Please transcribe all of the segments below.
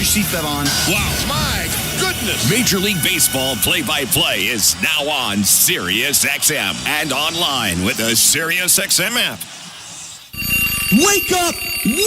your seatbelt on. Wow. My goodness. Major League Baseball play-by-play is now on SiriusXM and online with the SiriusXM app. Wake up!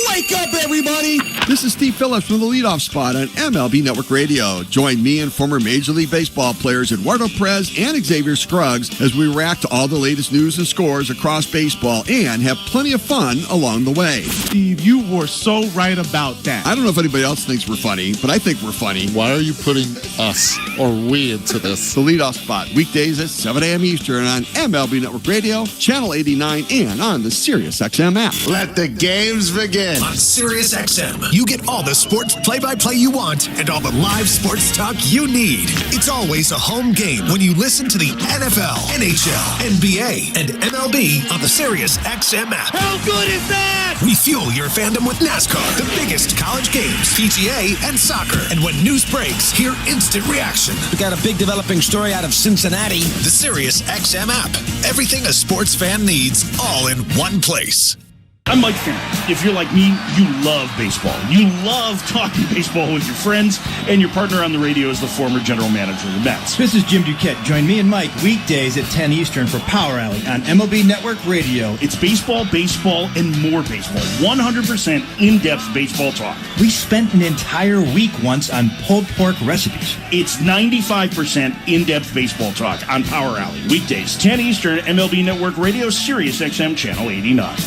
Wake up, everybody! This is Steve Phillips from the leadoff spot on MLB Network Radio. Join me and former Major League Baseball players Eduardo Perez and Xavier Scruggs as we react to all the latest news and scores across baseball and have plenty of fun along the way. Steve, you were so right about that. I don't know if anybody else thinks we're funny, but I think we're funny. Why are you putting us or we into this? The leadoff spot, weekdays at 7 a.m. Eastern on MLB Network Radio, Channel 89, and on the SiriusXM app. Let the games begin. On SiriusXM, you get all the sports play-by-play you want and all the live sports talk you need. It's always a home game when you listen to the NFL, NHL, NBA, and MLB on the SiriusXM app. How good is that? We fuel your fandom with NASCAR, the biggest college games, PGA, and soccer. And when news breaks, hear instant reaction. We got a big developing story out of Cincinnati. The SiriusXM app. Everything a sports fan needs, all in one place. I'm Mike Farron. If you're like me, you love baseball. You love talking baseball with your friends, and your partner on the radio is the former general manager of the Mets. This is Jim Duquette. Join me and Mike weekdays at 10 Eastern for Power Alley on MLB Network Radio. It's baseball, baseball, and more baseball. 100% in-depth baseball talk. We spent an entire week once on pulled pork recipes. It's 95% in-depth baseball talk on Power Alley. Weekdays, 10 Eastern, MLB Network Radio, SiriusXM Channel 89.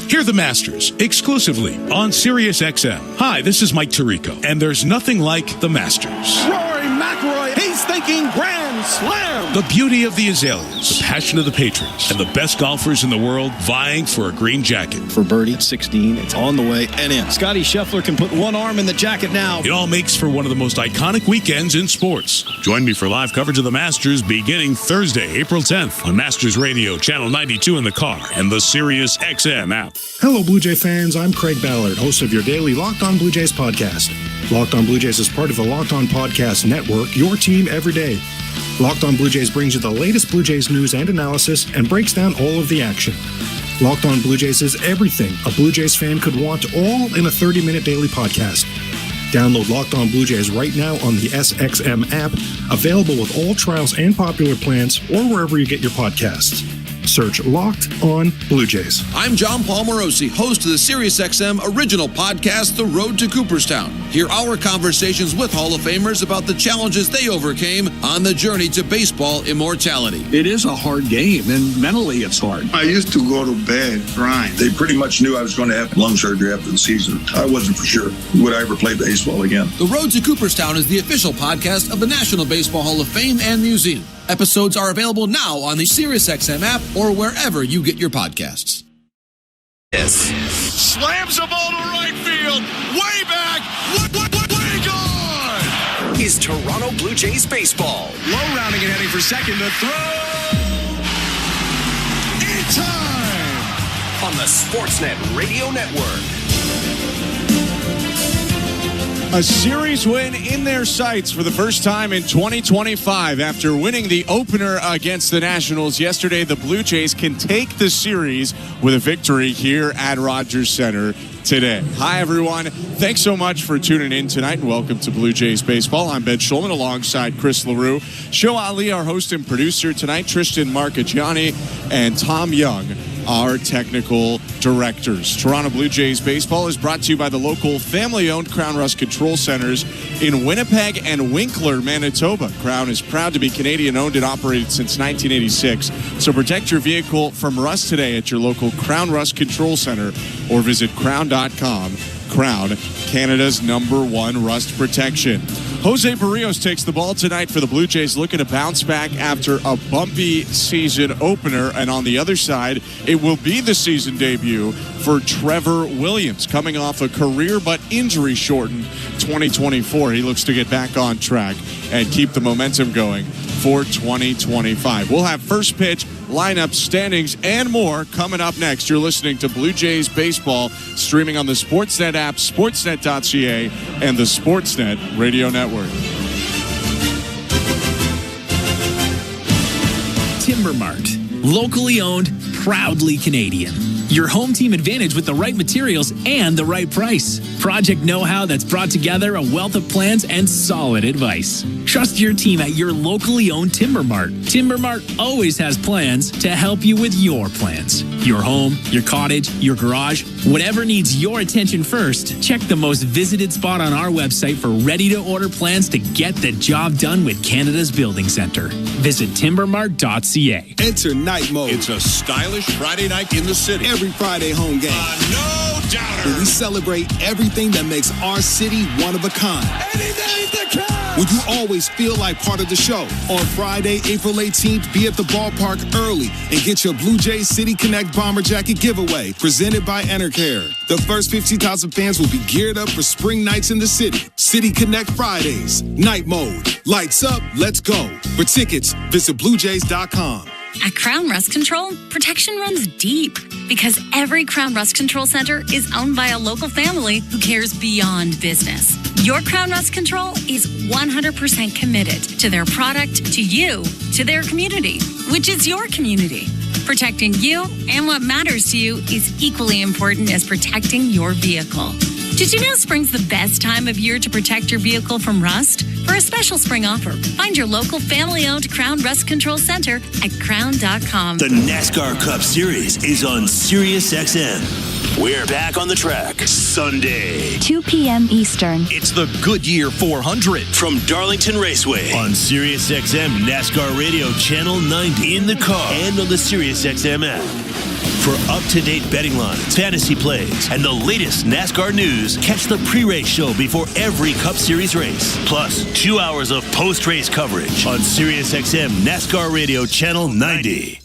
Hear the Masters exclusively on SiriusXM. Hi, this is Mike Tirico, and there's nothing like the Masters. Rory McIlroy, he's thinking grand slam. The beauty of the azaleas, the passion of the patrons, and the best golfers in the world vying for a green jacket. For birdie, 16, it's on the way and in. Scotty Scheffler can put one arm in the jacket now. It all makes for one of the most iconic weekends in sports. Join me for live coverage of the Masters beginning Thursday, April 10th on Masters Radio, Channel 92 in the car, and the SiriusXM app. Hello, Blue Jay fans. I'm Craig Ballard, host of your daily Locked On Blue Jays podcast. Locked On Blue Jays is part of the Locked On Podcast Network, your team every day. Locked On Blue Jays brings you the latest Blue Jays news and analysis and breaks down all of the action. Locked On Blue Jays is everything a Blue Jays fan could want, all in a 30-minute daily podcast. Download Locked On Blue Jays right now on the SXM app, available with all trials and popular plans or wherever you get your podcasts. Search Locked On Blue Jays. I'm John Paul Morosi, host of the SiriusXM original podcast, The Road to Cooperstown. Hear our conversations with Hall of Famers about the challenges they overcame on the journey to baseball immortality. It is a hard game, and mentally it's hard. I used to go to bed crying. They pretty much knew I was going to have lung surgery after the season. I wasn't for sure. Would I ever play baseball again? The Road to Cooperstown is the official podcast of the National Baseball Hall of Fame and Museum. Episodes are available now on the SiriusXM app or wherever you get your podcasts. Yes. Slams the ball to right field. Way back. Way gone. Is Toronto Blue Jays baseball. Low rounding and heading for second to throw. In time. On the Sportsnet Radio Network. A series win in their sights for the first time in 2025. After winning the opener against the Nationals yesterday, the Blue Jays can take the series with a victory here at Rogers Center today. Hi, everyone. Thanks so much for tuning in tonight, and welcome to Blue Jays Baseball. I'm Ben Schulman alongside Chris LaRue. Show Ali, our host and producer tonight, Tristan Marcagiani, and Tom Young, our technical directors. Toronto Blue Jays Baseball is brought to you by the local family-owned Crown Rust Control Centers in Winnipeg and Winkler, Manitoba. Crown is proud to be Canadian-owned and operated since 1986. So protect your vehicle from rust today at your local Crown Rust Control Center or visit crown.com. Crown, Canada's #1 rust protection. Jose Berrios takes the ball tonight for the Blue Jays, looking to bounce back after a bumpy season opener. And on the other side, it will be the season debut for Trevor Williams, coming off a career but injury-shortened 2024. He looks to get back on track and keep the momentum going for 2025. We'll have first pitch, lineup, standings, and more coming up next. You're listening to Blue Jays Baseball, streaming on the Sportsnet app, sportsnet.ca, and the Sportsnet Radio Network. Timber Mart, locally owned, proudly Canadian. Your home team advantage with the right materials and the right price. Project know-how that's brought together a wealth of plans and solid advice. Trust your team at your locally owned Timber Mart. Timber Mart always has plans to help you with your plans. Your home, your cottage, your garage, whatever needs your attention first, check the most visited spot on our website for ready-to-order plans to get the job done with Canada's Building Center. Visit timbermart.ca. Enter night mode. It's a stylish Friday night in the city. Every Friday home game. No doubter. Where we celebrate everything that makes our city one of a kind. Anything that counts. Would you always feel like part of the show? On Friday, April 18th, be at the ballpark early and get your Blue Jays City Connect Bomber Jacket giveaway presented by Enercare. The first 50,000 fans will be geared up for spring nights in the city. City Connect Fridays. Night mode. Lights up. Let's go. For tickets, visit BlueJays.com. At Crown Rust Control, protection runs deep because every Crown Rust Control Center is owned by a local family who cares beyond business. Your Crown Rust Control is 100% committed to their product, to you, to their community, which is your community. Protecting you and what matters to you is equally important as protecting your vehicle. Did you know spring's the best time of year to protect your vehicle from rust? For a special spring offer, find your local family-owned Crown Rust Control Center at crown.com. The NASCAR Cup Series is on SiriusXM. We're back on the track Sunday, 2 p.m. Eastern. It's the Goodyear 400 from Darlington Raceway on SiriusXM NASCAR Radio Channel 90 in the car and on the SiriusXM app. For up-to-date betting lines, fantasy plays, and the latest NASCAR news, catch the pre-race show before every Cup Series race. Plus, 2 hours of post-race coverage on SiriusXM NASCAR Radio Channel 90.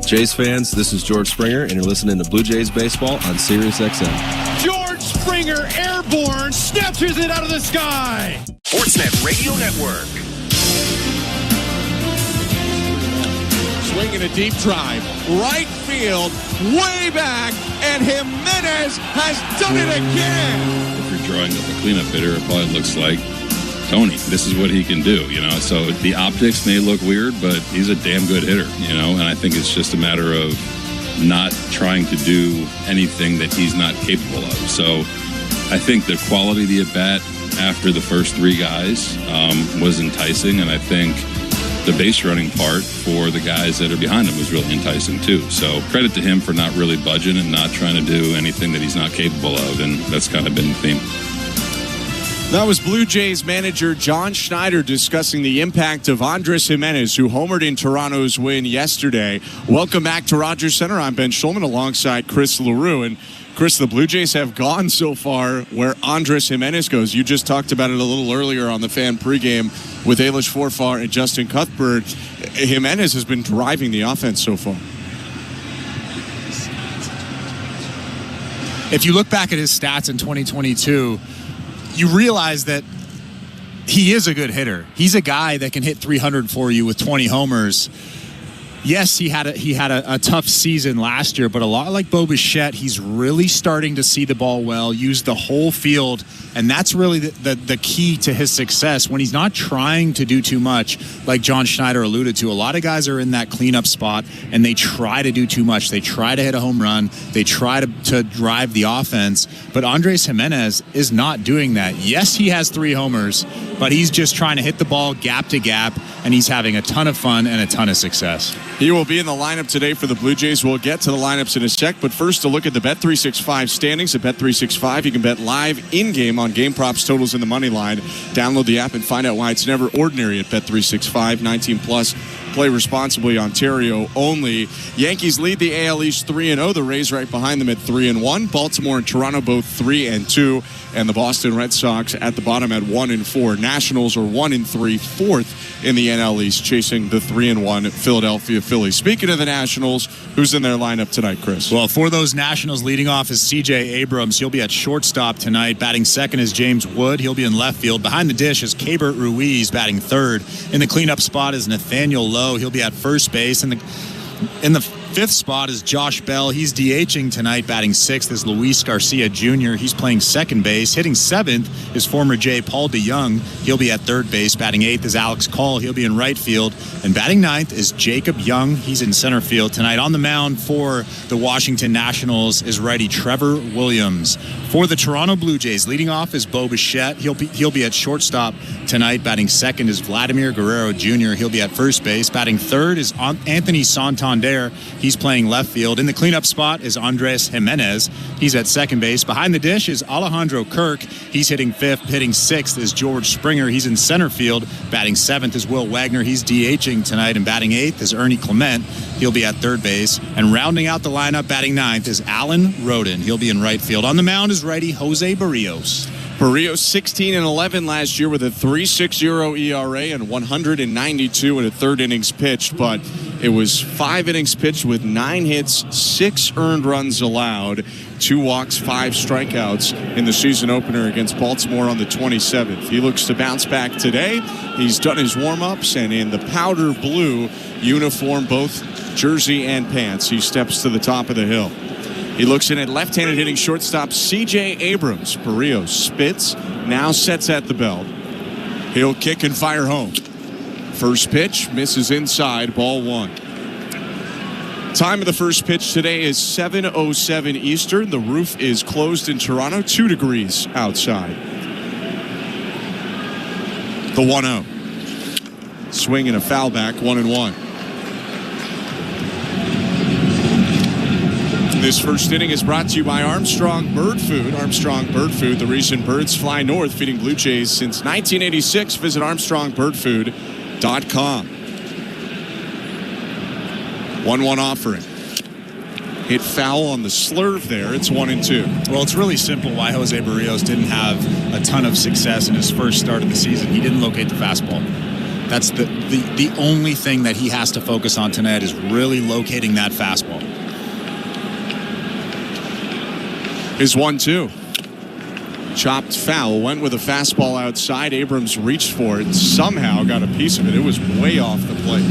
Jays fans, this is George Springer, and you're listening to Blue Jays Baseball on SiriusXM. George Springer, airborne, snatches it out of the sky. Sportsnet Radio Network. Swinging a deep drive, right field, way back, and Jimenez has done it again. If you're drawing up a cleanup hitter, it probably looks like Tony. This is what he can do, you know. So the optics may look weird, but he's a damn good hitter, you know. And I think it's just a matter of not trying to do anything that he's not capable of. So I think the quality of the at-bat after the first three guys was enticing, and I think the base running part for the guys that are behind him was really enticing too. So credit to him for not really budging and not trying to do anything that he's not capable of, and that's kind of been the theme. That was Blue Jays manager John Schneider discussing the impact of Andres Jimenez, who homered in Toronto's win yesterday. Welcome back to Rogers Center. I'm Ben Schulman alongside Chris LaRue. And Chris, the Blue Jays have gone so far where Andres Jimenez goes. You just talked about it a little earlier on the fan pregame with Ailish Forfar and Justin Cuthbert. Jimenez has been driving the offense so far. If you look back at his stats in 2022, you realize that he is a good hitter. He's a guy that can hit 300 for you with 20 homers. Yes, he had a tough season last year, but a lot like Bo Bichette, he's really starting to see the ball well, use the whole field, and that's really the key to his success when he's not trying to do too much, like John Schneider alluded to. A lot of guys are in that cleanup spot, and they try to do too much. They try to hit a home run. They try to drive the offense, but Andres Jimenez is not doing that. Yes, he has 3 homers, but he's just trying to hit the ball gap to gap, and he's having a ton of fun and a ton of success. He will be in the lineup today for the Blue Jays. We'll get to the lineups in a sec, but first a look at the Bet365 standings. At Bet365, you can bet live in-game on game props, totals, and the money line. Download the app and find out why it's never ordinary at Bet365. 19 plus. Play responsibly. Ontario only. Yankees lead the AL East 3-0. The Rays right behind them at 3-1. Baltimore and Toronto both 3-2. And the Boston Red Sox at the bottom at 1-4. Nationals are 1-3, fourth in the NL East, chasing the 3-1 Philadelphia Phillies. Speaking of the Nationals, who's in their lineup tonight, Chris? Well, for those Nationals, leading off is C.J. Abrams. He'll be at shortstop tonight. Batting second is James Wood. He'll be in left field. Behind the dish is Keibert Ruiz, batting third. In the cleanup spot is Nathaniel Lowe. He'll be at first base. In the fifth spot is Josh Bell. He's DHing tonight. Batting sixth is Luis Garcia Jr. He's playing second base. Hitting seventh is former J. Paul DeYoung. He'll be at third base. Batting eighth is Alex Call. He'll be in right field. And batting ninth is Jacob Young. He's in center field tonight. On the mound for the Washington Nationals is righty Trevor Williams. For the Toronto Blue Jays, leading off is Bo Bichette. He'll be at shortstop tonight. Batting second is Vladimir Guerrero Jr. He'll be at first base. Batting third is Anthony Santander. He's playing left field. In the cleanup spot is Andres Jimenez. He's at second base. Behind the dish is Alejandro Kirk. He's hitting fifth. Hitting sixth is George Springer. He's in center field. Batting seventh is Will Wagner. He's DHing tonight. And batting eighth is Ernie Clement. He'll be at third base. And rounding out the lineup, batting ninth is Alan Roden. He'll be in right field. On the mound is righty Jose Berrios. Berrios 16-11 last year with a 3.60 ERA and 192 in a third innings pitched, but it was 5 innings pitched with 9 hits, 6 earned runs allowed, 2 walks, 5 strikeouts in the season opener against Baltimore on the 27th. He looks to bounce back today. He's done his warm-ups, and in the powder blue uniform, both jersey and pants, he steps to the top of the hill. He looks in at left-handed hitting shortstop C.J. Abrams. Berrios spits, now sets at the belt. He'll kick and fire home. First pitch, misses inside, ball 1. Time of the first pitch today is 7:07 Eastern. The roof is closed in Toronto, 2 degrees outside. The 1-0. Swing and a foul back, 1-1. This first inning is brought to you by Armstrong Bird Food. Armstrong Bird Food, the reason birds fly north, feeding Blue Jays since 1986. Visit ArmstrongBirdFood.com. 1-1 offering. Hit foul on the slurve there. It's 1-2. Well, it's really simple why Jose Berrios didn't have a ton of success in his first start of the season. He didn't locate the fastball. That's the only thing that he has to focus on tonight is really locating that fastball. Is 1-2. Chopped foul. Went with a fastball outside. Abrams reached for it. Somehow got a piece of it. It was way off the plate.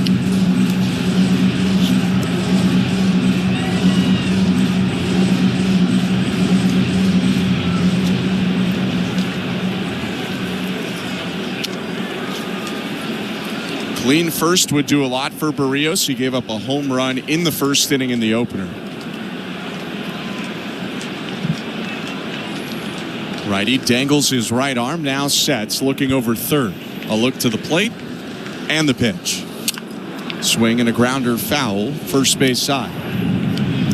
Clean first would do a lot for Berrios. He gave up a home run in the first inning in the opener. Righty dangles his right arm, now sets, looking over third. A look to the plate, and the pitch. Swing and a grounder foul, first base side.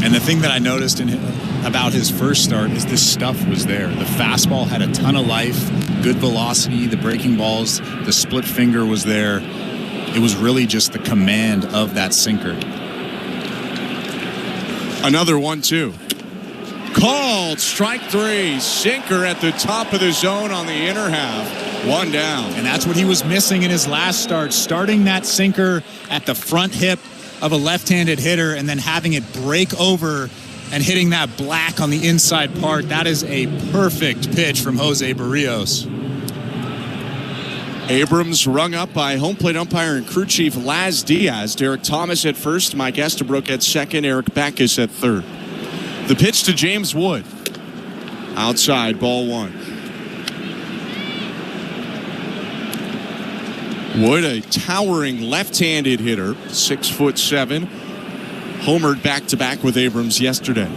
And the thing that I noticed about his first start is this stuff was there. The fastball had a ton of life, good velocity, the breaking balls, the split finger was there. It was really just the command of that sinker. Another 1-2. Called, strike 3, sinker at the top of the zone on the inner half, 1 down. And that's what he was missing in his last start, starting that sinker at the front hip of a left-handed hitter and then having it break over and hitting that black on the inside part. That is a perfect pitch from Jose Berrios. Abrams rung up by home plate umpire and crew chief Laz Diaz. Derek Thomas at first, Mike Estabrook at second, Eric Backus at third. The pitch to James Wood. Outside, ball 1. Wood, a towering left-handed hitter, 6'7", homered back-to-back with Abrams yesterday.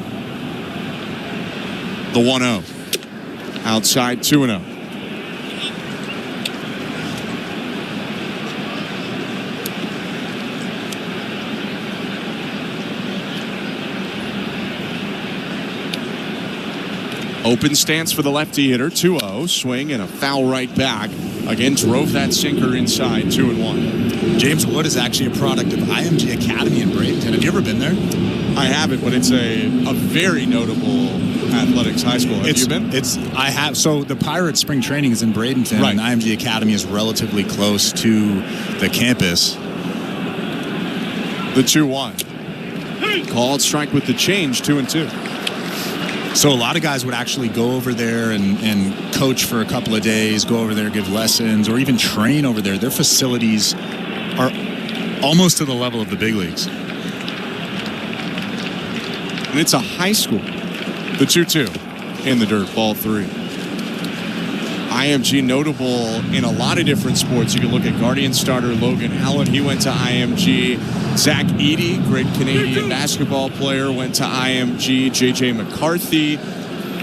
The 1-0. Outside, 2-0. Open stance for the lefty hitter, 2-0. Swing and a foul right back. Again, drove that sinker inside, 2-1. James Wood is actually a product of IMG Academy in Bradenton. Have you ever been there? I haven't, but it's a very notable athletics high school. Have you been? I have. So the Pirates spring training is in Bradenton, right. And IMG Academy is relatively close to the campus. The 2-1. Called strike with the change, 2-2. So a lot of guys would actually go over there and coach for a couple of days, go over there, give lessons, or even train over there. Their facilities are almost to the level of the big leagues. And it's a high school. The 2-2 in the dirt, ball 3. IMG notable in a lot of different sports. You can look at Guardian starter Logan Allen. He went to IMG. Zach Edey, great Canadian basketball player, went to IMG. J.J. McCarthy,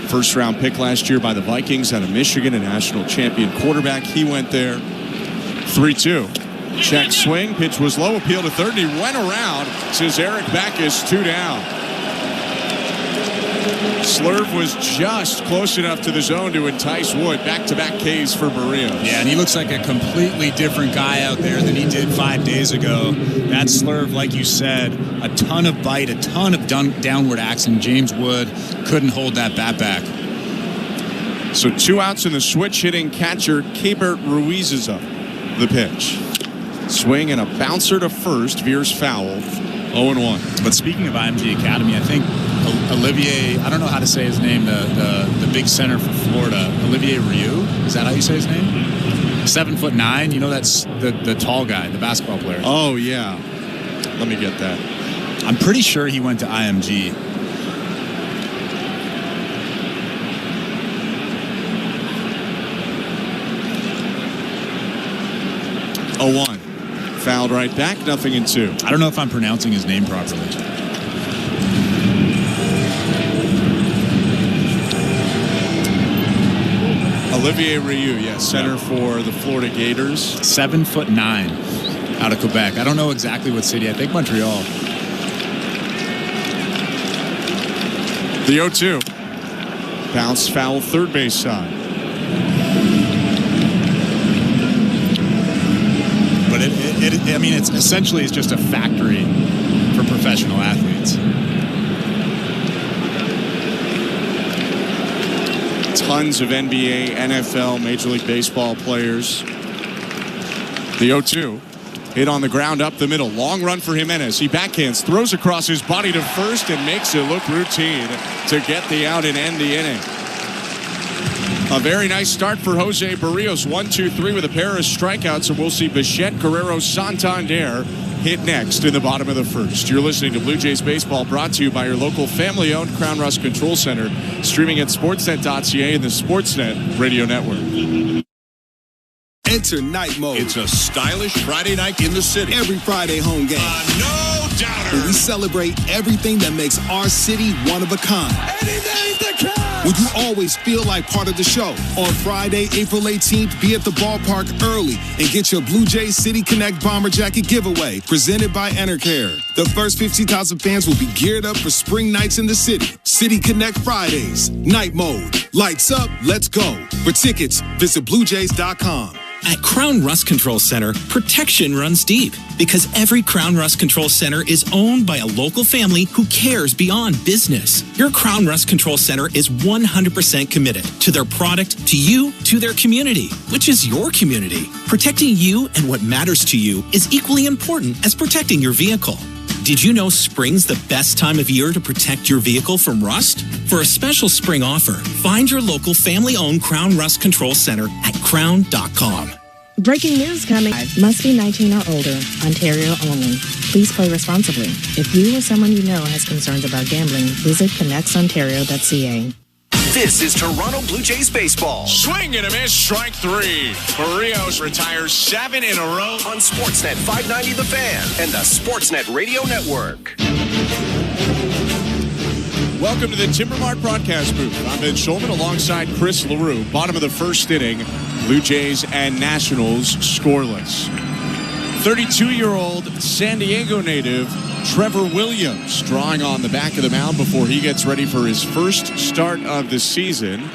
first-round pick last year by the Vikings out of Michigan, a national champion quarterback. He went there. 3-2. Check swing. Pitch was low. Appeal to third. And he went around. Says Eric Backus, 2 down. Slurve was just close enough to the zone to entice Wood. Back-to-back Ks for Berrios. Yeah, and he looks like a completely different guy out there than he did 5 days ago. That Slurve, like you said, a ton of bite, a ton of downward action. James Wood couldn't hold that bat back. So 2 outs in the switch hitting catcher. Keibert Ruiz is up. The pitch. Swing and a bouncer to first. Veers foul. 0-1. But speaking of IMG Academy, I think Olivier, I don't know how to say his name, the big center for Florida, Olivier Ryu, is that how you say his name? 7'9", you know, that's the tall guy, the basketball player. Oh, yeah. Let me get that. I'm pretty sure he went to IMG. Oh, 1. Fouled right back, 0-2. I don't know if I'm pronouncing his name properly. Olivier Ryu, yes, center for the Florida Gators. 7'9", out of Quebec. I don't know exactly what city. I think Montreal. The 0-2. Bounce foul, third base side. But I mean, it's essentially it's just a factory for professional athletes. Tons of NBA, NFL, Major League Baseball players. The 0-2. Hit on the ground up the middle. Long run for Jimenez. He backhands, throws across his body to first, and makes it look routine to get the out and end the inning. A very nice start for Jose Berrios. 1-2-3 with a pair of strikeouts, and we'll see Bichette, Guerrero, Santander hit next in the bottom of the first. You're listening to Blue Jays Baseball, brought to you by your local family-owned Crown Rust Control Center, streaming at sportsnet.ca and the Sportsnet Radio Network. Enter Night Mode. It's a stylish Friday night in the city. Every Friday home game. No doubter. Where we celebrate everything that makes our city one of a kind. Anything that counts. Would you always feel like part of the show? On Friday, April 18th, be at the ballpark early and get your Blue Jays City Connect Bomber Jacket giveaway presented by Enercare. The first 50,000 fans will be geared up for spring nights in the city. City Connect Fridays. Night Mode. Lights up. Let's go. For tickets, visit BlueJays.com. At Crown Rust Control Center, protection runs deep because every Crown Rust Control Center is owned by a local family who cares beyond business. Your Crown Rust Control Center is 100% committed to their product, to you, to their community, which is your community. Protecting you and what matters to you is equally important as protecting your vehicle. Did you know spring's the best time of year to protect your vehicle from rust? For a special spring offer, find your local family-owned Crown Rust Control Center at crown.com. Breaking news coming. Must be 19 or older. Ontario only. Please play responsibly. If you or someone you know has concerns about gambling, visit connectsontario.ca. This is Toronto Blue Jays baseball. Swing and a miss, strike 3. Berrios retires 7 in a row On Sportsnet 590 The Fan and the Sportsnet Radio Network. Welcome to the Timber Mart broadcast booth. I'm Ben Schulman alongside Chris LaRue. Bottom of the first inning, Blue Jays and Nationals scoreless. 32-year-old San Diego native Trevor Williams drawing on the back of the mound before he gets ready for his first start of the season.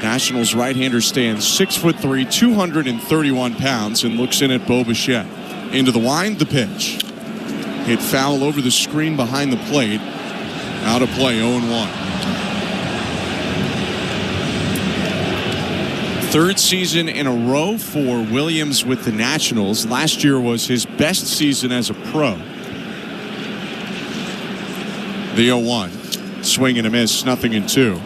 Nationals right-hander stands 6'3", 231 pounds, and looks in at Bo Bichette. Into the wind, the pitch. Hit foul over the screen behind the plate. Out of play, 0-1. Third season in a row for Williams with the Nationals. Last year was his best season as a pro. The 0-1. Swing and a miss, 0-2.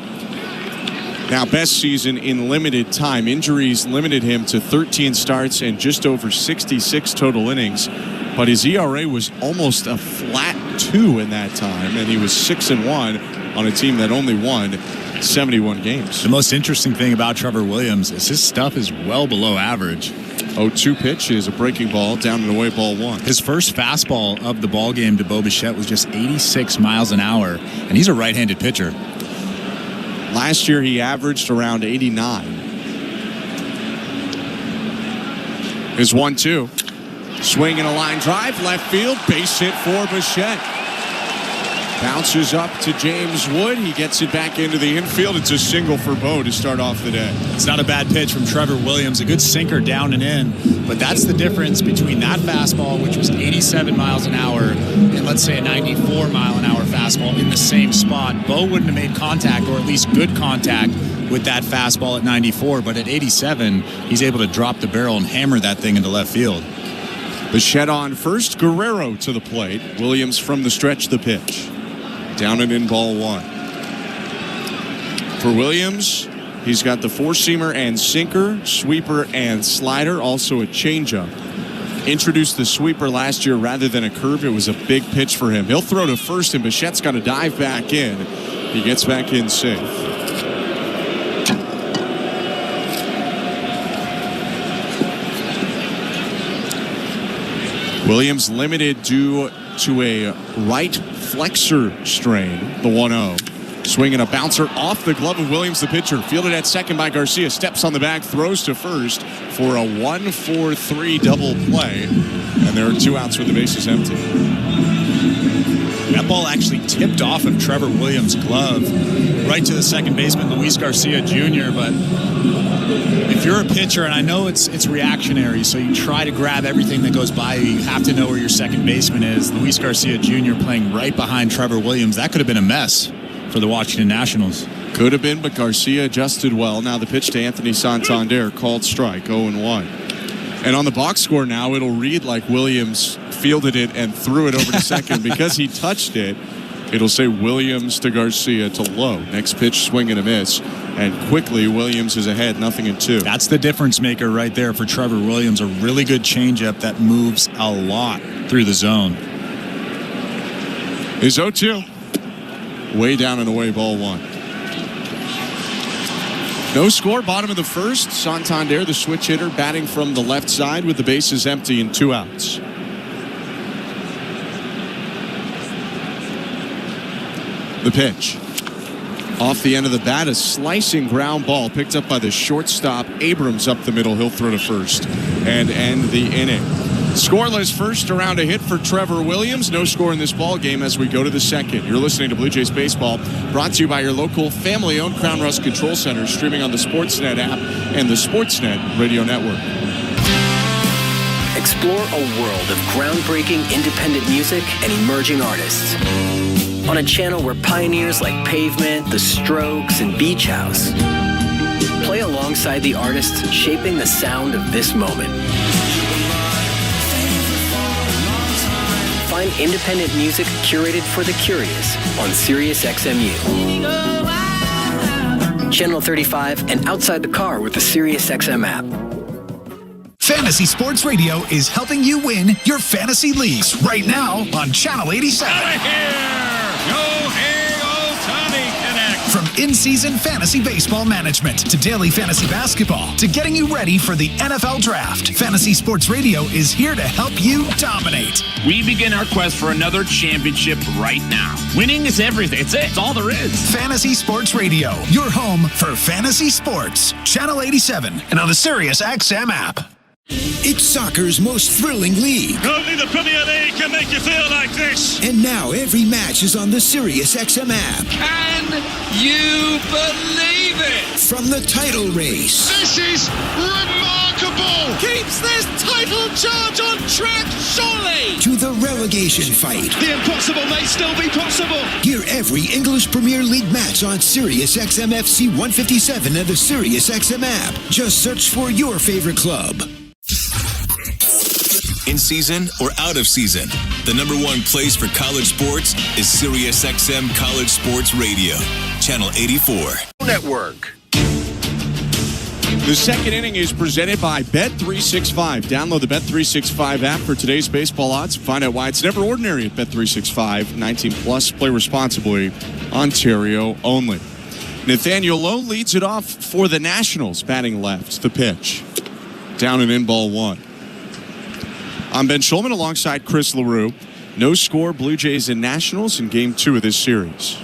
Now, best season in limited time. Injuries limited him to 13 starts and just over 66 total innings. But his ERA was almost a flat 2 in that time, and he was 6-1 on a team that only won 71 games. The most interesting thing about Trevor Williams is his stuff is well below average. 0-2 pitch is a breaking ball, down and away, ball one. His first fastball of the ball game to Bichette was just 86 miles an hour, and he's a right-handed pitcher. Last year, he averaged around 89. Here's 1-2. Swing and a line drive, left field, base hit for Bichette. Bounces up to James Wood. He gets it back into the infield. It's a single for Bo to start off the day. It's not a bad pitch from Trevor Williams. A good sinker down and in. But that's the difference between that fastball, which was 87 miles an hour, and let's say a 94 mile an hour fastball in the same spot. Bo wouldn't have made contact, or at least good contact, with that fastball at 94. But at 87, he's able to drop the barrel and hammer that thing into left field. Bichette on first. Guerrero to the plate. Williams from the stretch, the pitch. Down and in, ball one. For Williams, he's got the four-seamer and sinker, sweeper and slider, also a changeup. Introduced the sweeper last year rather than a curve. It was a big pitch for him. He'll throw to first, and Bichette's got to dive back in. He gets back in safe. Williams limited due to a right flexor strain, the 1-0. Swinging a bouncer off the glove of Williams, the pitcher. Fielded at second by Garcia. Steps on the bag, throws to first for a 1-4-3 double play. And there are 2 outs with the bases empty. That ball actually tipped off of Trevor Williams' glove right to the second baseman, Luis Garcia Jr., but if you're a pitcher, and I know it's reactionary, so you try to grab everything that goes by you. You have to know where your second baseman is. Luis Garcia Jr. playing right behind Trevor Williams. That could have been a mess for the Washington Nationals. Could have been, but Garcia adjusted well. Now the pitch to Anthony Santander, called strike, 0-1. And on the box score now, it'll read like Williams fielded it and threw it over to second. Because he touched it, it'll say Williams to Garcia to low. Next pitch, swing and a miss. And quickly, Williams is ahead, 0-2. That's the difference maker right there for Trevor Williams. A really good changeup that moves a lot through the zone. Is 0-2. Way down and away, ball one. No score, bottom of the first. Santander, the switch hitter, batting from the left side with the bases empty and 2 outs. The pitch. Off the end of the bat, a slicing ground ball picked up by the shortstop. Abrams up the middle. He'll throw to first and end the inning. Scoreless first, around a hit for Trevor Williams. No score in this ball game as we go to the second. You're listening to Blue Jays Baseball, brought to you by your local family-owned Crown Rust Control Center, streaming on the Sportsnet app and the Sportsnet Radio Network. Explore a world of groundbreaking independent music and emerging artists. On a channel where pioneers like Pavement, The Strokes, and Beach House play alongside the artists shaping the sound of this moment. Find independent music curated for the curious on SiriusXMU. Channel 35 and outside the car with the SiriusXM app. Fantasy Sports Radio is helping you win your fantasy leagues right now on Channel 87. Out of here! From in-season fantasy baseball management to daily fantasy basketball to getting you ready for the NFL Draft, Fantasy Sports Radio is here to help you dominate. We begin our quest for another championship right now. Winning is everything. It's it. It's all there is. Fantasy Sports Radio, your home for fantasy sports. Channel 87 and on the SiriusXM app. It's soccer's most thrilling league. Only the Premier League can make you feel like this. And now every match is on the SiriusXM app. Can you believe it? From the title race. This is remarkable. Keeps this title charge on track, surely. To the relegation fight. The impossible may still be possible. Hear every English Premier League match on SiriusXM FC 157 and the SiriusXM app. Just search for your favorite club. In season or out of season, the number one place for college sports is SiriusXM College Sports Radio, Channel 84. Network. The second inning is presented by Bet365. Download the Bet365 app for today's baseball odds. Find out why it's never ordinary at Bet365. 19 plus. Play responsibly. Ontario only. Nathaniel Lowe leads it off for the Nationals, batting left. The pitch. Down and in, ball one. I'm Ben Schulman alongside Chris LaRue. No score, Blue Jays and Nationals in Game 2 of this series.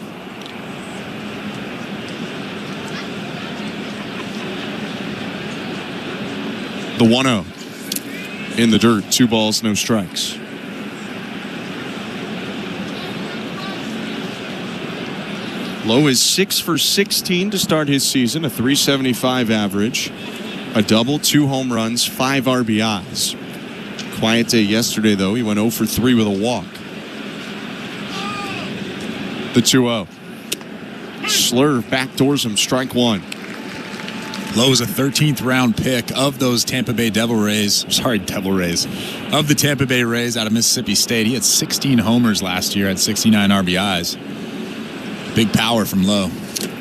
The 1-0 in the dirt. 2 balls, no strikes. Lowe is 6 for 16 to start his season, a .375 average, a double, 2 home runs, 5 RBIs. Quiet day yesterday, though. He went 0 for 3 with a walk. The 2-0. Slurve backdoors him, strike one. Lowe is a 13th round pick of those Tampa Bay Devil Rays. Of the Tampa Bay Rays out of Mississippi State. He had 16 homers last year, had 69 RBIs. Big power from Lowe.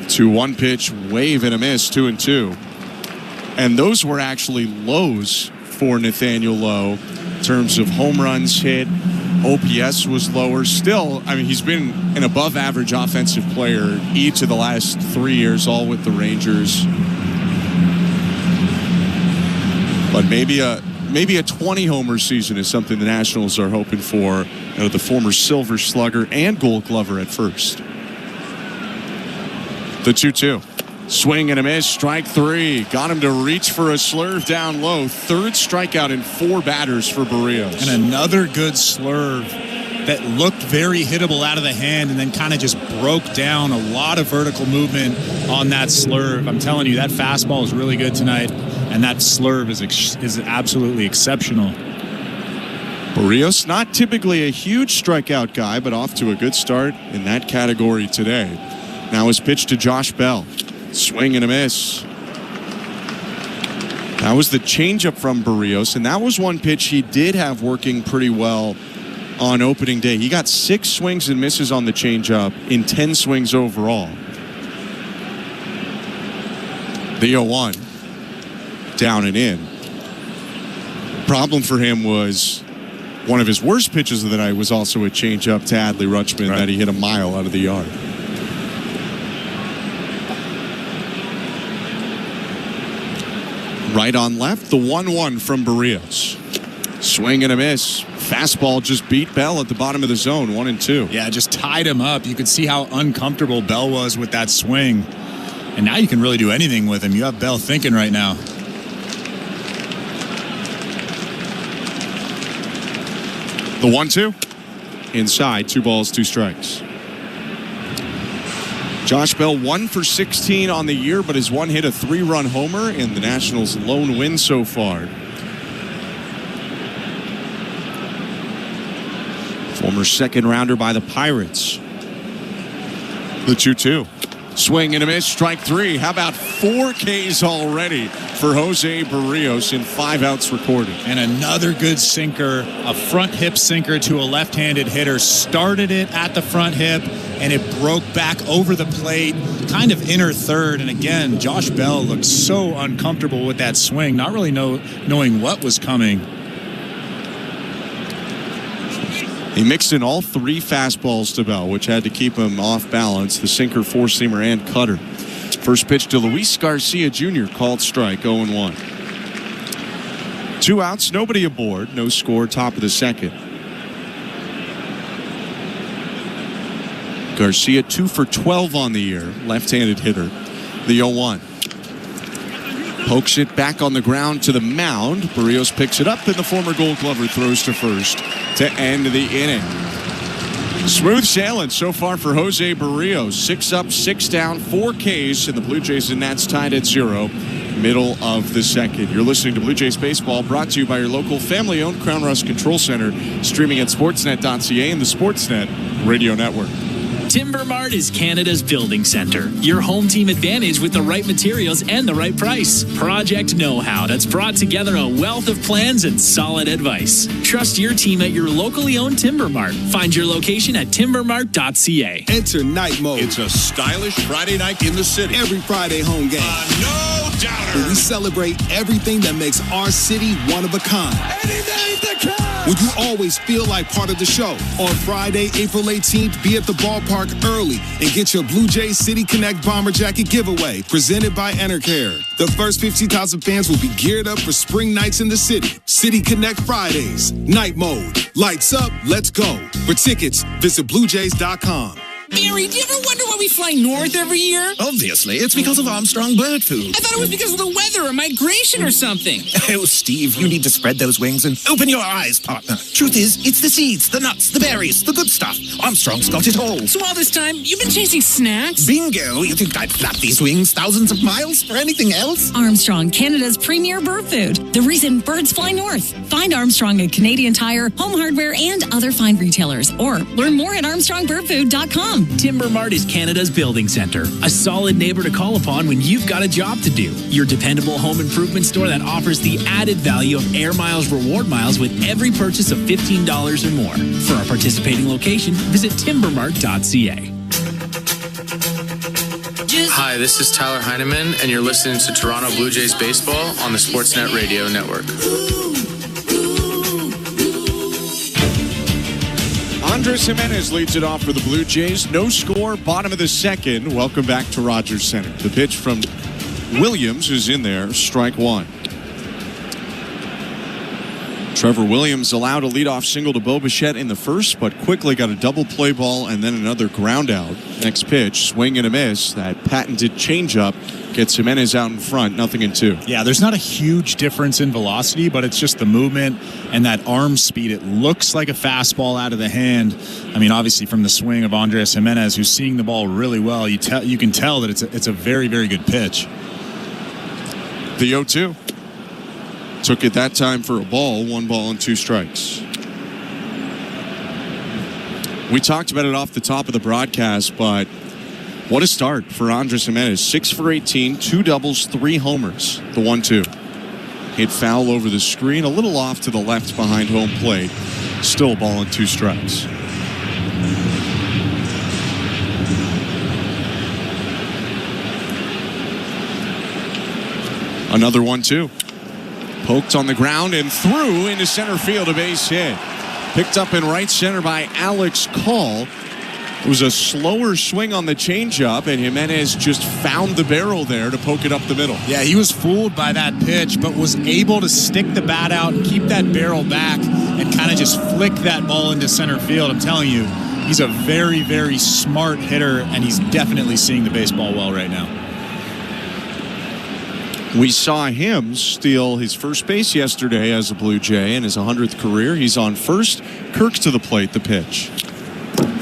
2-1 pitch, wave and a miss, 2-2. And those were actually lows for Nathaniel Lowe in terms of home runs hit. OPS was lower. Still, I mean, he's been an above average offensive player each of the last 3 years, all with the Rangers. But maybe a 20 homer season is something the Nationals are hoping for. The former Silver Slugger and Gold Glover at first. The 2-2. Swing and a miss, strike 3. Got him to reach for a slurve down low. 3rd strikeout in 4 batters for Berrios. And another good slurve that looked very hittable out of the hand and then kind of just broke down. A lot of vertical movement on that slurve. I'm telling you, that fastball is really good tonight, and that slurve is absolutely exceptional. Berrios, not typically a huge strikeout guy, but off to a good start in that category today. Now his pitch to Josh Bell. Swing and a miss. That was the changeup from Berrios, and that was one pitch he did have working pretty well on opening day. He got 6 swings and misses on the changeup in 10 swings overall. The 0-1. Down and in. Problem for him was one of his worst pitches of the night was also a changeup to Adley Rutschman that he hit a mile out of the yard. Right on left, the 1-1 from Berrios. Swing and a miss. Fastball just beat Bell at the bottom of the zone, 1-2. Yeah, just tied him up. You could see how uncomfortable Bell was with that swing. And now you can really do anything with him. You have Bell thinking right now. The 1-2. Inside, 2 balls, 2 strikes. Josh Bell 1 for 16 on the year, but has one hit a 3-run homer in the Nationals' lone win so far. Former second rounder by the Pirates. The 2-2. Swing and a miss, strike 3. How about 4 Ks already for Jose Berrios in 5 outs recorded? And another good sinker, a front hip sinker to a left-handed hitter. Started it at the front hip, and it broke back over the plate, kind of inner third. And again, Josh Bell looked so uncomfortable with that swing, not really knowing what was coming. He mixed in all 3 fastballs to Bell, which had to keep him off balance. The sinker, 4-seamer, and cutter. First pitch to Luis Garcia Jr. called strike, 0-1. 2 outs, nobody aboard. No score, top of the second. Garcia 2 for 12 on the year. Left-handed hitter. The 0-1. Pokes it back on the ground to the mound. Berrios picks it up, and the former Gold Glover throws to first to end the inning. Smooth sailing so far for Jose Berrios. 6 up, 6 down, 4 Ks, and the Blue Jays and Nats tied at 0. Middle of the second. You're listening to Blue Jays Baseball, brought to you by your local family-owned Crown Rust Control Center, streaming at sportsnet.ca and the Sportsnet Radio Network. Timber Mart is Canada's building center. Your home team advantage with the right materials and the right price. Project know-how that's brought together a wealth of plans and solid advice. Trust your team at your locally owned Timber Mart. Find your location at timbermart.ca. Enter night mode. It's a stylish Friday night in the city. Every Friday home game. No doubter. Where we celebrate everything that makes our city one of a kind. Anything that counts. Would you always feel like part of the show? On Friday, April 18th, be at the ballpark early and get your Blue Jays City Connect Bomber Jacket giveaway presented by Enercare. The first 50,000 fans will be geared up for spring nights in the city. City Connect Fridays. Night mode. Lights up. Let's go. For tickets, visit BlueJays.com. Barry, do you ever wonder why we fly north every year? Obviously, it's because of Armstrong bird food. I thought it was because of the weather or migration or something. Oh, Steve, you need to spread those wings and open your eyes, partner. Truth is, it's the seeds, the nuts, the berries, the good stuff. Armstrong's got it all. So all this time, you've been chasing snacks? Bingo! You think I'd flap these wings thousands of miles for anything else? Armstrong, Canada's premier bird food. The reason birds fly north. Find Armstrong at Canadian Tire, Home Hardware, and other fine retailers. Or learn more at armstrongbirdfood.com. Timber Mart is Canada's building center. A solid neighbor to call upon when you've got a job to do. Your dependable home improvement store that offers the added value of Air Miles reward miles with every purchase of $15 or more. For a participating location, visit timbermart.ca. Hi, this is Tyler Heineman, and you're listening to Toronto Blue Jays baseball on the Sportsnet Radio Network. Andres Jimenez leads it off for the Blue Jays. No score, bottom of the second. Welcome back to Rogers Center. The pitch from Williams is in there, strike one. Trevor Williams allowed a leadoff single to Bichette in the first, but quickly got a double play ball and then another ground out. Next pitch, swing and a miss. That patented changeup gets Jimenez out in front, 0-2. Yeah, there's not a huge difference in velocity, but it's just the movement and that arm speed. It looks like a fastball out of the hand. I mean, obviously from the swing of Andres Jimenez, who's seeing the ball really well, you can tell that it's a very, very good pitch. The 0-2. Took it that time for a ball, 1 ball and 2 strikes. We talked about it off the top of the broadcast, but what a start for Andres Jimenez. 6 for 18, 2 doubles, 3 homers. The 1-2. Hit foul over the screen, a little off to the left behind home plate. Still a ball and 2 strikes. Another 1-2. Poked on the ground and threw into center field, a base hit. Picked up in right center by Alex Call. It was a slower swing on the changeup, and Jimenez just found the barrel there to poke it up the middle. Yeah, he was fooled by that pitch, but was able to stick the bat out and keep that barrel back and kind of just flick that ball into center field. I'm telling you, he's a very, very smart hitter, and he's definitely seeing the baseball well right now. We saw him steal his first base yesterday as a Blue Jay in his 100th career. He's on first. Kirk's to the plate, the pitch.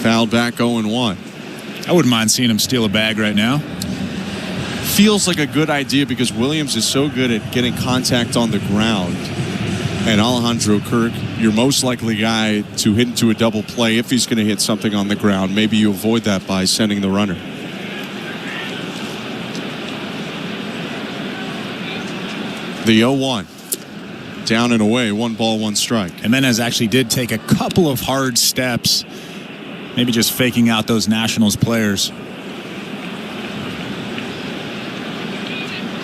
Fouled back 0-1. I wouldn't mind seeing him steal a bag right now. Feels like a good idea because Williams is so good at getting contact on the ground. And Alejandro Kirk, your most likely guy to hit into a double play if he's going to hit something on the ground. Maybe you avoid that by sending the runner. The 0-1. Down and away, 1 ball, 1 strike. Jimenez actually did take a couple of hard steps, maybe just faking out those Nationals players.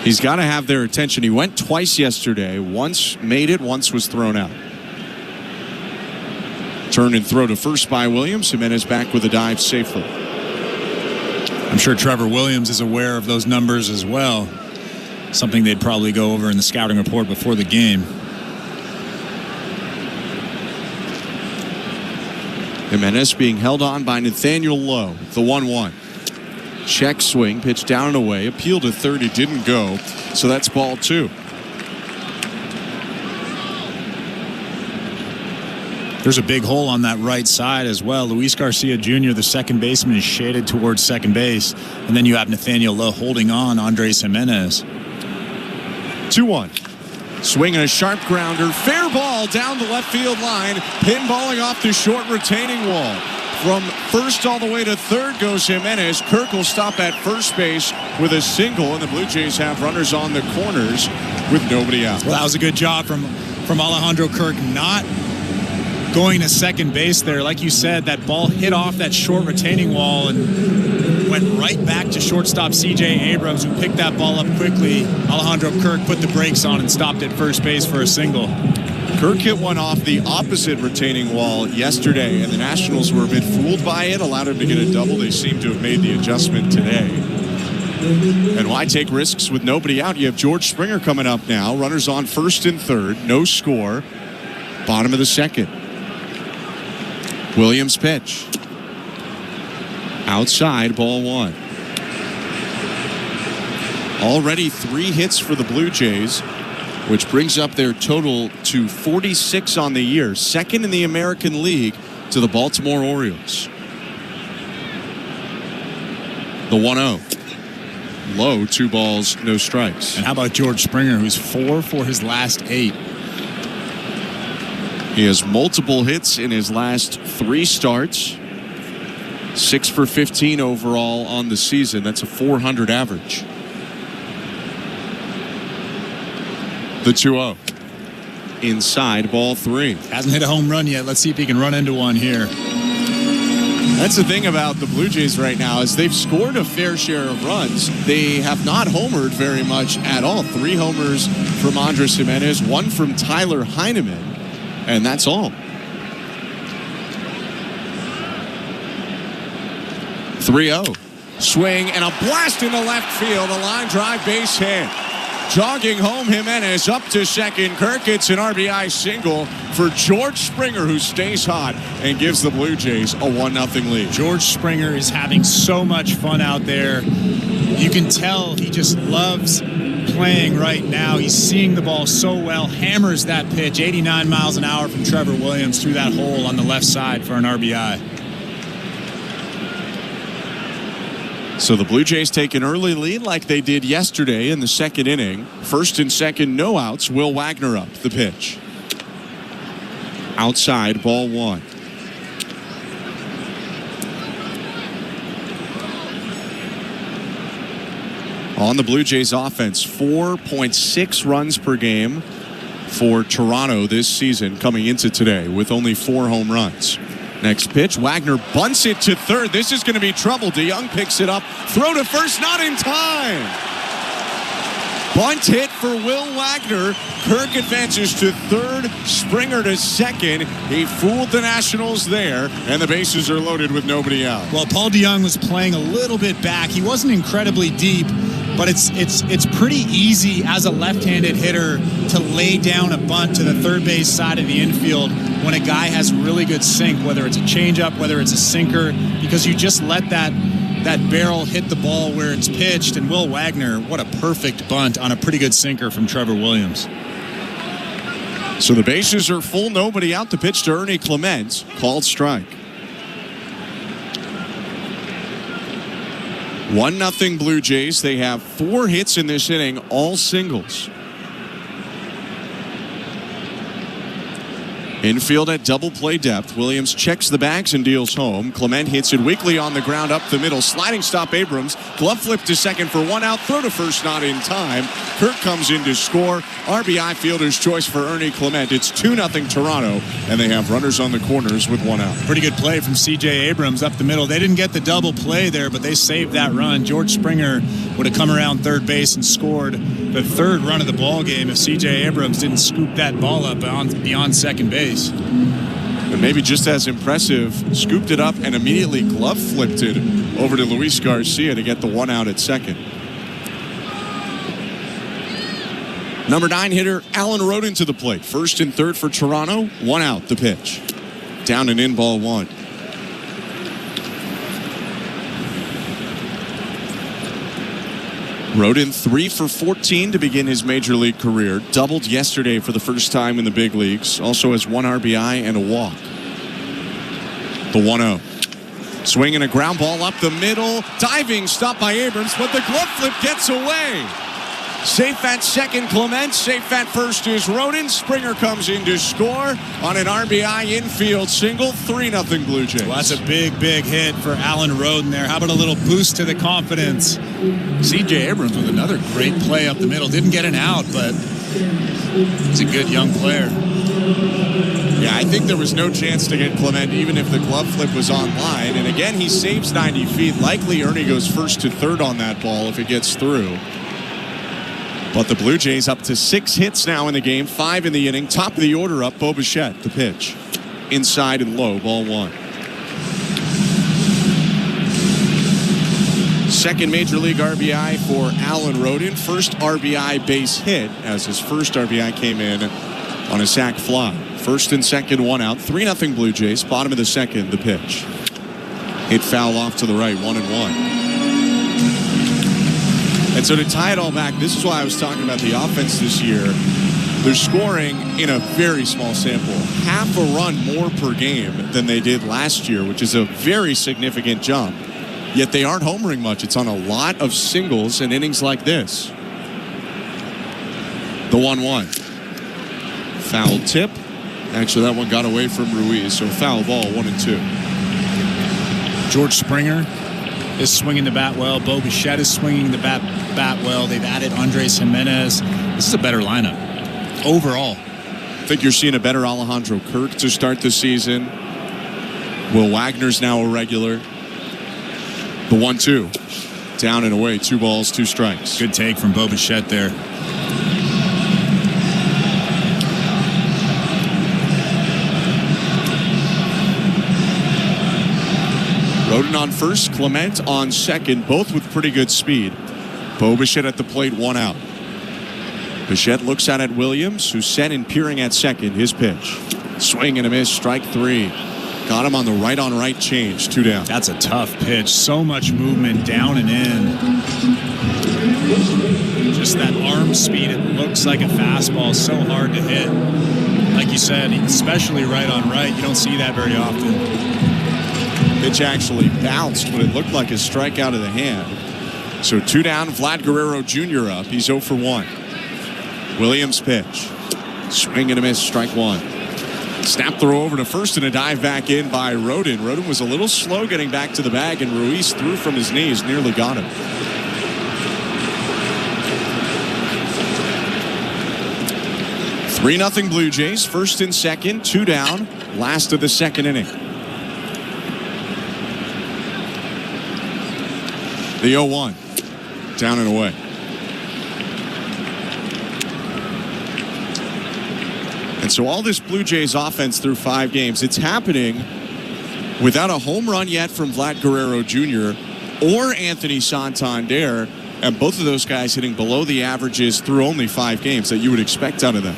He's got to have their attention. He went twice yesterday. Once made it, once was thrown out. Turn and throw to first by Williams. Jimenez back with a dive safely. I'm sure Trevor Williams is aware of those numbers as well. Something they'd probably go over in the scouting report before the game. Jimenez being held on by Nathaniel Lowe. The 1-1. Check swing, pitch down and away. Appeal to third, it didn't go. So that's ball 2. There's a big hole on that right side as well. Luis Garcia Jr., the second baseman, is shaded towards second base. And then you have Nathaniel Lowe holding on Andres Jimenez. 2-1. Swinging a sharp grounder. Fair ball down the left field line. Pinballing off the short retaining wall. From first all the way to third goes Jimenez. Kirk will stop at first base with a single, and the Blue Jays have runners on the corners with nobody out. Well, that was a good job from Alejandro Kirk, not going to second base there. Like you said, that ball hit off that short retaining wall and went right back to shortstop C.J. Abrams, who picked that ball up quickly. Alejandro Kirk put the brakes on and stopped at first base for a single. Kirk hit one off the opposite retaining wall yesterday, and the Nationals were a bit fooled by it, allowed him to get a double. They seem to have made the adjustment today. And why take risks with nobody out? You have George Springer coming up now. Runners on first and third. No score. Bottom of the second. Williams pitch. Outside, ball one. Already 3 hits for the Blue Jays, which brings up their total to 46 on the year. Second in the American League to the Baltimore Orioles. The 1-0. Low, 2 balls, no strikes. And how about George Springer, who's 4 for his last 8? He has multiple hits in his last 3 starts. 6 for 15 overall on the season. That's a .400 average. The 2-0. Inside, ball 3. Hasn't hit a home run yet. Let's see if he can run into one here. That's the thing about the Blue Jays right now is they've scored a fair share of runs. They have not homered very much at all. 3 homers from Andres Jimenez, 1 from Tyler Heineman, and that's all. 3-0. Swing and a blast into left field. A line drive base hit. Jogging home Jimenez up to second. Kirk gets an RBI single for George Springer, who stays hot and gives the Blue Jays a 1-0 lead. George Springer is having so much fun out there. You can tell he just loves playing right now. He's seeing the ball so well. Hammers that pitch 89 miles an hour from Trevor Williams through that hole on the left side for an RBI. So the Blue Jays take an early lead like they did yesterday in the second inning. First and second, no outs. Will Wagner up the pitch. Outside, ball 1. On the Blue Jays offense, 4.6 runs per game for Toronto this season coming into today with only 4 home runs. Next pitch, Wagner bunts it to third. This is going to be trouble. DeYoung picks it up. Throw to first, not in time. Bunt hit for Will Wagner. Kirk advances to third, Springer to second. He fooled the Nationals there, and the bases are loaded with nobody out. Well, Paul DeYoung was playing a little bit back. He wasn't incredibly deep, but it's pretty easy as a left-handed hitter to lay down a bunt to the third base side of the infield when a guy has really good sink, whether it's a changeup, whether it's a sinker, because you just let that barrel hit the ball where it's pitched. And Will Wagner, what a perfect bunt on a pretty good sinker from Trevor Williams. So the bases are full, nobody out. The pitch to Ernie Clement, called strike. 1-0 Blue Jays. They have 4 hits in this inning, all singles. Infield at double play depth. Williams checks the bags and deals home. Clement hits it weakly on the ground up the middle. Sliding stop Abrams. Glove flip to second for 1 out. Throw to first, not in time. Kirk comes in to score. RBI fielder's choice for Ernie Clement. It's 2-0 Toronto, and they have runners on the corners with 1 out. Pretty good play from C.J. Abrams up the middle. They didn't get the double play there, but they saved that run. George Springer would have come around third base and scored the 3rd run of the ball game if C.J. Abrams didn't scoop that ball up beyond second base. And maybe just as impressive, scooped it up and immediately glove flipped it over to Luis Garcia to get the 1 out at second. Number 9 hitter Alan Roden to the plate. First and third for Toronto. 1 out, the pitch. Down and in, ball 1. Roden 3 for 14 to begin his major league career. Doubled yesterday for the first time in the big leagues. Also has 1 RBI and a walk. The 1-0. Swinging a ground ball up the middle. Diving stop by Abrams, but the glove flip gets away. Safe at second, Clement. Safe at first is Rodin. Springer comes in to score on an RBI infield single. 3-0 Blue Jays. Well, that's a big, big hit for Alan Rodin there. How about a little boost to the confidence? C.J. Abrams with another great play up the middle. Didn't get an out, but he's a good young player. Yeah, I think there was no chance to get Clement even if the glove flip was online. And again, he saves 90 feet. Likely Ernie goes first to third on that ball if it gets through. But the Blue Jays up to 6 hits now in the game, 5 in the inning. Top of the order up, Bichette, the pitch. Inside and low, ball 1. Second Major League RBI for Alan Rodin. First RBI base hit as his first RBI came in on a sac fly. First and second, 1 out. 3-0 Blue Jays. Bottom of the second, the pitch. Hit foul off to the right, 1-1. And so to tie it all back, this is why I was talking about the offense this year. They're scoring in a very small sample. Half a run more per game than they did last year, which is a very significant jump. Yet they aren't homering much. It's on a lot of singles and innings like this. The 1-1. Foul tip. Actually, that one got away from Ruiz, so foul ball, 1-2. George Springer is swinging the bat well. Bo Bichette is swinging the bat well. They've added Andres Jimenez. This is a better lineup overall. I think you're seeing a better Alejandro Kirk to start the season. Will Wagner's now a regular. The 1-2. Down and away. 2 balls, 2 strikes. Good take from Bo Bichette there. Rodin on first, Clement on second, both with pretty good speed. Bo Bichette at the plate, 1 out. Bichette looks out at Williams, who's set and peering at second. His pitch. Swing and a miss, strike 3. Got him on the right-on-right change, 2 down. That's a tough pitch. So much movement down and in. Just that arm speed, it looks like a fastball. So hard to hit. Like you said, especially right on right. You don't see that very often. Pitch actually bounced, but it looked like a strikeout of the hand. So 2 down, Vlad Guerrero Jr. up. He's 0 for 1. Williams pitch. Swing and a miss, strike 1. Snap throw over to first and a dive back in by Rodin. Rodin was a little slow getting back to the bag, and Ruiz threw from his knees, nearly got him. "3-0 Blue Jays, first and second, 2 down, last of the second inning. The 0-1, down and away. And so all this Blue Jays offense through 5 games, it's happening without a home run yet from Vlad Guerrero Jr. or Anthony Santander, and both of those guys hitting below the averages through only 5 games that you would expect out of them.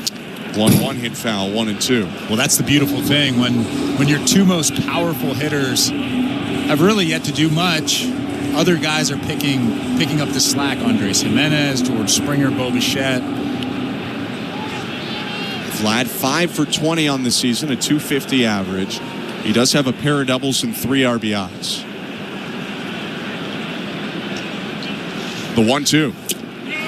1-1 hit foul, 1-2. Well, that's the beautiful thing when your 2 most powerful hitters have really yet to do much. Other guys are picking up the slack. Andres Jimenez, George Springer, Bo Bichette. Vlad 5 for 20 on the season, a .250 average. He does have a pair of doubles and 3 RBIs. The 1-2.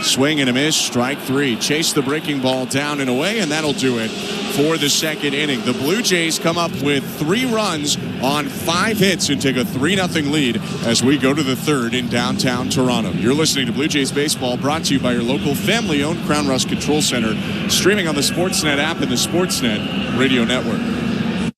Swing and a miss, strike 3. Chase the breaking ball down and away, and that'll do it for the second inning. The Blue Jays come up with 3 runs on 5 hits and take a 3-0 lead as we go to the third in downtown Toronto. You're listening to Blue Jays Baseball, brought to you by your local family-owned Crown Rust Control Center, streaming on the Sportsnet app and the Sportsnet Radio Network.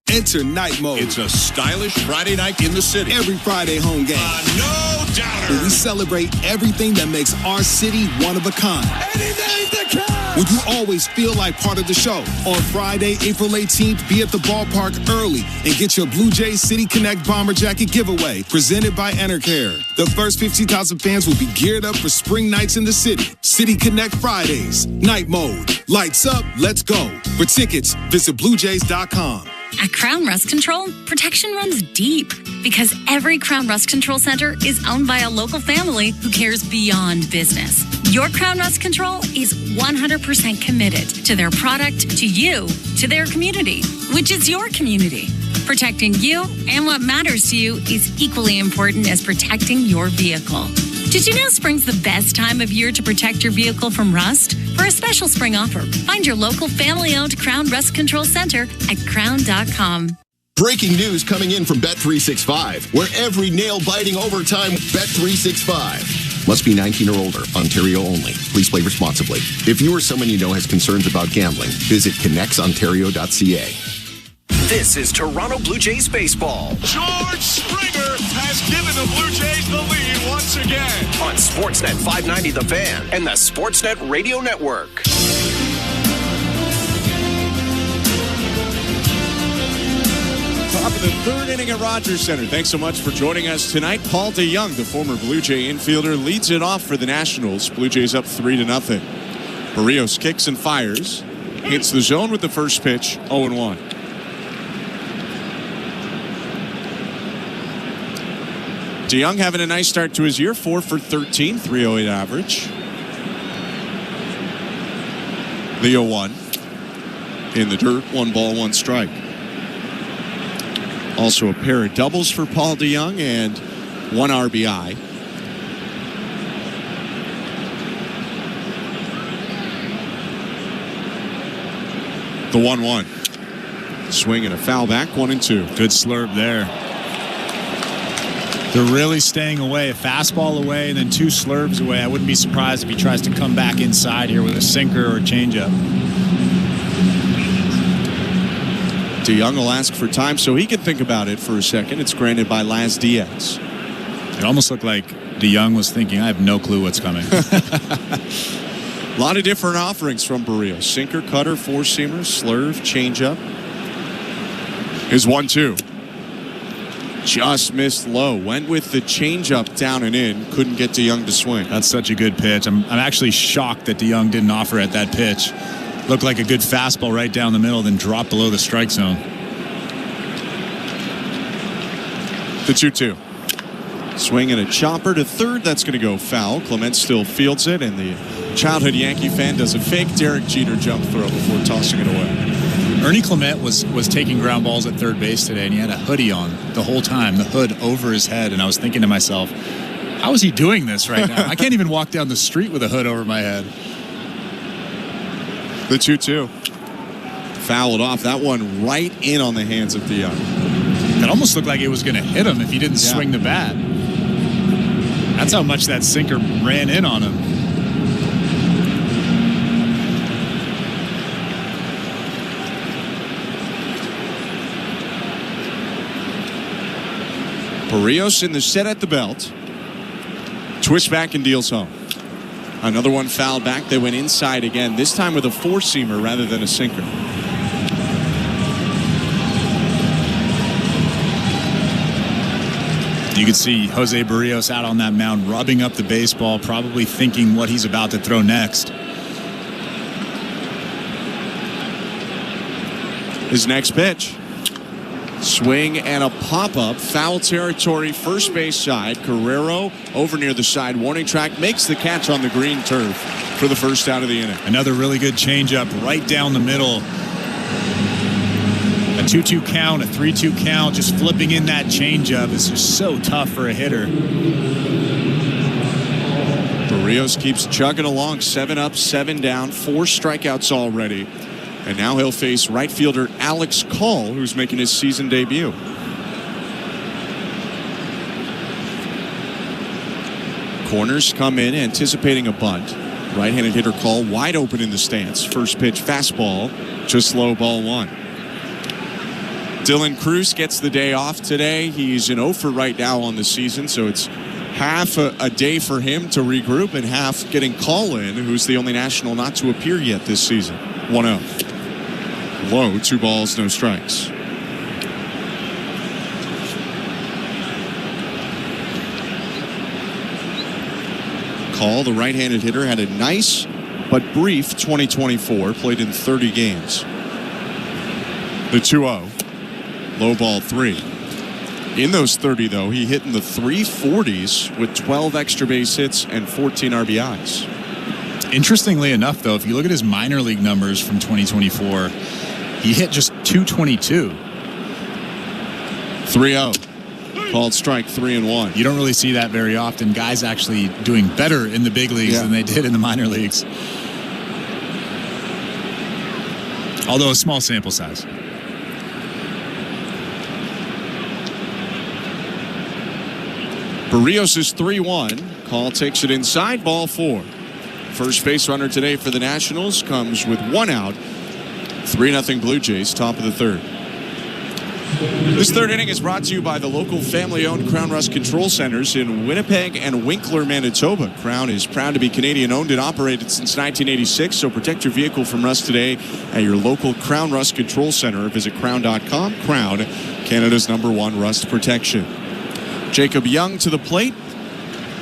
Enter Night Mode. It's a stylish Friday night in the city. Every Friday home game. No doubter. Where we celebrate everything that makes our city one of a kind. Anything that counts. Would you always feel like part of the show? On Friday, April 18th, be at the ballpark early and get your Blue Jays City Connect Bomber Jacket giveaway presented by Enercare. The first 50,000 fans will be geared up for spring nights in the city. City Connect Fridays. Night Mode. Lights up. Let's go. For tickets, visit BlueJays.com. At Crown Rust Control, protection runs deep because every Crown Rust Control Center is owned by a local family who cares beyond business. Your Crown Rust Control is 100% committed to their product, to you, to their community, which is your community. Protecting you and what matters to you is equally important as protecting your vehicle. Did you know spring's the best time of year to protect your vehicle from rust? For a special spring offer, find your local family-owned Crown Rust Control Center at crown.com. Breaking news coming in from Bet365, where every nail-biting overtime, Bet365. Must be 19 or older, Ontario only. Please play responsibly. If you or someone you know has concerns about gambling, visit connectsontario.ca. This is Toronto Blue Jays baseball. George Springer has given the Blue Jays the lead once again. On Sportsnet 590 The Fan and the Sportsnet Radio Network. Top of the third inning at Rogers Center. Thanks so much for joining us tonight. Paul DeYoung, the former Blue Jay infielder, leads it off for the Nationals. Blue Jays up 3-0. Berrios kicks and fires. Hits the zone with the first pitch, 0-1. DeYoung having a nice start to his year, 4 for 13, 308 average. The 0-1. In the dirt, 1 ball, 1 strike. Also a pair of doubles for Paul DeYoung and 1 RBI. The 1-1. Swing and a foul back, 1-2. Good slurve there. They're really staying away, a fastball away and then 2 slurves away. I wouldn't be surprised if he tries to come back inside here with a sinker or a changeup. DeYoung will ask for time so he can think about it for a second. It's granted by Laz Diaz. It almost looked like DeYoung was thinking, I have no clue what's coming. A lot of different offerings from Berrios. Sinker, cutter, 4-seamer, slurve, changeup. Here's 1-2. Just missed low. Went with the changeup down and in. Couldn't get DeYoung to swing. That's such a good pitch. I'm actually shocked that DeYoung didn't offer at that pitch. Looked like a good fastball right down the middle, then dropped below the strike zone. The 2-2. Swing and a chopper to third. That's going to go foul. Clement still fields it, and the childhood Yankee fan does a fake Derek Jeter jump throw before tossing it away. Ernie Clement was taking ground balls at third base today, and he had a hoodie on the whole time, the hood over his head, and I was thinking to myself, how is he doing this right now? I can't even walk down the street with a hood over my head. The 2-2. Fouled off. That one right in on the hands of DeYoung. It almost looked like it was going to hit him if he didn't swing the bat. That's how much that sinker ran in on him. Berrios in the set at the belt. Twists back and deals home. Another one fouled back. They went inside again, this time with a 4-seamer rather than a sinker. You could see Jose Berrios out on that mound rubbing up the baseball, probably thinking what he's about to throw next. His next pitch. Swing and a pop-up. Foul territory, first base side. Guerrero over near the side warning track. Makes the catch on the green turf for the first out of the inning. Another really good changeup right down the middle. A 2-2 count, a 3-2 count. Just flipping in that changeup is just so tough for a hitter. Berrios keeps chugging along. 7 up, 7 down. 4 strikeouts already. And now he'll face right fielder Alex Call, who's making his season debut. Corners come in anticipating a bunt. Right-handed hitter Call wide open in the stance. First pitch fastball, just low, ball 1. Dylan Cruz gets the day off today. He's an 0 for right now on the season, so it's half a day for him to regroup and half getting Call in, who's the only National not to appear yet this season. 1-0. Low, 2 balls, no strikes. Call, the right-handed hitter, had a nice but brief 2024, played in 30 games. The 2-0. Low ball 3. In those 30, though, he hit in the 340s with 12 extra base hits and 14 RBIs. Interestingly enough, though, if you look at his minor league numbers from 2024, he hit just 222. 3-0. Called strike 3-1. You don't really see that very often. Guys actually doing better in the big leagues than they did in the minor leagues. Although a small sample size. Berrios is 3-1. Call takes it inside, ball 4. First base runner today for the Nationals comes with 1 out. 3-0 Blue Jays, top of the third. This third inning is brought to you by the local family-owned Crown Rust Control Centers in Winnipeg and Winkler, Manitoba. Crown is proud to be Canadian-owned and operated since 1986, so protect your vehicle from rust today at your local Crown Rust Control Center. Visit crown.com. Crown, Canada's #1 rust protection. Jacob Young to the plate.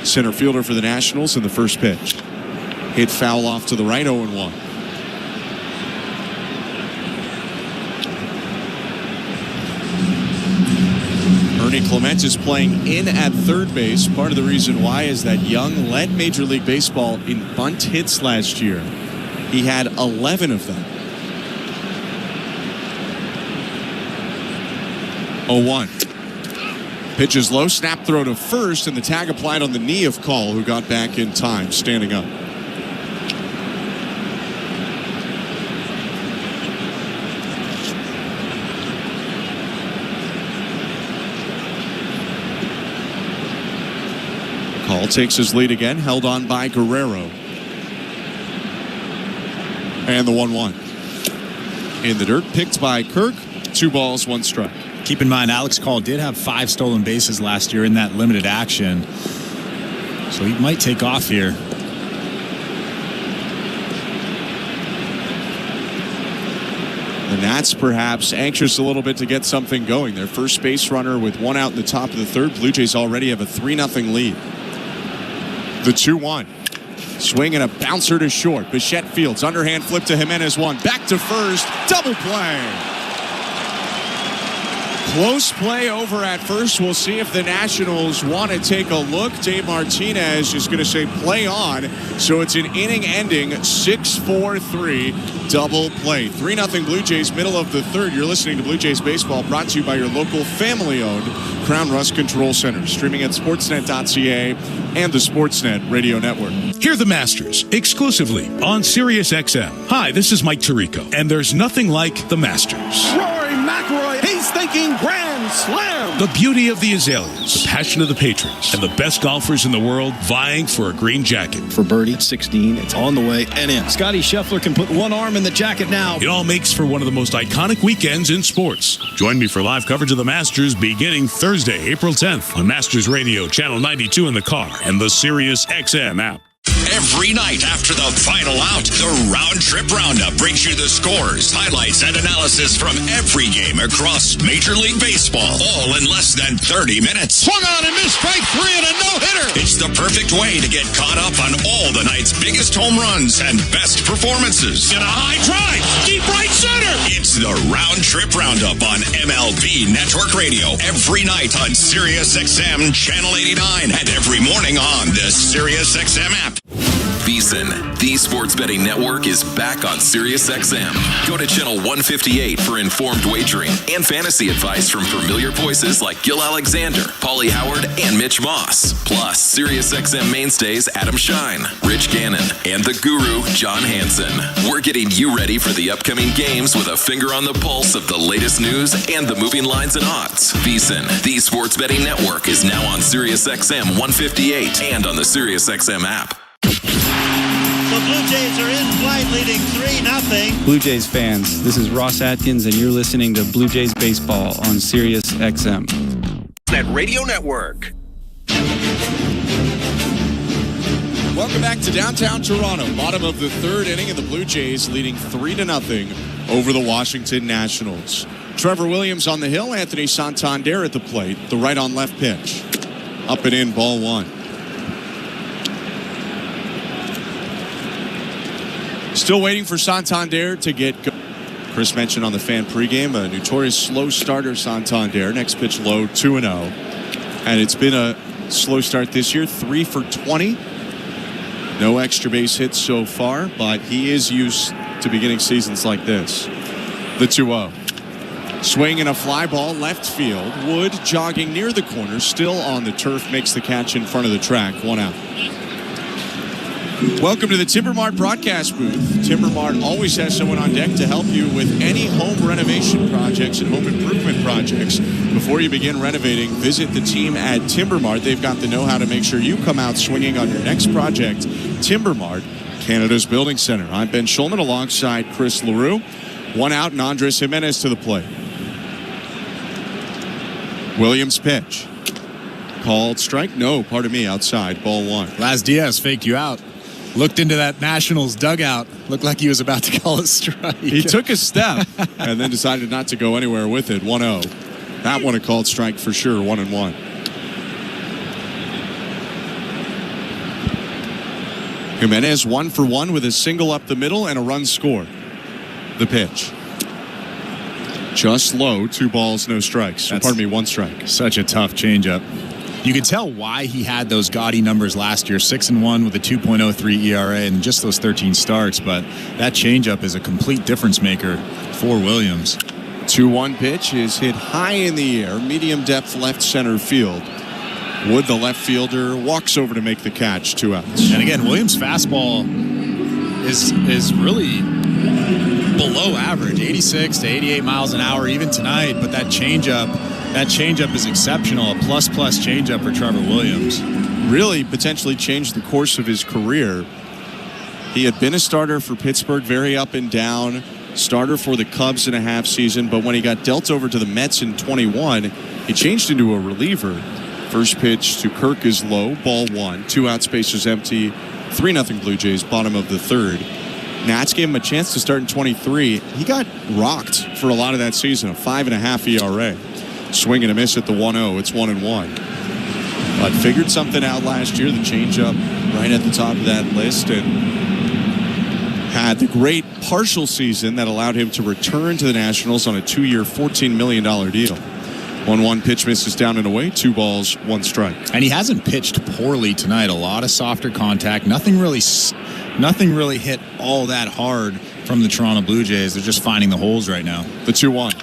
Center fielder for the Nationals in the first pitch. Hit foul off to the right, 0-1. Ernie Clement is playing in at third base. Part of the reason why is that Young led Major League Baseball in bunt hits last year. He had 11 of them. 0-1. Pitch is low, snap throw to first, and the tag applied on the knee of Call, who got back in time, standing up. Call takes his lead again, held on by Guerrero. And the 1-1. In the dirt, picked by Kirk. 2 balls, 1 strike. Keep in mind, Alex Call did have 5 stolen bases last year in that limited action. So he might take off here. The Nats perhaps anxious a little bit to get something going. Their first base runner with 1 out in the top of the third. Blue Jays already have a 3-0 lead. The 2-1. Swing and a bouncer to short. Bichette fields. Underhand flip to Jimenez 1. Back to first. Double play. Close play over at first. We'll see if the Nationals want to take a look. Dave Martinez is going to say play on. So it's an inning-ending 6-4-3 double play. 3-0 Blue Jays, middle of the third. You're listening to Blue Jays Baseball, brought to you by your local family-owned Crown Rust Control Center. Streaming at sportsnet.ca and the Sportsnet Radio Network. Hear the Masters exclusively on SiriusXM. Hi, this is Mike Tirico, and there's nothing like the Masters. Rory McIlroy, he's thinking grand slam. The beauty of the azaleas, the passion of the patrons, and the best golfers in the world vying for a green jacket. For birdie, 16, it's on the way and in. Scotty Scheffler can put one arm in the jacket now. It all makes for one of the most iconic weekends in sports. Join me for live coverage of the Masters beginning Thursday, April 10th on Masters Radio, Channel 92 in the car, and the SiriusXM app. Every night after the final out, the Round Trip Roundup brings you the scores, highlights, and analysis from every game across Major League Baseball, all in less than 30 minutes. Swung on and missed, strike 3 and a no-hitter. It's the perfect way to get caught up on all the night's biggest home runs and best performances. And a high drive, deep right center. It's the Round Trip Roundup on MLB Network Radio every night on SiriusXM Channel 89 and every morning on the SiriusXM app. VSiN, the sports betting network, is back on SiriusXM. Go to channel 158 for informed wagering and fantasy advice from familiar voices like Gil Alexander, Paulie Howard, and Mitch Moss. Plus, SiriusXM mainstays Adam Shine, Rich Gannon, and the guru, John Hansen. We're getting you ready for the upcoming games with a finger on the pulse of the latest news and the moving lines and odds. VSiN, the sports betting network, is now on SiriusXM 158 and on the SiriusXM app. The Blue Jays are in flight, leading 3-0. Blue Jays fans, this is Ross Atkins, and you're listening to Blue Jays Baseball on SiriusXM. That Radio Network. Welcome back to downtown Toronto. Bottom of the third inning, and the Blue Jays leading 3-0 over the Washington Nationals. Trevor Williams on the hill, Anthony Santander at the plate. The right on left pitch. Up and in, ball 1. Still waiting for Santander to get go. Chris mentioned on the fan pregame, a notorious slow starter Santander. Next pitch low, 2-0. And it's been a slow start this year, 3 for 20. No extra base hits so far, but he is used to beginning seasons like this. The 2-0. Swing and a fly ball left field. Wood jogging near the corner, still on the turf, makes the catch in front of the track. 1 out. Welcome to the Timbermart broadcast booth. Timbermart always has someone on deck to help you with any home renovation projects and home improvement projects. Before you begin renovating, visit the team at Timbermart. They've got the know-how to make sure you come out swinging on your next project. Timbermart, Canada's building center. I'm Ben Schulman alongside Chris LaRue. 1 out and Andres Jimenez to the plate. Williams pitch. Called strike? No, pardon me, outside. Ball 1. Las Diaz faked you out. Looked into that Nationals dugout. Looked like he was about to call a strike. He took a step and then decided not to go anywhere with it. 1-0. That one a called strike for sure. 1-1. Jimenez 1 for 1 with a single up the middle and a run scored. The pitch. Just low. 2 balls, no strikes. Pardon me, 1 strike. Such a tough changeup. You could tell why he had those gaudy numbers last year, 6-1 with a 2.03 ERA and just those 13 starts. But that changeup is a complete difference maker for Williams. 2-1 pitch is hit high in the air, medium depth left center field. Wood, the left fielder, walks over to make the catch. 2 outs. And again, Williams' fastball is really below average, 86 to 88 miles an hour even tonight. But that changeup is exceptional. A plus changeup for Trevor Williams. Really potentially changed the course of his career. He had been a starter for Pittsburgh, very up and down. Starter for the Cubs in a half season, but when he got dealt over to the Mets in 21, he changed into a reliever. First pitch to Kirk is low, ball 1. 2 out, spaces empty. 3-0 Blue Jays, bottom of the 3rd. Nats gave him a chance to start in 23. He got rocked for a lot of that season, a 5.5 ERA. Swing and a miss at the 1-0. It's 1-1. But figured something out last year. The changeup right at the top of that list, and had the great partial season that allowed him to return to the Nationals on a 2-year, $14 million deal. 1-1 pitch misses down and away. 2 balls, 1 strike. And he hasn't pitched poorly tonight. A lot of softer contact. Nothing really hit all that hard from the Toronto Blue Jays. They're just finding the holes right now. The 2-1.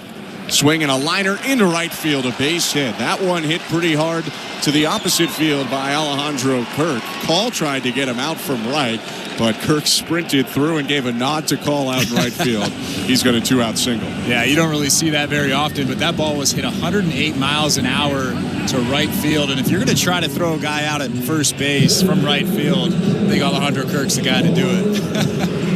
Swing and a liner into right field, a base hit. That one hit pretty hard to the opposite field by Alejandro Kirk. Call tried to get him out from right, but Kirk sprinted through and gave a nod to Call out in right field. He's got a 2-out single. Yeah, you don't really see that very often, but that ball was hit 108 miles an hour to right field. And if you're going to try to throw a guy out at first base from right field, I think Alejandro Kirk's the guy to do it.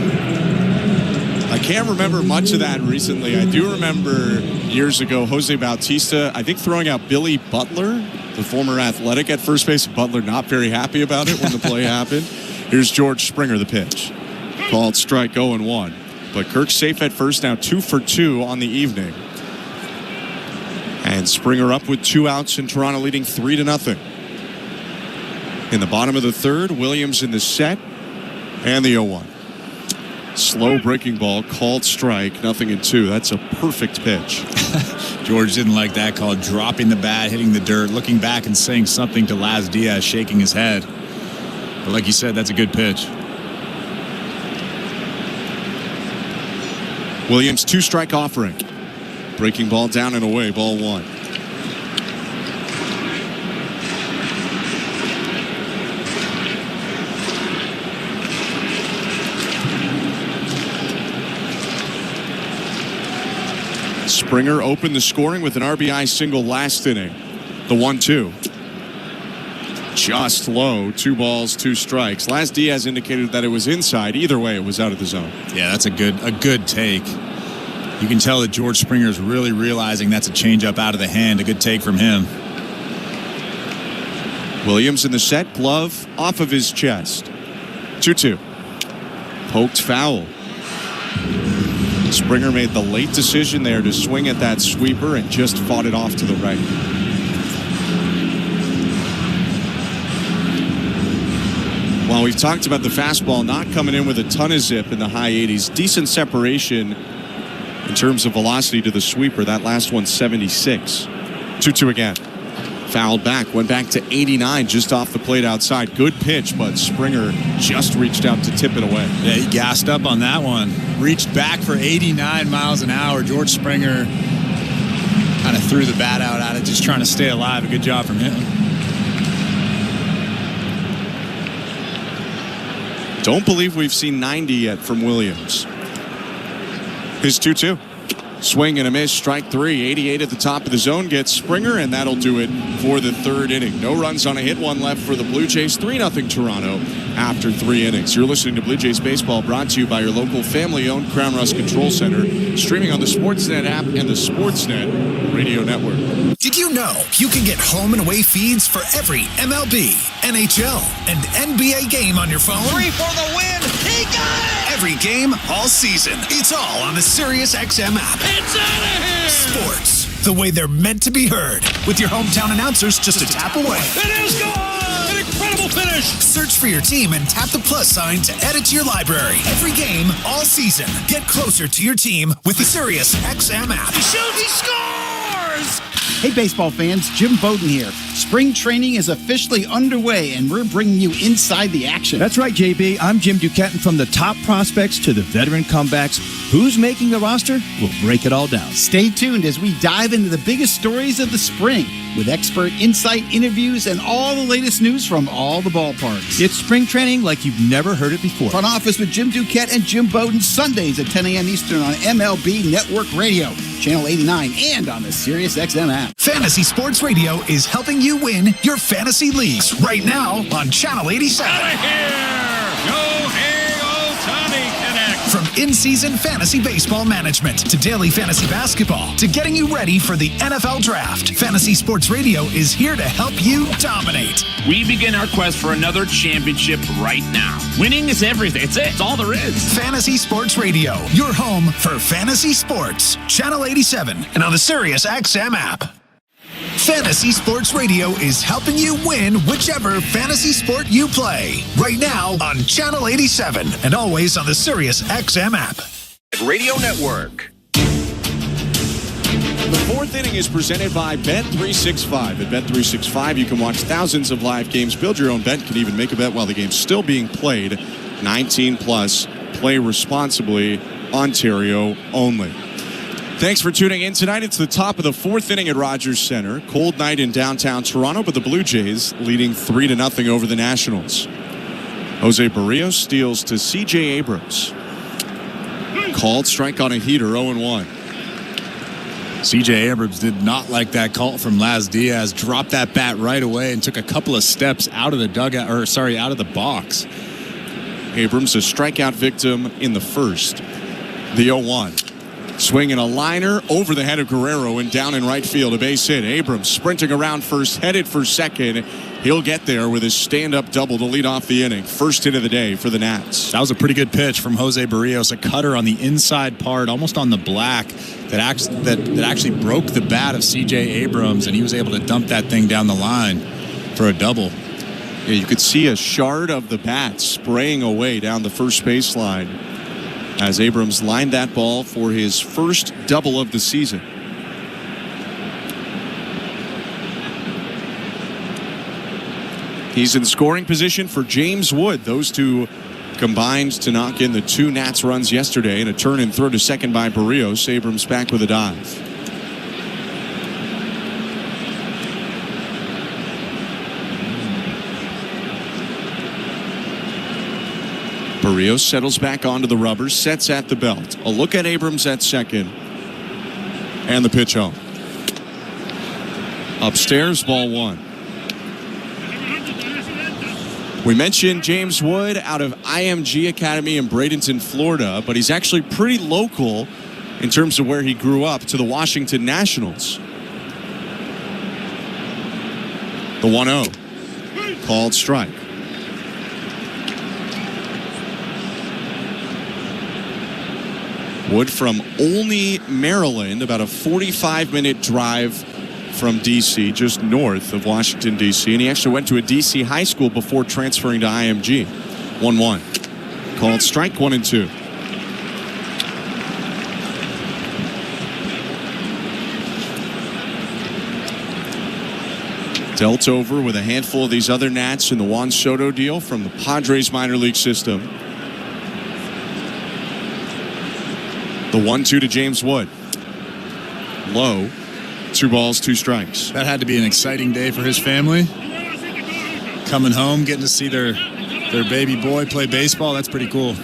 I can't remember much of that recently. I do remember years ago, Jose Bautista, I think, throwing out Billy Butler, the former Athletic, at first base. Butler not very happy about it when the play happened. Here's George Springer, the pitch. Called strike, 0-1. But Kirk's safe at first, now 2 for 2 on the evening. And Springer up with 2 outs and Toronto leading 3-0. In the bottom of the 3rd, Williams in the set and the 0-1. Slow breaking ball, called strike, 0-2. That's a perfect pitch. George didn't like that call. Dropping the bat, hitting the dirt, looking back and saying something to Las Diaz, shaking his head. But like you said, that's a good pitch. Williams, 2-strike offering. Breaking ball down and away, ball 1. Springer opened the scoring with an RBI single last inning. The 1-2. Just low. 2 balls, 2 strikes. Las Diaz indicated that it was inside. Either way, it was out of the zone. Yeah, that's a good take. You can tell that George Springer is really realizing that's a changeup out of the hand. A good take from him. Williams in the set, glove off of his chest. 2-2. Poked foul. Springer made the late decision there to swing at that sweeper and just fought it off to the right. While we've talked about the fastball not coming in with a ton of zip in the high 80s, decent separation in terms of velocity to the sweeper. That last one, 76. 2-2 again. Fouled back, went back to 89 just off the plate outside. Good pitch, but Springer just reached out to tip it away. Yeah, he gassed up on that one. Reached back for 89 miles an hour. George Springer Kind of threw the bat out at it, just trying to stay alive. A good job from him. Don't believe we've seen 90 yet from Williams. His 2-2. Swing and a miss, strike 3. 88 at the top of the zone gets Springer, and that'll do it for the third inning. No runs on a hit, one left for the Blue Jays. 3-0 Toronto after 3 innings. You're listening to Blue Jays Baseball, brought to you by your local family-owned Crown Rust Control Center, streaming on the Sportsnet app and the Sportsnet Radio Network. Did you know you can get home and away feeds for every MLB, NHL, and NBA game on your phone? 3 for the win. He got it! Every game, all season. It's all on the SiriusXM app. It's out of here! Sports, the way they're meant to be heard. With your hometown announcers just a tap away. It is gone! An incredible finish! Search for your team and tap the plus sign to add it to your library. Every game, all season. Get closer to your team with the SiriusXM app. He shoots, he scores! Hey, baseball fans, Jim Bowden here. Spring training is officially underway, and we're bringing you inside the action. That's right, JB. I'm Jim Duquette, and from the top prospects to the veteran comebacks, who's making the roster? We'll break it all down. Stay tuned as we dive into the biggest stories of the spring with expert insight, interviews, and all the latest news from all the ballparks. It's spring training like you've never heard it before. Front Office with Jim Duquette and Jim Bowden, Sundays at 10 a.m. Eastern on MLB Network Radio, Channel 89, and on the SiriusXM app. Fantasy Sports Radio is helping you win your fantasy leagues right now on Channel 87. Out of here! Go Ohtani Connect! From in-season fantasy baseball management to daily fantasy basketball to getting you ready for the NFL Draft, Fantasy Sports Radio is here to help you dominate. We begin our quest for another championship right now. Winning is everything. It's it. It's all there is. Fantasy Sports Radio, your home for fantasy sports. Channel 87 and on the SiriusXM app. Fantasy Sports Radio is helping you win whichever fantasy sport you play. Right now on Channel 87 and always on the SiriusXM app. Radio Network. The fourth inning is presented by Bet365. At Bet365, you can watch thousands of live games, build your own bet, can even make a bet while the game's still being played. 19 plus. Play responsibly. Ontario only. Thanks for tuning in tonight. It's the top of the fourth inning at Rogers Center. Cold night in downtown Toronto, but the Blue Jays leading 3-0 over the Nationals. Jose Berrios steals to C.J. Abrams. Called strike on a heater, 0-1. C.J. Abrams did not like that call from Laz Diaz. Dropped that bat right away and took a couple of steps out of the dugout, out of the box. Abrams, a strikeout victim in the first. The 0-1. Swinging a liner over the head of Guerrero and down in right field. A base hit. Abrams sprinting around first, headed for second. He'll get there with his stand-up double to lead off the inning. First hit of the day for the Nats. That was a pretty good pitch from Jose Berrios. A cutter on the inside part, almost on the black, that actually broke the bat of C.J. Abrams, and he was able to dump that thing down the line for a double. Yeah, you could see a shard of the bat spraying away down the first baseline as Abrams lined that ball for his first double of the season. He's in scoring position for James Wood. Those two combined to knock in the two Nats runs yesterday, and a turn and throw to second by Berrios. Abrams back with a dive. Berrios settles back onto the rubber, sets at the belt. A look at Abrams at second. And the pitch home. Upstairs, ball one. We mentioned James Wood out of IMG Academy in Bradenton, Florida, but he's actually pretty local in terms of where he grew up to the Washington Nationals. The 1-0. Called strike. Wood from Olney, Maryland, about a 45-minute drive from D.C., just north of Washington, D.C., and he actually went to a D.C. high school before transferring to IMG. 1-1. Called strike, 1-2. Dealt over with a handful of these other Nats in the Juan Soto deal from the Padres minor league system. The 1-2 to James Wood. Low. 2 balls, 2 strikes. That had to be an exciting day for his family. Coming home, getting to see their baby boy play baseball, that's pretty cool.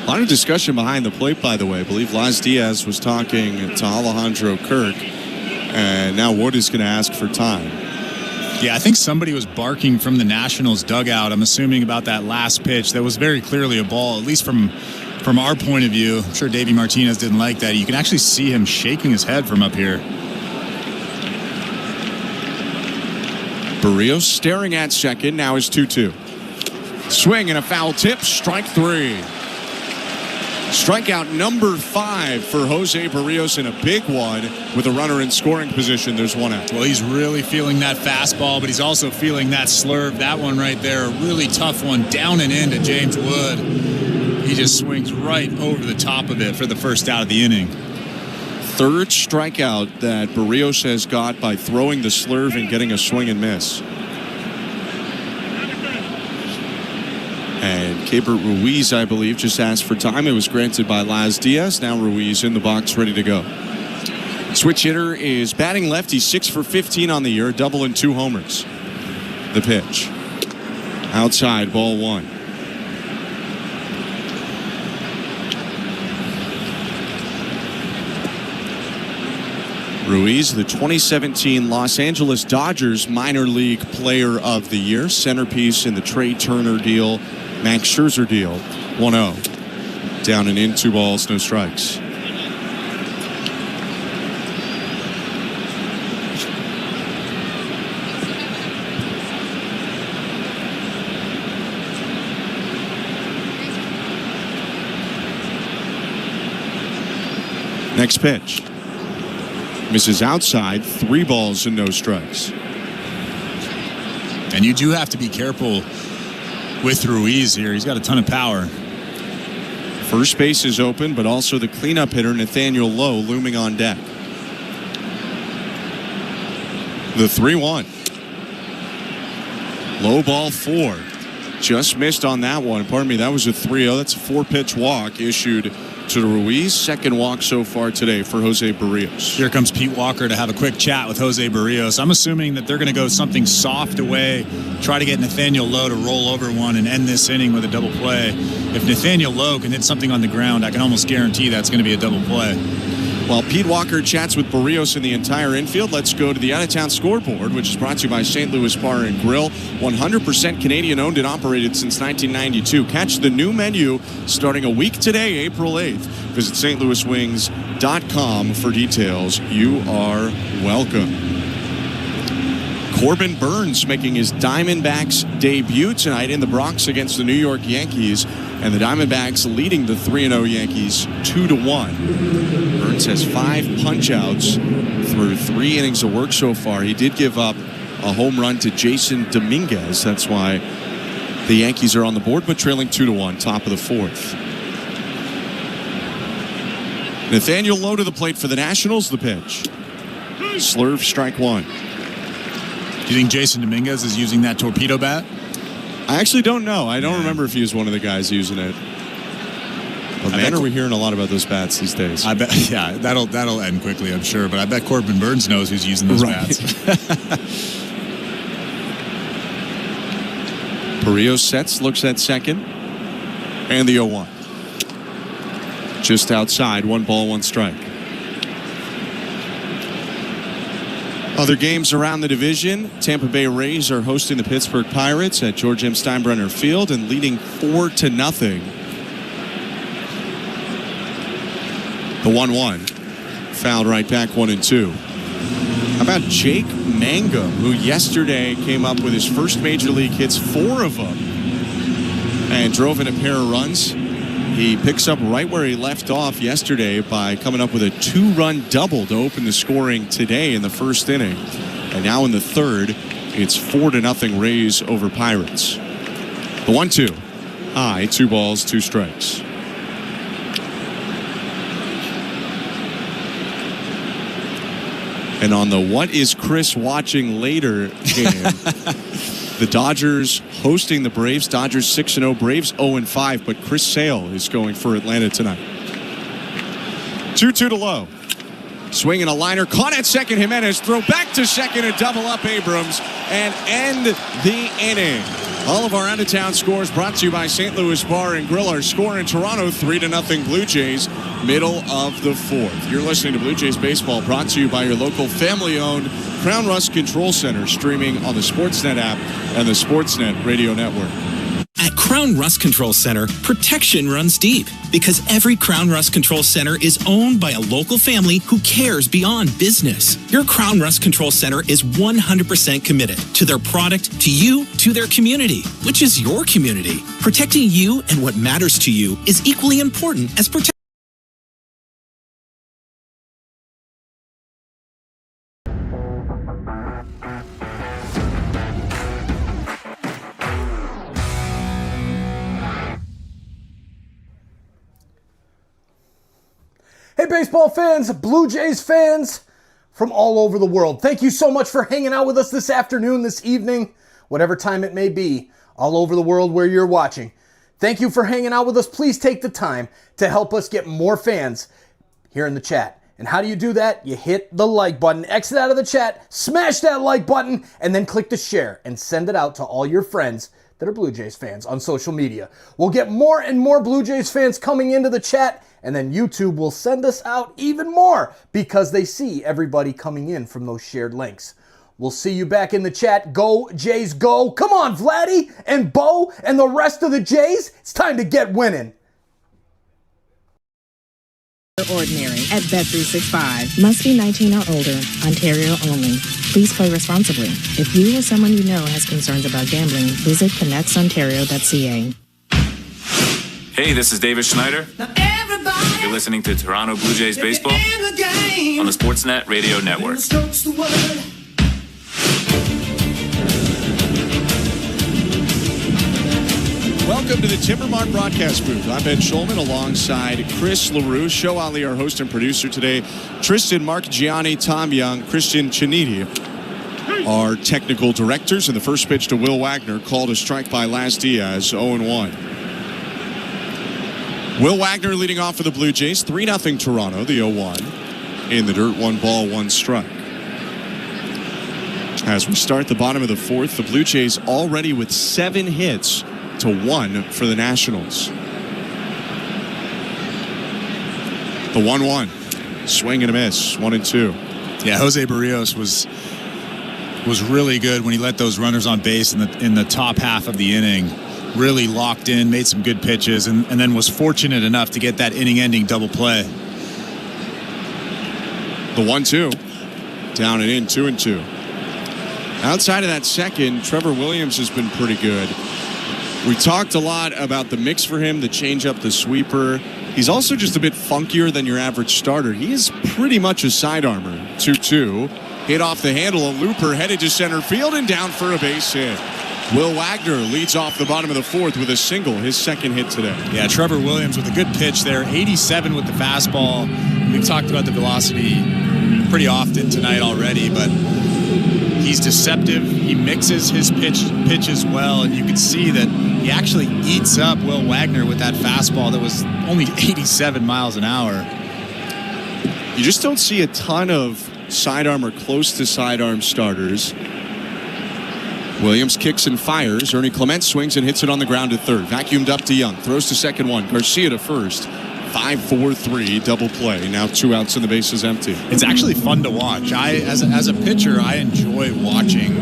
A lot of discussion behind the plate, by the way. I believe Laz Diaz was talking to Alejandro Kirk, and now Wood is going to ask for time. Yeah, I think somebody was barking from the Nationals dugout, I'm assuming, about that last pitch. That was very clearly a ball, at least from our point of view. I'm sure Davey Martinez didn't like that. You can actually see him shaking his head from up here. Berrios staring at second, now is 2-2. Swing and a foul tip, strike 3. Strikeout number 5 for Jose Berrios, and a big one with a runner in scoring position. There's 1 out. Well, he's really feeling that fastball, but he's also feeling that slurve. That one right there, a really tough one, down and in to James Wood. He just swings right over the top of it for the first out of the inning. 3rd strikeout that Berrios has got by throwing the slurve and getting a swing and miss. And Keibert Ruiz, I believe, just asked for time. It was granted by Laz Diaz. Now Ruiz in the box, ready to go. Switch hitter is batting left. He's 6 for 15 on the year, a double and 2 homers. The pitch. Outside, ball 1. Ruiz, the 2017 Los Angeles Dodgers minor league player of the year, centerpiece in the Trey Turner deal, Max Scherzer deal. 1-0. Down and in, 2 balls, no strikes. Next pitch. Misses outside, 3 balls and no strikes. And you do have to be careful with Ruiz here. He's got a ton of power. First base is open, but also the cleanup hitter, Nathaniel Lowe, looming on deck. The 3-1. Low ball 4. Just missed on that one. Pardon me, that was a 3-0. That's a 4-pitch walk issued to Ruiz. 2nd walk so far today for Jose Berrios. Here comes Pete Walker to have a quick chat with Jose Berrios. I'm assuming that they're going to go something soft away, try to get Nathaniel Lowe to roll over one and end this inning with a double play. If Nathaniel Lowe can hit something on the ground, I can almost guarantee that's going to be a double play. While Pete Walker chats with Berrios in the entire infield, let's go to the out-of-town scoreboard, which is brought to you by St. Louis Bar and Grill. 100% Canadian-owned and operated since 1992. Catch the new menu starting a week today, April 8th. Visit stlouiswings.com for details. You are welcome. Corbin Burns making his Diamondbacks debut tonight in the Bronx against the New York Yankees. And the Diamondbacks leading the 3-0 Yankees 2-1. Burns has 5 punch-outs through 3 innings of work so far. He did give up a home run to Jason Dominguez. That's why the Yankees are on the board, but trailing 2-1, top of the 4th. Nathaniel Lowe to the plate for the Nationals. The pitch. Slurve, strike 1. Do you think Jason Dominguez is using that torpedo bat? I actually don't know. I don't remember if he was one of the guys using it. But man, are we hearing a lot about those bats these days. I bet, yeah, that'll end quickly, I'm sure. But I bet Corbin Burns knows who's using those bats. Berrios sets, looks at second. And the 0-1. Just outside, 1 ball, 1 strike. Other games around the division. Tampa Bay Rays are hosting the Pittsburgh Pirates at George M. Steinbrenner Field and leading 4-0. The 1-1. Fouled right back, 1-2. How about Jake Mangum, who yesterday came up with his first major league hits, 4 of them, and drove in a pair of runs. He picks up right where he left off yesterday by coming up with a 2-run double to open the scoring today in the first inning. And now in the third, it's 4-0 Rays over Pirates. The 1-2. High, 2 balls, 2 strikes. And on the What Is Chris Watching Later game, the Dodgers hosting the Braves. Dodgers 6-0, Braves 0-5, but Chris Sale is going for Atlanta tonight. 2-2 to Lowe. Swinging a liner, caught at second. Jimenez throw back to second and double up Abrams and end the inning. All of our out-of-town scores brought to you by St. Louis Bar and Grill. Our score in Toronto, 3-0 Blue Jays, middle of the fourth. You're listening to Blue Jays Baseball, brought to you by your local family-owned Crown Rust Control Center, streaming on the Sportsnet app and the Sportsnet radio network. At Crown Rust Control Center, protection runs deep because every Crown Rust Control Center is owned by a local family who cares beyond business. Your Crown Rust Control Center is 100% committed to their product, to you, to their community, which is your community. Protecting you and what matters to you is equally important as protecting. Hey, baseball fans, Blue Jays fans from all over the world. Thank you so much for hanging out with us this afternoon, this evening, whatever time it may be, all over the world where you're watching. Thank you for hanging out with us. Please take the time to help us get more fans here in the chat. And how do you do that? You hit the like button, exit out of the chat, smash that like button, and then click the share and send it out to all your friends that are Blue Jays fans on social media. We'll get more and more Blue Jays fans coming into the chat, and then YouTube will send us out even more because they see everybody coming in from those shared links. We'll see you back in the chat. Go, Jays, go. Come on, Vladdy and Bo and the rest of the Jays. It's time to get winning. Ordinary at Bet365. Must be 19 or older. Ontario only. Please play responsibly. If you or someone you know has concerns about gambling, visit connectsontario.ca. Hey, this is David Schneider. You're listening to Toronto Blue Jays Baseball on the Sportsnet Radio Network. Welcome to the Timbermart broadcast booth. I'm Ben Schulman alongside Chris LaRue, Show Ali, our host and producer today, Tristan, Mark Gianni, Tom Young, Christian Chiniti, our technical directors. And the first pitch to Will Wagner, called a strike by Las Diaz, 0-1. Will Wagner leading off for the Blue Jays, 3-0 Toronto, the 0-1. In the dirt, 1 ball, 1 strike. As we start the bottom of the fourth, the Blue Jays already with 7 hits to 1 for the Nationals. The 1-1. Swing and a miss. 1-2. Yeah, Jose Berrios was really good when he let those runners on base in the top half of the inning. Really locked in, made some good pitches, and then was fortunate enough to get that inning-ending double play. The 1-2. Down and in, 2-2. Outside of that second, Trevor Williams has been pretty good. We talked a lot about the mix for him, the changeup, the sweeper. He's also just a bit funkier than your average starter. He is pretty much a sidearmer. 2-2. Hit off the handle, a looper headed to center field and down for a base hit. Will Wagner leads off the bottom of the fourth with a single, his second hit today. Yeah, Trevor Williams with a good pitch there. 87 with the fastball. We've talked about the velocity pretty often tonight already, but he's deceptive. He mixes his pitches well, and you can see that he actually eats up Will Wagner with that fastball that was only 87 miles an hour. You just don't see a ton of sidearm or close to sidearm starters. Williams kicks and fires. Ernie Clement swings and hits it on the ground to third. Vacuumed up to Young. Throws to second, 1. Garcia to first. 5-4-3 double play. Now 2 outs and the base is empty. It's actually fun to watch. As a pitcher, I enjoy watching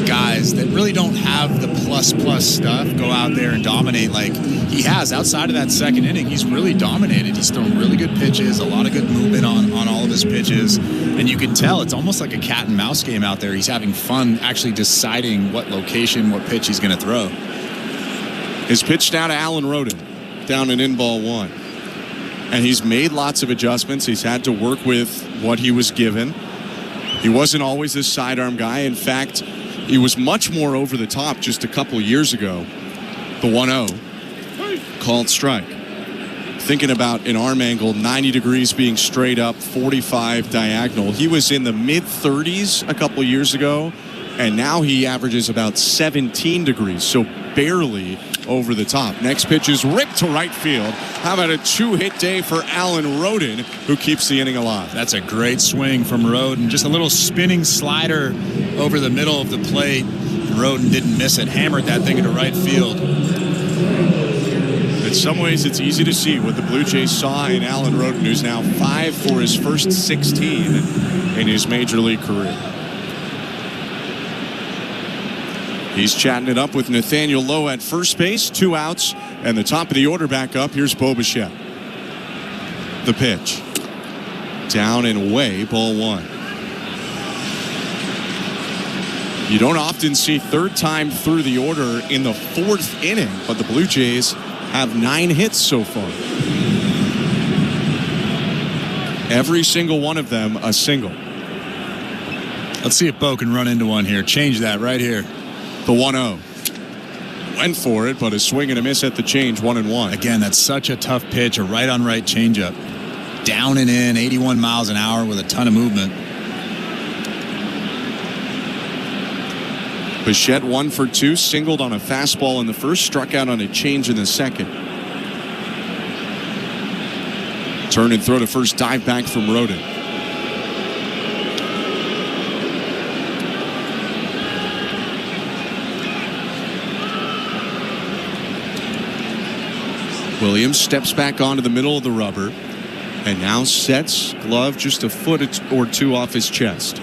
guys that really don't have the plus stuff go out there and dominate like he has. Outside of that second inning, he's really dominated. He's thrown really good pitches, a lot of good movement on all of his pitches, and you can tell it's almost like a cat and mouse game out there. He's having fun actually deciding what location, what pitch he's going to throw. His pitch now to Alan Roden, down and in, ball 1. And he's made lots of adjustments. He's had to work with what he was given. He wasn't always this sidearm guy. In fact, he was much more over the top just a couple years ago. The 1-0. Called strike. Thinking about an arm angle, 90 degrees being straight up, 45 diagonal. He was in the mid-30s a couple years ago, and now he averages about 17 degrees. So barely over the top. Next pitch is ripped to right field. How about a 2-hit day for Alan Roden, who keeps the inning alive? That's a great swing from Roden. Just a little spinning slider over the middle of the plate. Roden didn't miss it. Hammered that thing into right field. In some ways, it's easy to see what the Blue Jays saw in Alan Roden, who's now 5 for his first 16 in his major league career. He's chatting it up with Nathaniel Lowe at first base, 2 outs, and the top of the order back up. Here's Bo Bichette. The pitch. Down and away, ball 1. You don't often see third time through the order in the 4th inning, but the Blue Jays have 9 hits so far. Every single one of them a single. Let's see if Bo can run into one here. Change that right here. The 1-0. Went for it, but a swing and a miss at the change, 1-1. Again, that's such a tough pitch, a right-on-right changeup. Down and in, 81 miles an hour with a ton of movement. Bichette 1 for 2, singled on a fastball in the first, struck out on a change in the second. Turn and throw to first, dive back from Roden. Williams steps back onto the middle of the rubber and now sets glove just a foot or 2 off his chest.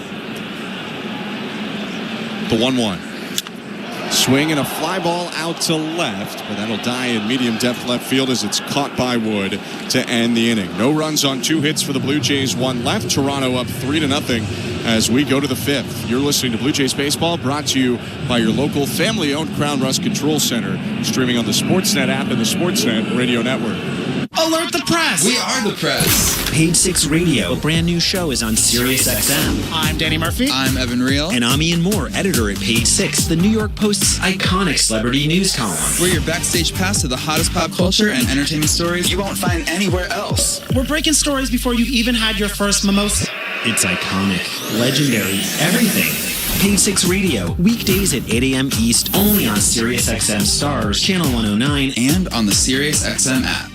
The 1-1. Swing and a fly ball out to left, but that'll die in medium depth left field as it's caught by Wood to end the inning. No runs on 2 hits for the Blue Jays, 1 left. Toronto up 3-0 as we go to the 5th. You're listening to Blue Jays Baseball, brought to you by your local family-owned Crown Rust Control Center, streaming on the Sportsnet app and the Sportsnet Radio Network. Alert the press! We are the press. Page 6 Radio, a brand new show, is on SiriusXM. I'm Danny Murphy. I'm Evan Reel. And I'm Ian Moore, editor at Page 6, the New York Post's iconic celebrity news column. We're your backstage pass to the hottest pop culture and entertainment stories you won't find anywhere else. We're breaking stories before you even had your first mimosa. It's iconic, legendary, everything. Page 6 Radio, weekdays at 8 a.m. East, only on SiriusXM Stars, Channel 109, and on the SiriusXM app.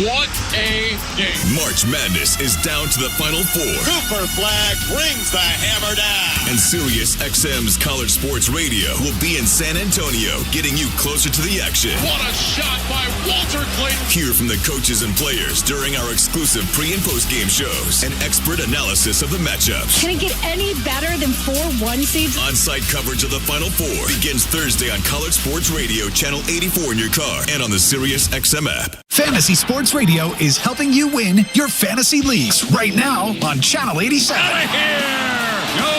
What a game. March Madness is down to the Final 4. Cooper Flag brings the hammer down. And SiriusXM's College Sports Radio will be in San Antonio, getting you closer to the action. What a shot by Walter Clayton. Hear from the coaches and players during our exclusive pre- and post-game shows and expert analysis of the matchups. Can it get any better than 4 1 seeds? On-site coverage of the Final 4 begins Thursday on College Sports Radio, Channel 84 in your car and on the SiriusXM app. Fantasy Sports Radio is helping you win your fantasy leagues right now on Channel 87. Out of here! Go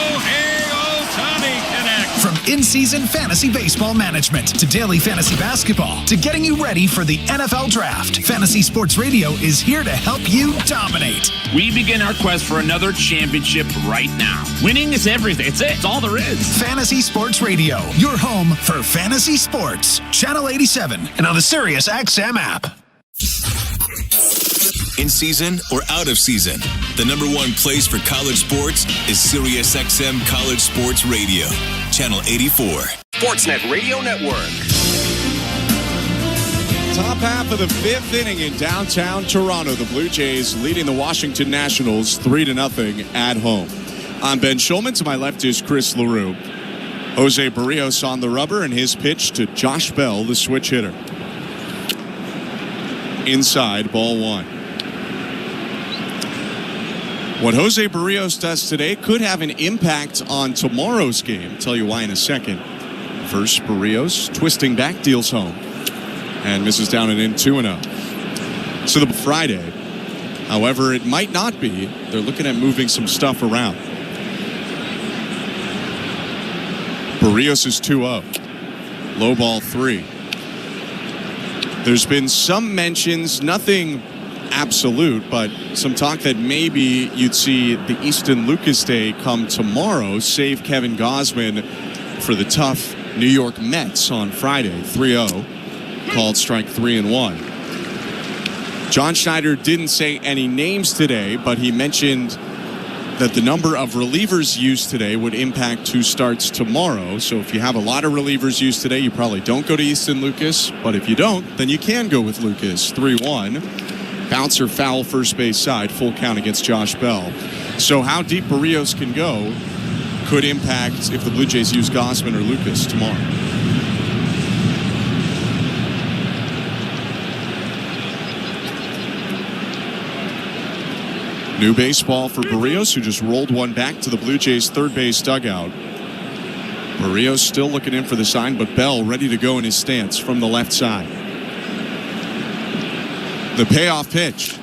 Otani Connect! From in-season fantasy baseball management to daily fantasy basketball to getting you ready for the NFL Draft, Fantasy Sports Radio is here to help you dominate. We begin our quest for another championship right now. Winning is everything. It's all there is. Fantasy Sports Radio, your home for fantasy sports. Channel 87 and on the SiriusXM app. In season or out of season, the #1 place for college sports is SiriusXM College Sports Radio, Channel 84. Sportsnet Radio Network. Top half of the 5th inning in downtown Toronto. The Blue Jays leading the Washington Nationals 3-0 at home. I'm Ben Schulman. To my left is Chris LaRue. Jose Berrios on the rubber, and his pitch to Josh Bell, the switch hitter. Inside, ball 1. What Jose Berrios does today could have an impact on tomorrow's game. I'll tell you why in a second. First, Berrios twisting back, deals home, and misses down and in 2-0. So the Friday, however, it might not be. They're looking at moving some stuff around. Berrios is 2-0. Low ball 3. There's been some mentions, nothing absolute, but some talk that maybe you'd see the Easton Lucas Day come tomorrow, save Kevin Gausman for the tough New York Mets on Friday. 3-0, called strike 3-1. John Schneider didn't say any names today, but he mentioned that the number of relievers used today would impact who starts tomorrow. So if you have a lot of relievers used today, you probably don't go to Easton Lucas. But if you don't, then you can go with Lucas. 3-1. Bouncer foul first base side. Full count against Josh Bell. So how deep Berrios can go could impact if the Blue Jays use Gausman or Lucas tomorrow. New baseball for Berrios, who just rolled one back to the Blue Jays' third base dugout. Berrios still looking in for the sign, but Bell ready to go in his stance from the left side. The payoff pitch.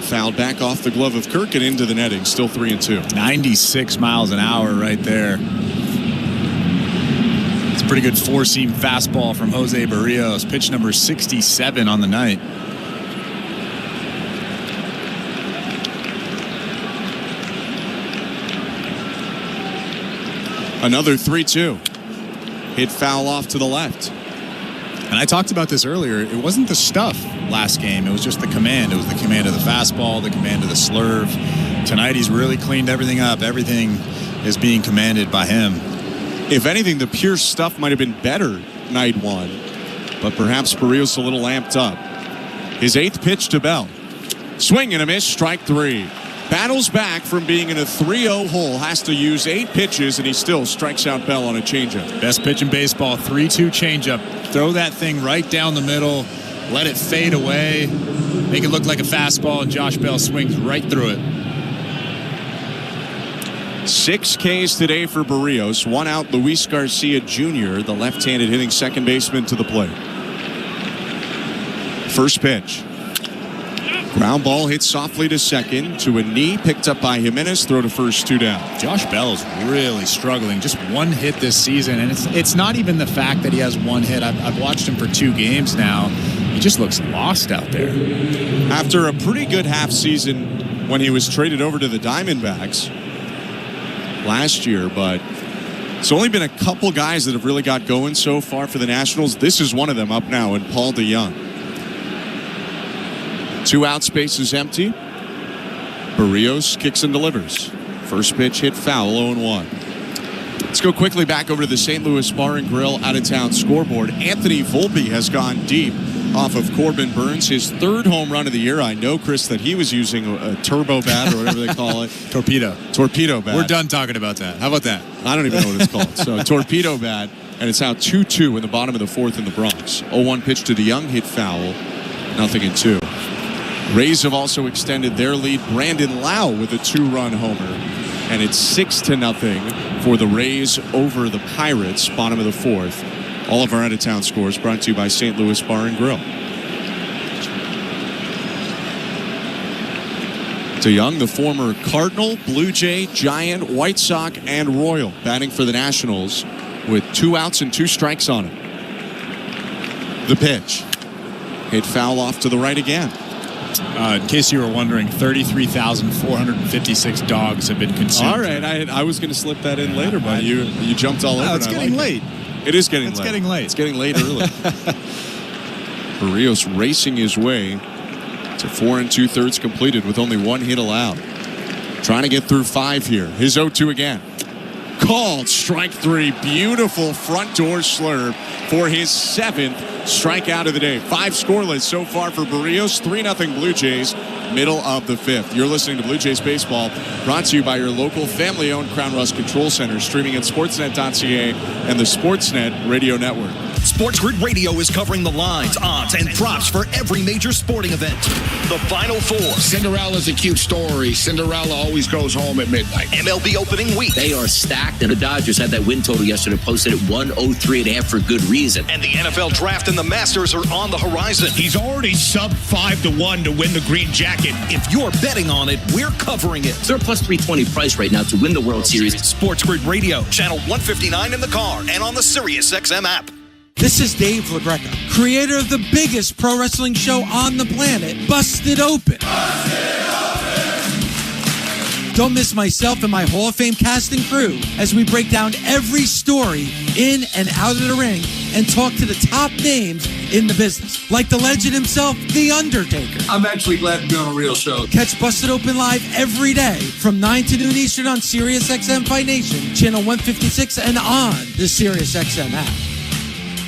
Fouled back off the glove of Kirk and into the netting. Still 3-2. 96 miles an hour right there. It's a pretty good four-seam fastball from Jose Berrios. Pitch number 67 on the night. Another 3-2. Hit foul off to the left. And I talked about this earlier. It wasn't the stuff last game. It was just the command. It was the command of the fastball, the command of the slurve. Tonight he's really cleaned everything up. Everything is being commanded by him. If anything, the pure stuff might have been better night one. But perhaps Berrios a little amped up. His 8th pitch to Bell. Swing and a miss, strike 3. Battles back from being in a 3-0 hole, has to use 8 pitches, and he still strikes out Bell on a changeup. Best pitch in baseball, 3-2 changeup. Throw that thing right down the middle, let it fade away, make it look like a fastball, and Josh Bell swings right through it. 6 Ks today for Berrios. 1 out, Luis Garcia Jr., the left-handed hitting second baseman, to the plate. First pitch. Ground ball hit softly to second, to a knee, picked up by Jimenez, throw to first, 2 down. Josh Bell is really struggling. Just 1 hit this season, and it's not even the fact that he has 1 hit. I've watched him for 2 games now. He just looks lost out there. After a pretty good half season when he was traded over to the Diamondbacks last year, but it's only been a couple guys that have really got going so far for the Nationals. This is one of them up now, and Paul DeYoung. 2 out, space is empty. Berrios kicks and delivers. First pitch hit foul, 0-1. Let's go quickly back over to the St. Louis Bar and Grill out-of-town scoreboard. Anthony Volpe has gone deep off of Corbin Burns, his 3rd home run of the year. I know, Chris, that he was using a turbo bat or whatever they call it. Torpedo bat. We're done talking about that. How about that? I don't even know what it's called. So a torpedo bat, and it's now 2-2 in the bottom of the 4th in the Bronx. 0-1 pitch to DeYoung, hit foul, 0-2. Rays have also extended their lead. Brandon Lau with a 2-run homer. And it's 6-0 for the Rays over the Pirates, bottom of the 4th. All of our out-of-town scores brought to you by St. Louis Bar and Grill. DeYoung, the former Cardinal, Blue Jay, Giant, White Sox, and Royal, batting for the Nationals with 2 outs and 2 strikes on it. The pitch. Hit foul off to the right again. In case you were wondering, 33,456 dogs have been consumed. All right, I was going to slip that in later, but you jumped all over. It's getting late. It is getting late. It's getting late. It's getting late early. Berrios racing his way to 4 2/3 completed with only 1 hit allowed. Trying to get through 5 here. His 0-2 again. Called strike 3. Beautiful front door slurve for his 7th strikeout of the day. 5 scoreless so far for Berrios. 3-0 Blue Jays. Middle of the 5th. You're listening to Blue Jays Baseball, brought to you by your local family-owned Crown Rust Control Center, streaming at sportsnet.ca and the Sportsnet Radio Network. Sports Grid Radio is covering the lines, odds, and props for every major sporting event. The Final Four. Cinderella's a cute story. Cinderella always goes home at midnight. MLB opening week. They are stacked, and the Dodgers had that win total yesterday, posted at 103.5 for good reason. And the NFL Draft and the Masters are on the horizon. He's already sub 5-1 to win the green jacket. If you're betting on it, we're covering it. They're plus 320 price right now to win the World Series. Sports Grid Radio, channel 159 in the car and on the SiriusXM app. This is Dave LaGreca, creator of the biggest pro wrestling show on the planet, Busted Open. Don't miss myself and my Hall of Fame cast and crew as we break down every story in and out of the ring and talk to the top names in the business, like the legend himself, The Undertaker. I'm actually glad to be on a real show. Catch Busted Open live every day from 9 to noon Eastern on SiriusXM Fight Nation, channel 156, and on the SiriusXM app.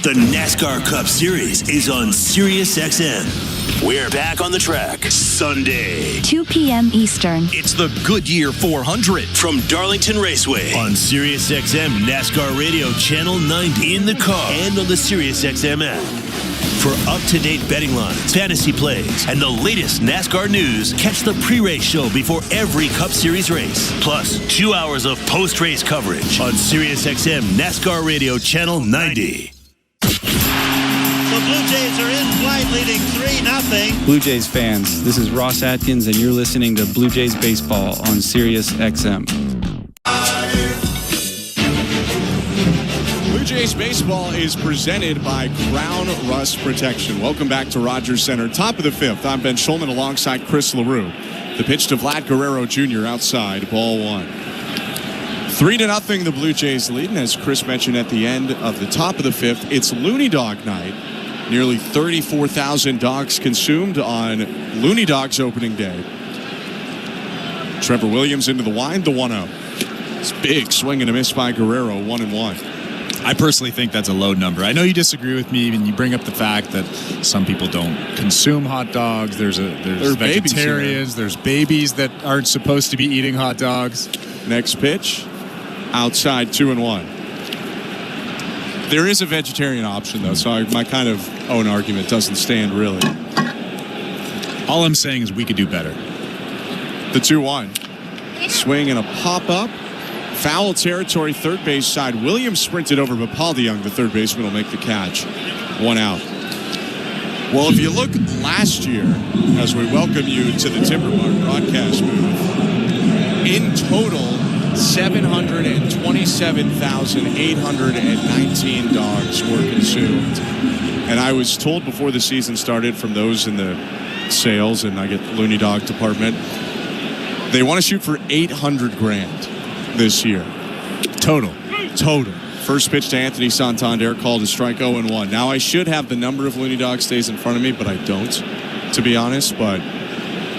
The NASCAR Cup Series is on SiriusXM. We're back on the track Sunday, 2 p.m. Eastern. It's the Goodyear 400 from Darlington Raceway on SiriusXM NASCAR Radio Channel 90 in the car and on the SiriusXM app. For up-to-date betting lines, fantasy plays, and the latest NASCAR news, catch the pre-race show before every Cup Series race. Plus, 2 hours of post-race coverage on SiriusXM NASCAR Radio Channel 90. The Blue Jays are in flight, leading 3-0. Blue Jays fans, this is Ross Atkins, and you're listening to Blue Jays Baseball on SiriusXM. Blue Jays Baseball is presented by Crown Rust Protection. Welcome back to Rogers Center. Top of the fifth. I'm Ben Schulman alongside Chris LaRue. The pitch to Vlad Guerrero Jr. outside, ball one. 3-0 the Blue Jays lead, and as Chris mentioned at the end of the top of the fifth, it's Looney Dog night. Nearly 34,000 dogs consumed on Looney Dog's opening day. Trevor Williams into the wind, the 1-0. It's big swing and a miss by Guerrero, 1-1. I personally think that's a low number. I know you disagree with me, and you bring up the fact that some people don't consume hot dogs. There's vegetarians, there's babies that aren't supposed to be eating hot dogs. Next pitch, outside, 2-1. There is a vegetarian option, though, so my kind of own argument doesn't stand, really. All I'm saying is we could do better. The 2-1. Swing and a pop-up. Foul territory, third base side. Williams sprinted over, but Paul DeYoung, the third baseman, will make the catch. 1 out. Well, if you look last year, as we welcome you to the Timbermark broadcast booth, in total, 727,819 dogs were consumed. And I was told before the season started from those in the sales, and I get the Looney Dog department, they want to shoot for $800,000 this year. Total. First pitch to Anthony Santander, called a strike, 0-1. Now I should have the number of Looney Dog stays in front of me, but I don't, to be honest. But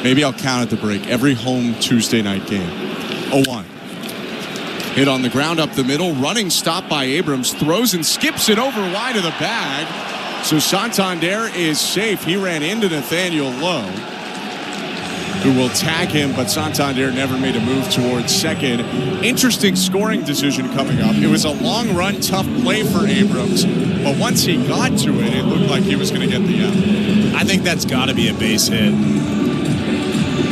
maybe I'll count at the break. Every home Tuesday night game. 0-1. Hit on the ground up the middle. Running stop by Abrams. Throws and skips it over wide of the bag. So Santander is safe. He ran into Nathaniel Lowe, who will tag him, but Santander never made a move towards second. Interesting scoring decision coming up. It was a long run, tough play for Abrams, but once he got to it, it looked like he was going to get the out. I think that's got to be a base hit.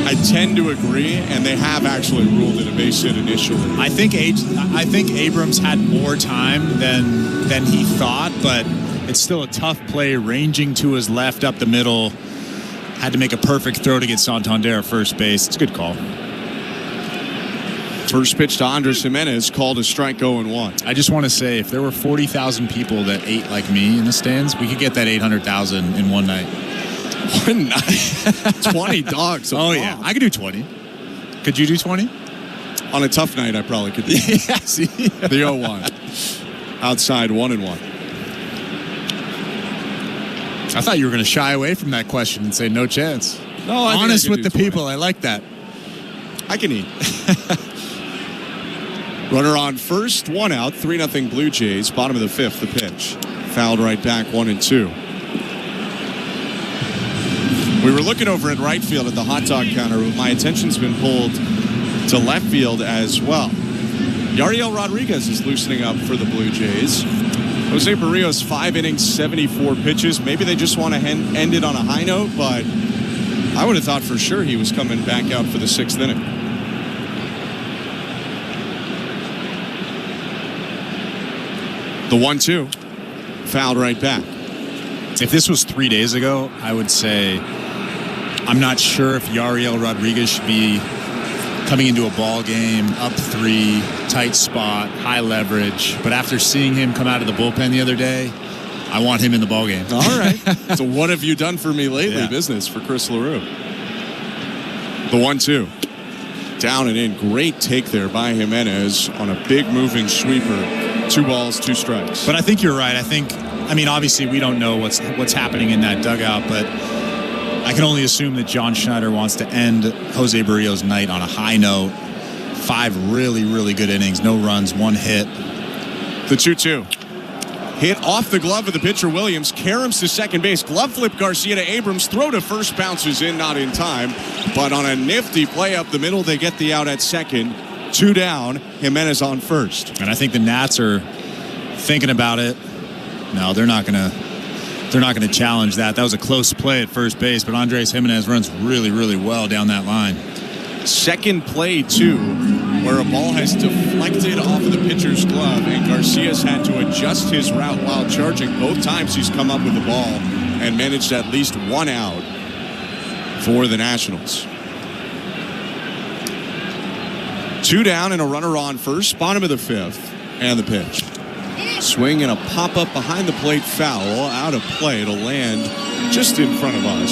I tend to agree, and they have actually ruled it a base hit initially. I think Abrams had more time than he thought, but it's still a tough play, ranging to his left up the middle. Had to make a perfect throw to get Santander at first base. It's a good call. First pitch to Andres Jimenez, called a strike, 0-1. I just want to say, if there were 40,000 people that ate like me in the stands, we could get that 800,000 in one night. One night? 20 dogs. Oh, yeah. I could do 20. Could you do 20? On a tough night, I probably could do 20. Yeah, see? The 0-1. Outside, 1-1. I thought you were going to shy away from that question and say no chance. No, honest with the 20. People. I like that. I can eat. Runner on first, 1 out, 3-0 Blue Jays. Bottom of the fifth, the pitch. Fouled right back, 1-2. We were looking over at right field at the hot dog counter, but my attention's been pulled to left field as well. Yariel Rodriguez is loosening up for the Blue Jays. Jose Berrios, 5 innings, 74 pitches. Maybe they just want to end it on a high note, but I would have thought for sure he was coming back out for the 6th inning. The 1-2, fouled right back. If this was 3 days ago, I would say I'm not sure if Yariel Rodriguez should be coming into a ball game, up 3, tight spot, high leverage. But after seeing him come out of the bullpen the other day, I want him in the ball game. All right. So what have you done for me lately? Yeah. Business for Chris LaRue. The 1-2. Down and in. Great take there by Jimenez on a big moving sweeper. 2 balls, 2 strikes. But I think you're right. I think I mean, obviously we don't know what's happening in that dugout, but I can only assume that John Schneider wants to end Jose Berrios' night on a high note. 5 really, really good innings, no runs, 1 hit. The 2-2. Hit off the glove of the pitcher, Williams. Karams to second base. Glove flip Garcia to Abrams. Throw to first, bounces in, not in time. But on a nifty play up the middle, they get the out at second. 2 down. Jimenez on first. And I think the Nats are thinking about it. No, they're not going to challenge that. That was a close play at first base, but Andres Jimenez runs really, really well down that line. Second play, too, where a ball has deflected off of the pitcher's glove, and Garcia's had to adjust his route while charging. Both times he's come up with the ball and managed at least 1 out for the Nationals. 2 down and a runner on first, bottom of the 5th, and the pitch. Swing and a pop-up behind the plate foul, out of play. It'll land just in front of us.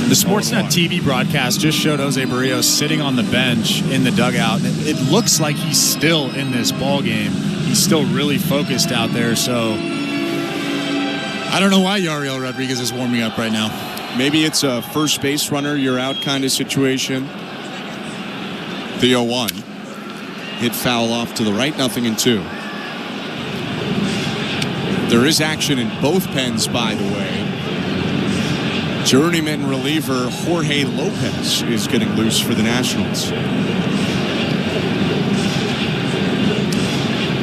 The Sportsnet TV broadcast just showed Jose Berrios sitting on the bench in the dugout. It looks like he's still in this ball game. He's still really focused out there. So I don't know why Yariel Rodriguez is warming up right now. Maybe it's a first base runner, you're out kind of situation. The 0-1. Hit foul off to the right, 0-2. There is action in both pens, by the way. Journeyman reliever Jorge Lopez is getting loose for the Nationals.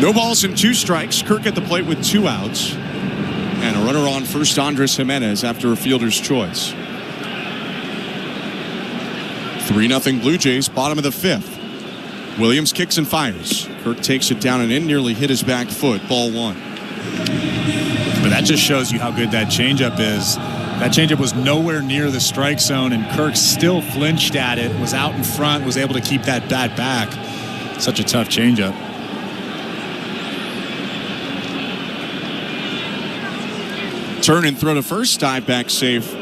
No balls and 2 strikes. Kirk at the plate with 2 outs. And a runner on first, Andres Jimenez, after a fielder's choice. 3-0 Blue Jays, bottom of the 5th. Williams kicks and fires. Kirk takes it down and in, nearly hit his back foot. Ball 1. But that just shows you how good that changeup is. That changeup was nowhere near the strike zone, and Kirk still flinched at it, was out in front, was able to keep that bat back. Such a tough changeup. Turn and throw to first, dive back safe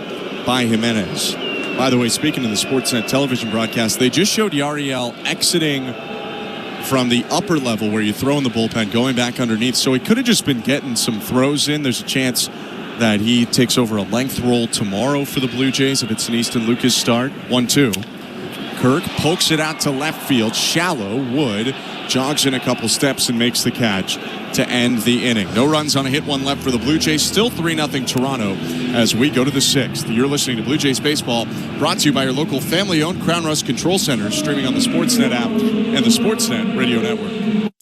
by Jimenez. By the way, speaking of the Sportsnet television broadcast, they just showed Yariel exiting from the upper level where you throw in the bullpen, going back underneath. So he could have just been getting some throws in. There's a chance that he takes over a length roll tomorrow for the Blue Jays if it's an Easton Lucas start. 1-2. Kirk pokes it out to left field. Shallow. Wood jogs in a couple steps and makes the catch to end the inning. No runs on a hit, 1 left for the Blue Jays. Still 3-0 Toronto as we go to the 6th. You're listening to Blue Jays Baseball, brought to you by your local family-owned Crown Rust Control Center, streaming on the Sportsnet app and the Sportsnet Radio Network.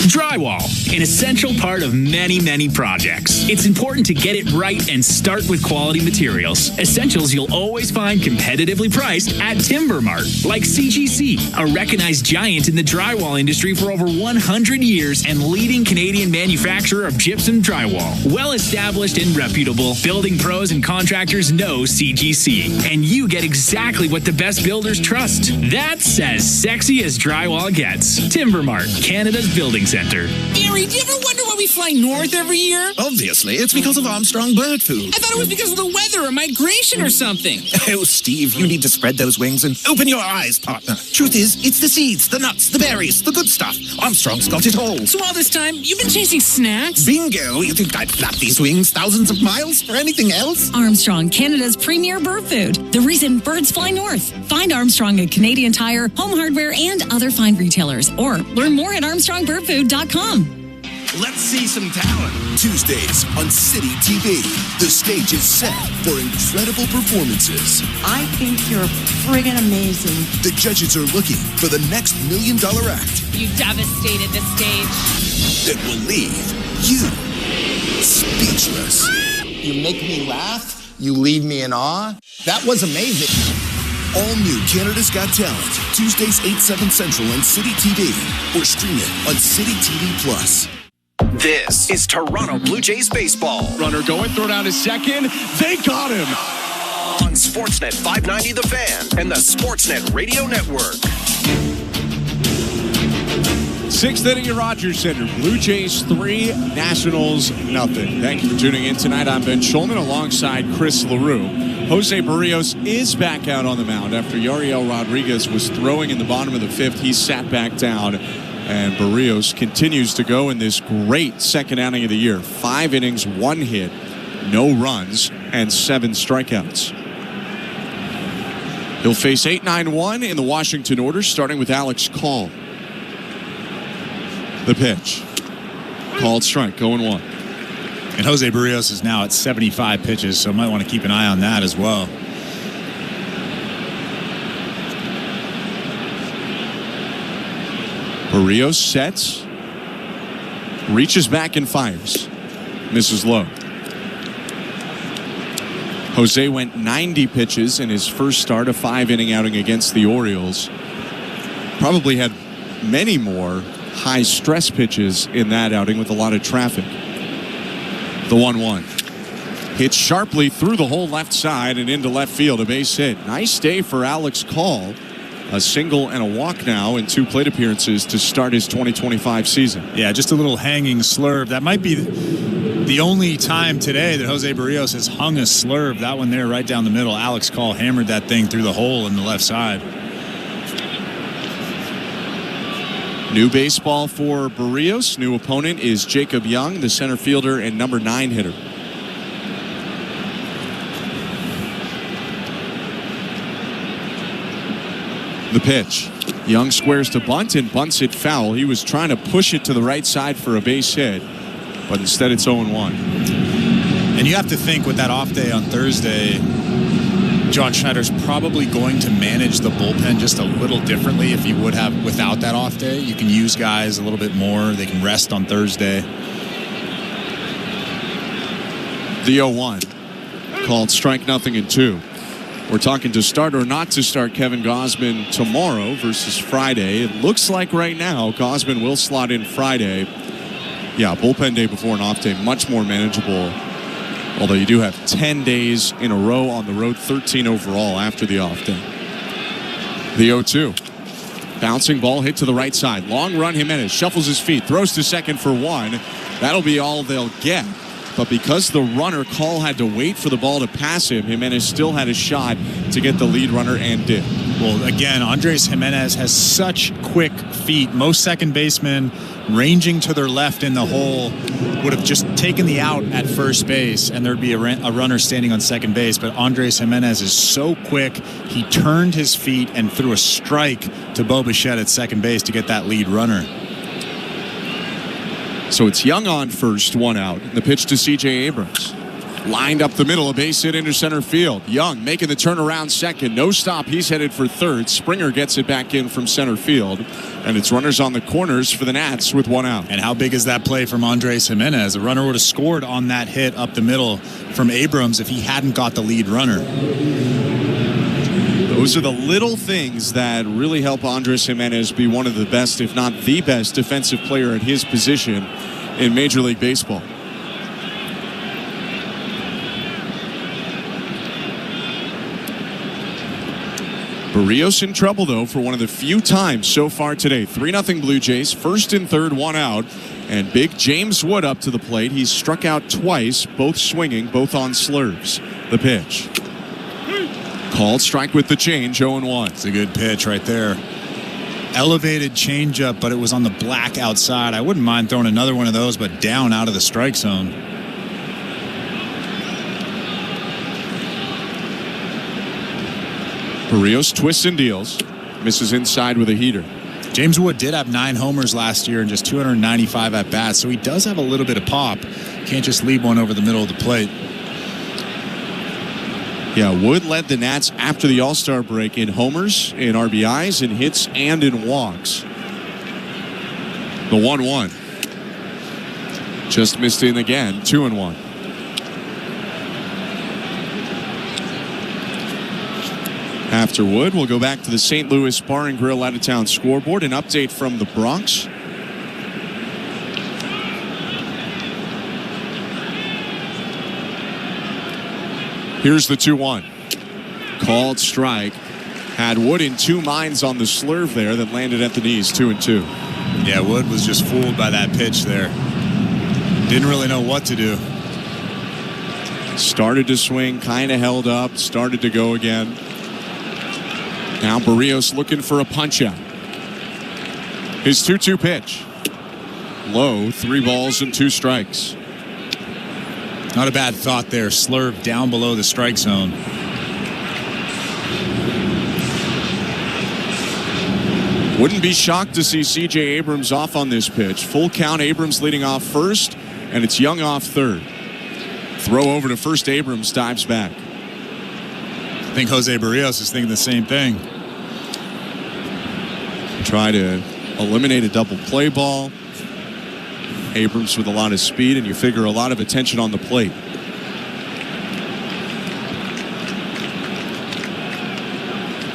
Drywall, an essential part of many, many projects. It's important to get it right and start with quality materials. Essentials you'll always find competitively priced at Timber Mart, like CGC, a recognized giant in the drywall industry for over 100 years and leading Canadian manufacturer of gypsum drywall. Well established and reputable, building pros and contractors know CGC, and you get exactly what the best builders trust. That's as sexy as drywall gets. Timber Mart, Canada's building center. Gary, do you ever wonder why we fly north every year? Obviously, it's because of Armstrong Bird Food. I thought it was because of the weather or migration or something. Oh, Steve, you need to spread those wings and open your eyes, partner. Truth is, it's the seeds, the nuts, the berries, the good stuff. Armstrong's got it all. So all this time, you've been chasing snacks? Bingo! You think I'd flap these wings thousands of miles for anything else? Armstrong, Canada's premier bird food. The reason birds fly north. Find Armstrong at Canadian Tire, Home Hardware, and other fine retailers. Or learn more at ArmstrongBirdFood.com. Let's see some talent. Tuesdays on City TV. The stage is set for incredible performances. I think you're friggin' amazing. The judges are looking for the next $1 million act. You devastated the stage. That will leave you speechless. You make me laugh. You leave me in awe. That was amazing. All new Canada's Got Talent. Tuesdays 8/7 Central on City TV. Or stream it on City TV Plus. This is Toronto Blue Jays baseball. Runner going, throw down to second. They got him. On Sportsnet 590 The Fan and the Sportsnet Radio Network. 6th inning at Rogers Center. Blue Jays 3, Nationals 0. Thank you for tuning in tonight. I'm Ben Schulman alongside Chris LaRue. Jose Berrios is back out on the mound after Yariel Rodriguez was throwing in the bottom of the 5th. He sat back down, and Berrios continues to go in this great second outing of the year. 5 innings, 1 hit, no runs, and 7 strikeouts. He'll face 8-9-1 in the Washington order, starting with Alex Call. The pitch. Called strike, 0-1. And Jose Berrios is now at 75 pitches, so might want to keep an eye on that as well. Berrios sets, reaches back and fires. Misses low. Jose went 90 pitches in his first start, a 5-inning outing against the Orioles. Probably had many more high-stress pitches in that outing with a lot of traffic. The 1-1. Hit sharply through the whole left side and into left field, a base hit. Nice day for Alex Call. A single and a walk now in 2 plate appearances to start his 2025 season. Yeah, just a little hanging slurve. That might be the only time today that Jose Berrios has hung a slurve. That one there right down the middle. Alex Call hammered that thing through the hole in the left side. New baseball for Berrios. New opponent is Jacob Young, the center fielder and number 9 hitter. The pitch. Young squares to bunt and bunts it foul. He was trying to push it to the right side for a base hit, but instead it's 0-1. And you have to think with that off day on Thursday, John Schneider's probably going to manage the bullpen just a little differently if he would have without that off day. You can use guys a little bit more. They can rest on Thursday. The 0-1. Called strike, 0-2. We're talking to start or not to start Kevin Gausman tomorrow versus Friday. It looks like right now Gausman will slot in Friday. Yeah, bullpen day before an off day, much more manageable. Although you do have 10 days in a row on the road, 13 overall after the off day. The 0-2. Bouncing ball hit to the right side. Long run, Jimenez shuffles his feet, throws to second for 1. That'll be all they'll get. But because the runner Call had to wait for the ball to pass him, Jimenez still had a shot to get the lead runner and did. Well, again, Andres Jimenez has such quick feet. Most second basemen ranging to their left in the hole would have just taken the out at first base and there'd be a runner standing on second base. But Andres Jimenez is so quick. He turned his feet and threw a strike to Bichette at second base to get that lead runner. So it's Young on first, 1 out. The pitch to C.J. Abrams. Lined up the middle, a base hit into center field. Young making the turnaround second. No stop, he's headed for third. Springer gets it back in from center field. And it's runners on the corners for the Nats with 1 out. And how big is that play from Andres Jimenez? A runner would have scored on that hit up the middle from Abrams if he hadn't got the lead runner. Those are the little things that really help Andres Jimenez be one of the best, if not the best, defensive player at his position in Major League Baseball. Berrios in trouble, though, for one of the few times so far today. 3-0 Blue Jays, first and third, 1 out. And big James Wood up to the plate. He's struck out twice, both swinging, both on slurves. The pitch. Called strike with the change, 0-1. It's a good pitch right there. Elevated changeup, but it was on the black outside. I wouldn't mind throwing another one of those, but down out of the strike zone. Berrios twists and deals. Misses inside with a heater. James Wood did have 9 homers last year and just 295 at-bats, so he does have a little bit of pop. Can't just leave one over the middle of the plate. Yeah, Wood led the Nats after the All-Star break in homers, in RBIs, in hits, and in walks. The 1-1. Just missed in again, 2-1. After Wood, we'll go back to the St. Louis Bar and Grill out-of-town scoreboard. An update from the Bronx. Here's the 2-1. Called strike. Had Wood in 2 minds on the slurve there that landed at the knees, 2-2. Yeah, Wood was just fooled by that pitch there. Didn't really know what to do. Started to swing, kind of held up, started to go again. Now Berrios looking for a punch out. His 2-2 pitch. Low, 3 balls and 2 strikes. Not a bad thought there. Slurve down below the strike zone. Wouldn't be shocked to see C.J. Abrams off on this pitch. Full count, Abrams leading off first, and it's Young off third. Throw over to first, Abrams dives back. I think Jose Berrios is thinking the same thing. Try to eliminate a double play ball. Abrams with a lot of speed, and you figure a lot of attention on the plate.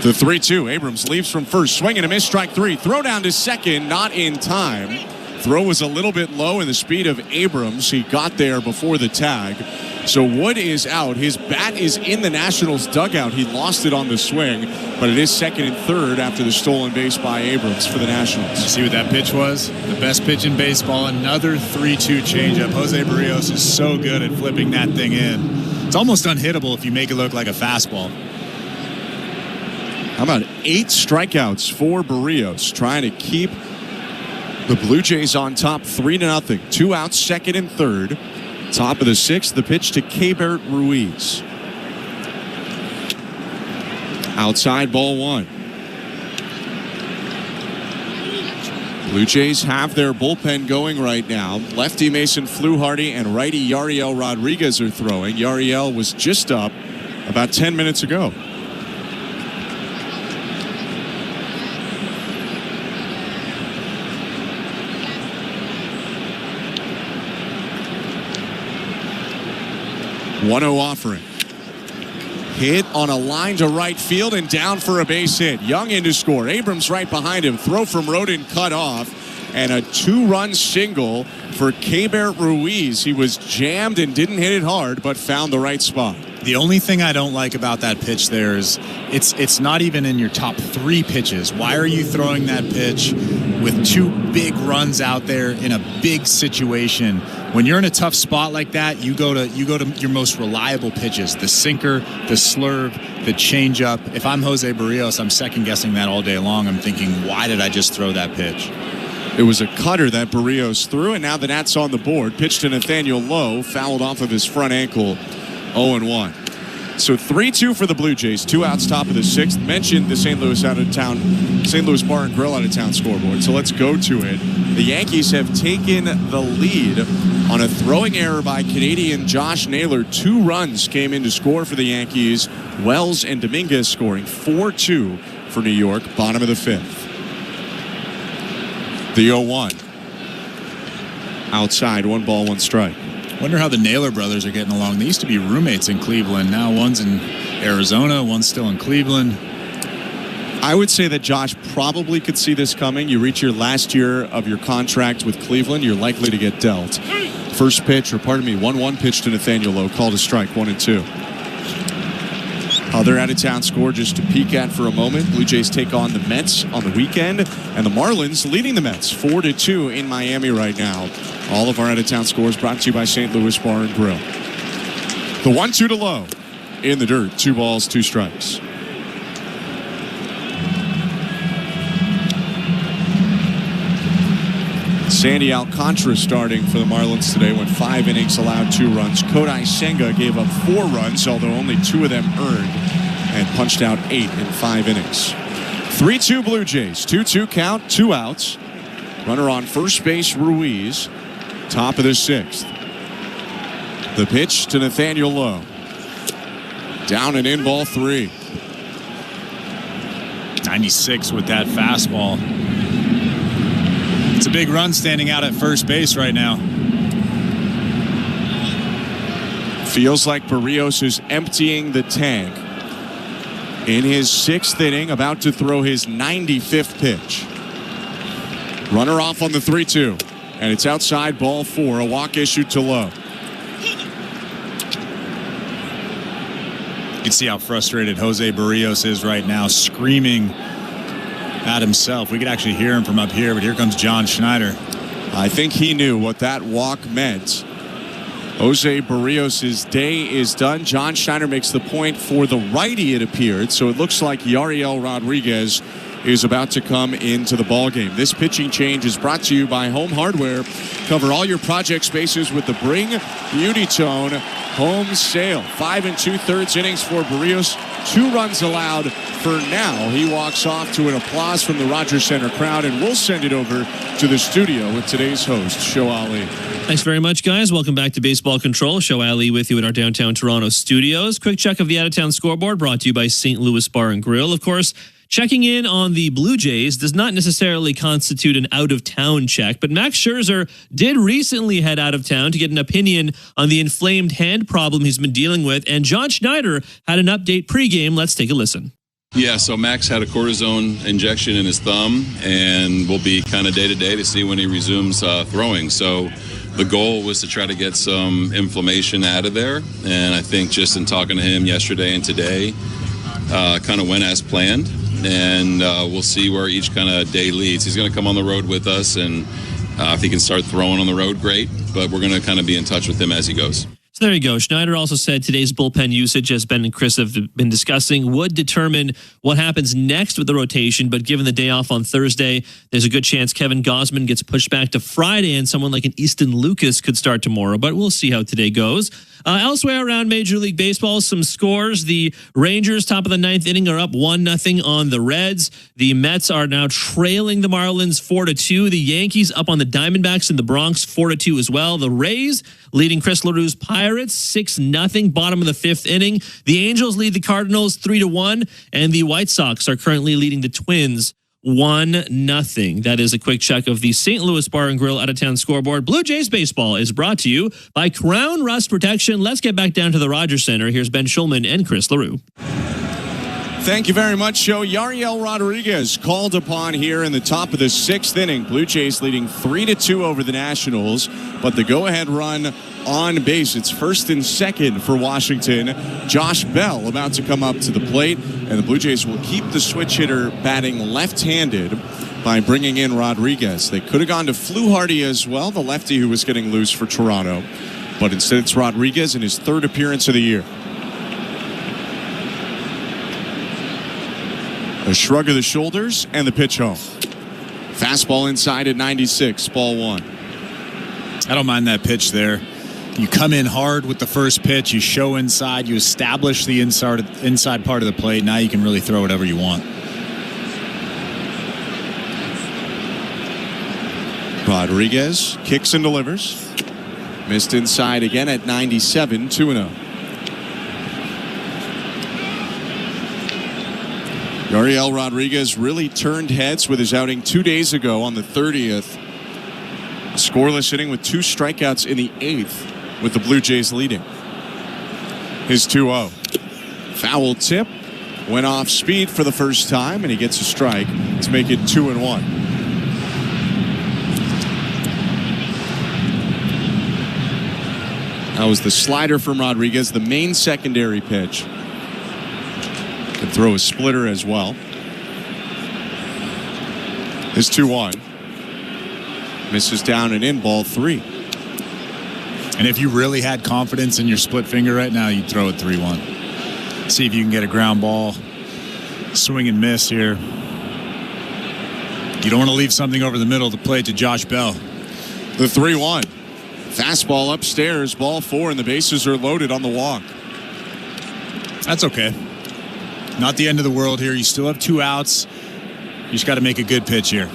The 3-2. Abrams leaves from first. Swing and a miss, strike three. Throw down to second, not in time. Throw was a little bit low in the speed of Abrams. He got there before the tag. So Wood is out. His bat is in the Nationals dugout. He lost it on the swing, but it is second and third after the stolen base by Abrams for the Nationals. See what that pitch was? The best pitch in baseball. Another 3-2 changeup. Jose Berrios is so good at flipping that thing in. It's almost unhittable if you make it look like a fastball. How about 8 strikeouts for Berrios, trying to keep the Blue Jays on top 3-0. 2 outs, second and third. Top of the 6th, the pitch to Keibert Ruiz. Outside, ball 1. Blue Jays have their bullpen going right now. Lefty Mason Fluharty and righty Yariel Rodriguez are throwing. Yariel was just up about 10 minutes ago. .1-0 offering. Hit on a line to right field and down for a base hit. Young in to score. Abrams right behind him. Throw from Rodin cut off. And a 2-run single for Keibert Ruiz. He was jammed and didn't hit it hard, but found the right spot. The only thing I don't like about that pitch there is it's not even in your top 3 pitches. Why are you throwing that pitch with 2 big runs out there in a big situation? When you're in a tough spot like that, you go to your most reliable pitches, the sinker, the slurve, the changeup. If I'm Jose Berrios, I'm second guessing that all day long. I'm thinking, why did I just throw that pitch? It was a cutter that Berrios threw, and now the Nats on the board. Pitch to Nathaniel Lowe, fouled off of his front ankle, 0-1. So 3-2 for the Blue Jays. 2 outs, top of the 6th. Mentioned the St. Louis Bar and Grill out of town scoreboard. So let's go to it. The Yankees have taken the lead on a throwing error by Canadian Josh Naylor. 2 runs came in to score for the Yankees. Wells and Dominguez scoring 4-2 for New York. Bottom of the 5th. The 0-1. Outside, 1 ball, 1 strike. Wonder how the Naylor brothers are getting along. They used to be roommates in Cleveland. Now one's in Arizona, one's still in Cleveland. I would say that Josh probably could see this coming. You reach your last year of your contract with Cleveland, you're likely to get dealt. First pitch, 1-1 pitch to Nathaniel Lowe, called a strike, 1-2. Other out-of-town score just to peek at for a moment. Blue Jays take on the Mets on the weekend, and the Marlins leading the Mets 4-2 in Miami right now. All of our out-of-town scores brought to you by St. Louis Bar and Grill. The 1-2 to Lowe in the dirt. 2 balls, 2 strikes. Sandy Alcantara starting for the Marlins today. Went 5 innings, allowed 2 runs. Kodai Senga gave up 4 runs, although only 2 of them earned, and punched out 8 in 5 innings. 3-2 Blue Jays. 2-2 count, 2 outs. Runner on first base, Ruiz. Top of the 6th. The pitch to Nathaniel Lowe. Down and in, ball 3. 96 with that fastball. It's a big run standing out at first base right now. Feels like Berrios is emptying the tank. In his 6th inning, about to throw his 95th pitch. Runner off on the 3-2. And it's outside, ball 4. A walk issued to Lowe. You can see how frustrated Jose Berrios is right now, screaming at himself. We could actually hear him from up here, but here comes John Schneider. I think he knew what that walk meant. Jose Berrios' day is done. John Schneider makes the point for the righty, it appeared. So it looks like Yariel Rodriguez is about to come into the ballgame. This pitching change is brought to you by Home Hardware. Cover all your project spaces with the Bring Beauty Tone home sale. 5 2/3 innings for Berrios. 2 runs allowed for now. He walks off to an applause from the Rogers Center crowd, and we'll send it over to the studio with today's host, Show Ali. Thanks very much, guys. Welcome back to Baseball Control. Show Ali with you at our downtown Toronto studios. Quick check of the out-of-town scoreboard brought to you by St. Louis Bar and Grill. Of course, checking in on the Blue Jays does not necessarily constitute an out-of-town check, but Max Scherzer did recently head out of town to get an opinion on the inflamed hand problem he's been dealing with, and John Schneider had an update pregame. Let's take a listen. Yeah, so Max had a cortisone injection in his thumb, and will be kind of day-to-day to see when he resumes throwing. So the goal was to try to get some inflammation out of there, and I think just in talking to him yesterday and today, kind of went as planned. And we'll see where each kind of day leads. He's going to come on the road with us, and if he can start throwing on the road, great. But we're going to kind of be in touch with him as he goes. So there you go. Schneider also said today's bullpen usage, as Ben and Chris have been discussing, would determine what happens next with the rotation. But given the day off on Thursday, there's a good chance Kevin Gausman gets pushed back to Friday, and someone like an Easton Lucas could start tomorrow. But we'll see how today goes. Elsewhere around Major League Baseball, some scores. The Rangers, top of the 9th inning, are up 1-0 on the Reds. The Mets are now trailing the Marlins 4-2. The Yankees up on the Diamondbacks in the Bronx 4-2 as well. The Rays leading Chris LaRue's Pirates 6-0, bottom of the 5th inning. The Angels lead the Cardinals 3-1, and the White Sox are currently leading the Twins 1-0. That is a quick check of the St. Louis Bar and Grill out-of-town scoreboard. Blue Jays baseball is brought to you by Crown Rust Protection. Let's get back down to the Rogers Center. Here's Ben Schulman and Chris LaRue. Thank you very much, Joe. Yariel Rodriguez called upon here in the top of the 6th inning. Blue Jays leading 3-2 over the Nationals, but the go-ahead run on base. It's 1st and 2nd for Washington. Josh Bell about to come up to the plate, and the Blue Jays will keep the switch hitter batting left-handed by bringing in Rodriguez. They could have gone to Fluharty as well, the lefty who was getting loose for Toronto, but instead it's Rodriguez in his 3rd appearance of the year. A shrug of the shoulders and the pitch home. Fastball inside at 96, ball 1. I don't mind that pitch there. You come in hard with the first pitch, you show inside, you establish the inside part of the plate. Now you can really throw whatever you want. Rodriguez kicks and delivers. Missed inside again at 97, 2-0. Yariel Rodriguez really turned heads with his outing 2 days ago on the 30th. Scoreless inning with 2 strikeouts in the 8th with the Blue Jays leading. His 2-0. Foul tip. Went off speed for the first time, and he gets a strike to make it 2-1. That was the slider from Rodriguez, the main secondary pitch. Can throw a splitter as well. His 2-1. Misses down and in, ball 3. And if you really had confidence in your split finger right now, you'd throw it 3-1. See if you can get a ground ball. Swing and miss here. You don't want to leave something over the middle of the plate to Josh Bell. The 3-1. Fastball upstairs, ball 4, and the bases are loaded on the walk. That's okay. Not the end of the world here. You still have 2 outs. You just got to make a good pitch here.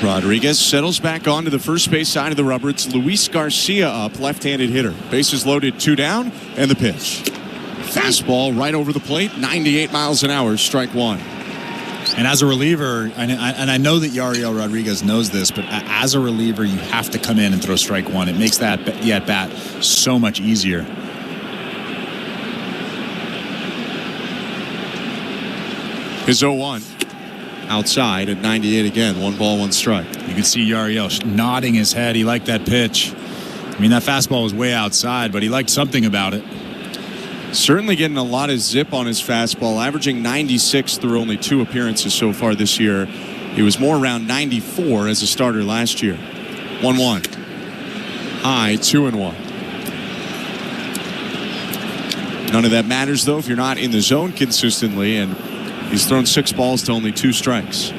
Rodriguez settles back onto the first base side of the rubber. It's Luis Garcia up, left-handed hitter. Bases loaded, 2 down, and the pitch. Fastball right over the plate, 98 miles an hour, strike 1. And as a reliever, and I know that Yariel Rodriguez knows this, but as a reliever, you have to come in and throw strike 1. It makes that at-bat so much easier. His 0-1. Outside at 98 again. 1 ball, 1 strike. You can see Yariel nodding his head. He liked that pitch. I mean, that fastball was way outside, but he liked something about it. Certainly getting a lot of zip on his fastball, averaging 96 through only 2 appearances so far this year. He was more around 94 as a starter last year. 1-1. High, 2-1. None of that matters, though, if you're not in the zone consistently, and he's thrown 6 balls to only 2 strikes.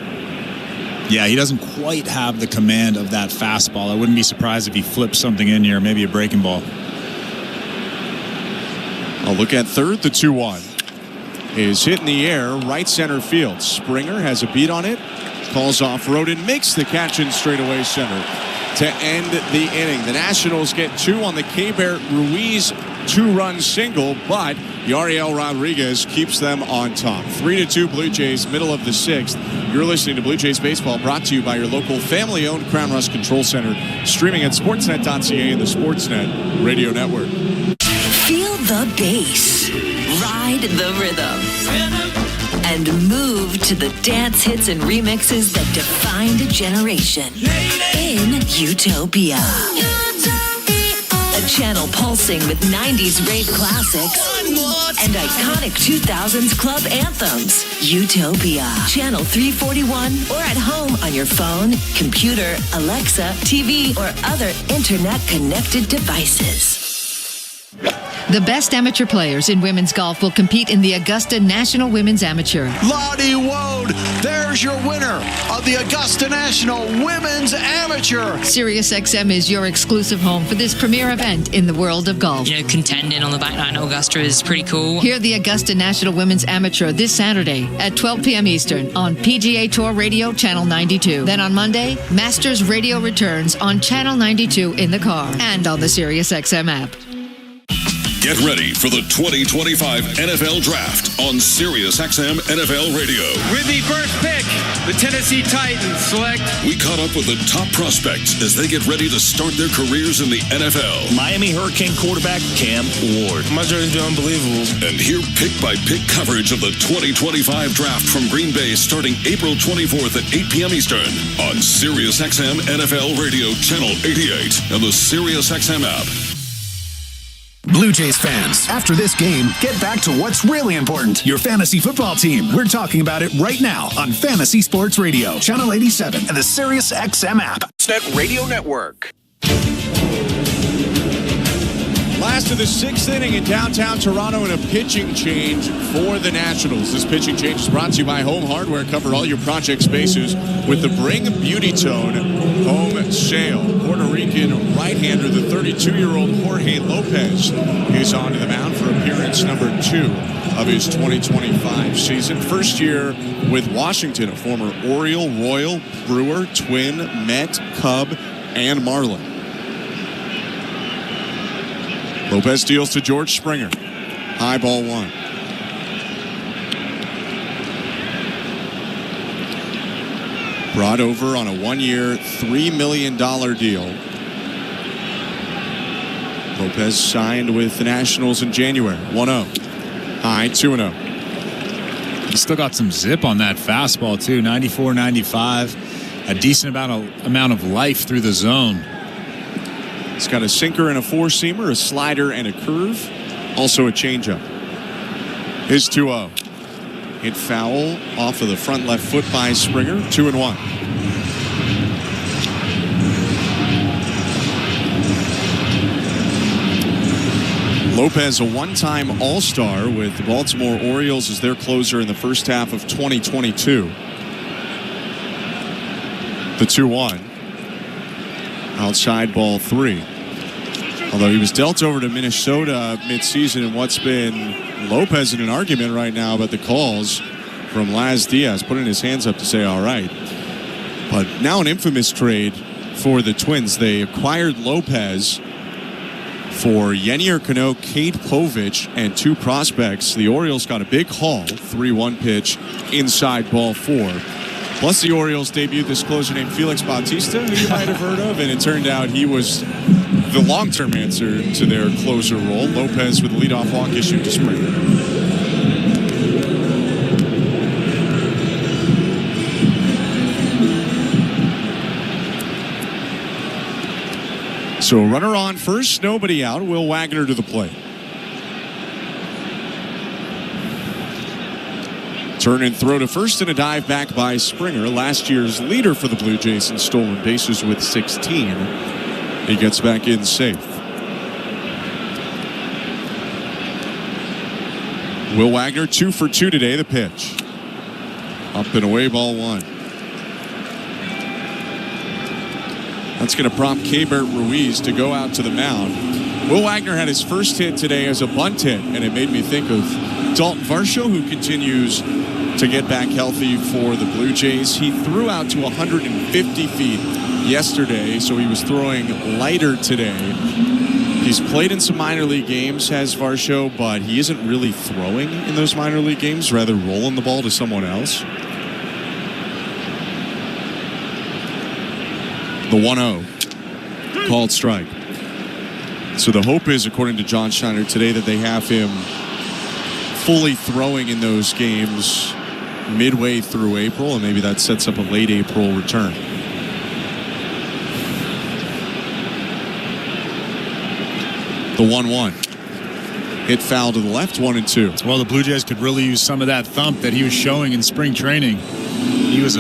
Yeah, he doesn't quite have the command of that fastball. I wouldn't be surprised if he flips something in here, maybe a breaking ball. I'll look at third. The 2-1 is hit in the air, right center field. Springer has a beat on it, calls off Rodin, makes the catch in straightaway center to end the inning. The Nationals get 2 on the K-Bear Ruiz 2-run single, but Yariel Rodriguez keeps them on top. 3-2 Blue Jays, middle of the 6th. You're listening to Blue Jays Baseball, brought to you by your local family-owned Crown Rust Control Center, streaming at sportsnet.ca and the Sportsnet Radio Network. Feel the bass, ride the rhythm, and move to the dance hits and remixes that defined a generation in Utopia. A channel pulsing with 90s rave classics and iconic 2000s club anthems. Utopia. Channel 341 or at home on your phone, computer, Alexa, TV, or other internet-connected devices. The best amateur players in women's golf will compete in the Augusta National Women's Amateur. Lottie Wode, there's your winner of the Augusta National Women's Amateur. SiriusXM is your exclusive home for this premier event in the world of golf. You know, contending on the back nine at Augusta is pretty cool. Hear the Augusta National Women's Amateur this Saturday at 12 p.m. Eastern on PGA Tour Radio Channel 92. Then on Monday, Masters Radio returns on Channel 92 in the car and on the SiriusXM app. Get ready for the 2025 NFL Draft on SiriusXM NFL Radio. With the first pick, the Tennessee Titans select. We caught up with the top prospects as they get ready to start their careers in the NFL. Miami Hurricane quarterback Cam Ward. My journey's been unbelievable. And hear pick-by-pick coverage of the 2025 Draft from Green Bay starting April 24th at 8 p.m. Eastern on SiriusXM NFL Radio Channel 88 and the SiriusXM app. Blue Jays fans, after this game, get back to what's really important. Your fantasy football team. We're talking about it right now on Fantasy Sports Radio, Channel 87, and the SiriusXM app. Sportsnet Radio Network. Last of the 6th inning in downtown Toronto and a pitching change for the Nationals. This pitching change is brought to you by Home Hardware. Cover all your project spaces with the Bring Beauty Tone Home Sale. Puerto Rican right-hander, the 32-year-old Jorge Lopez, is on to the mound for appearance number 2 of his 2025 season. First year with Washington, a former Oriole, Royal, Brewer, Twin, Met, Cub, and Marlin. Lopez deals to George Springer. High ball 1. Brought over on a 1-year, $3 million deal. Lopez signed with the Nationals in January. 1-0. High, 2-0. He's still got some zip on that fastball, too. 94, 95. A decent amount of life through the zone. He's got a sinker and a four-seamer, a slider and a curve, also a changeup. His 2-0. Hit foul off of the front left foot by Springer. 2-1. Lopez, a one-time All-Star with the Baltimore Orioles as their closer in the first half of 2022. The 2-1. Outside ball 3. Although he was dealt over to Minnesota midseason in what's been Lopez in an argument right now about the calls from Laz Diaz, putting his hands up to say all right. But now an infamous trade for the Twins. They acquired Lopez for Yenier Cano, Kate Povich, and 2 prospects. The Orioles got a big haul, 3-1 pitch, inside ball 4. Plus, the Orioles debuted this closer named Felix Bautista, who you might have heard of, and it turned out he was the long-term answer to their closer role. Lopez with the leadoff walk issued to Springer. So a runner on first, nobody out. Will Wagner to the plate. Turn and throw to first and a dive back by Springer, last year's leader for the Blue Jays in stolen bases with 16. He gets back in safe. Will Wagner 2 for 2 today. The pitch. Up and away, ball 1. That's going to prompt Keibert Ruiz to go out to the mound. Will Wagner had his first hit today as a bunt hit, and it made me think of Dalton Varsho, who continues to get back healthy for the Blue Jays. He threw out to 150 feet yesterday, so he was throwing lighter today. He's played in some minor league games, has Varsho, but he isn't really throwing in those minor league games, rather rolling the ball to someone else. The 1-0, called strike. So the hope is, according to John Schneider today, that they have him fully throwing in those games midway through April, and maybe that sets up a late April return. The 1-1. Hit foul to the left, 1-2. Well, the Blue Jays could really use some of that thump that he was showing in spring training. He was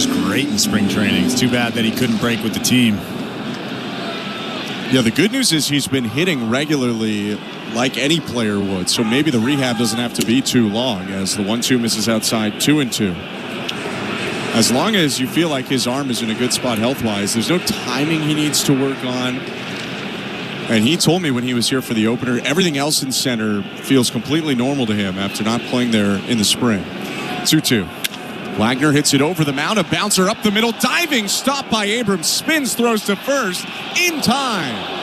great in spring training. It's too bad that he couldn't break with the team. Yeah, the good news is he's been hitting regularly like any player would, so maybe the rehab doesn't have to be too long, as the 1-2 misses outside, 2-2. As long as you feel like his arm is in a good spot health-wise, there's no timing he needs to work on. And he told me when he was here for the opener, everything else in center feels completely normal to him after not playing there in the spring. 2-2. Wagner hits it over the mound, a bouncer up the middle, diving, stopped by Abrams, spins, throws to first, in time.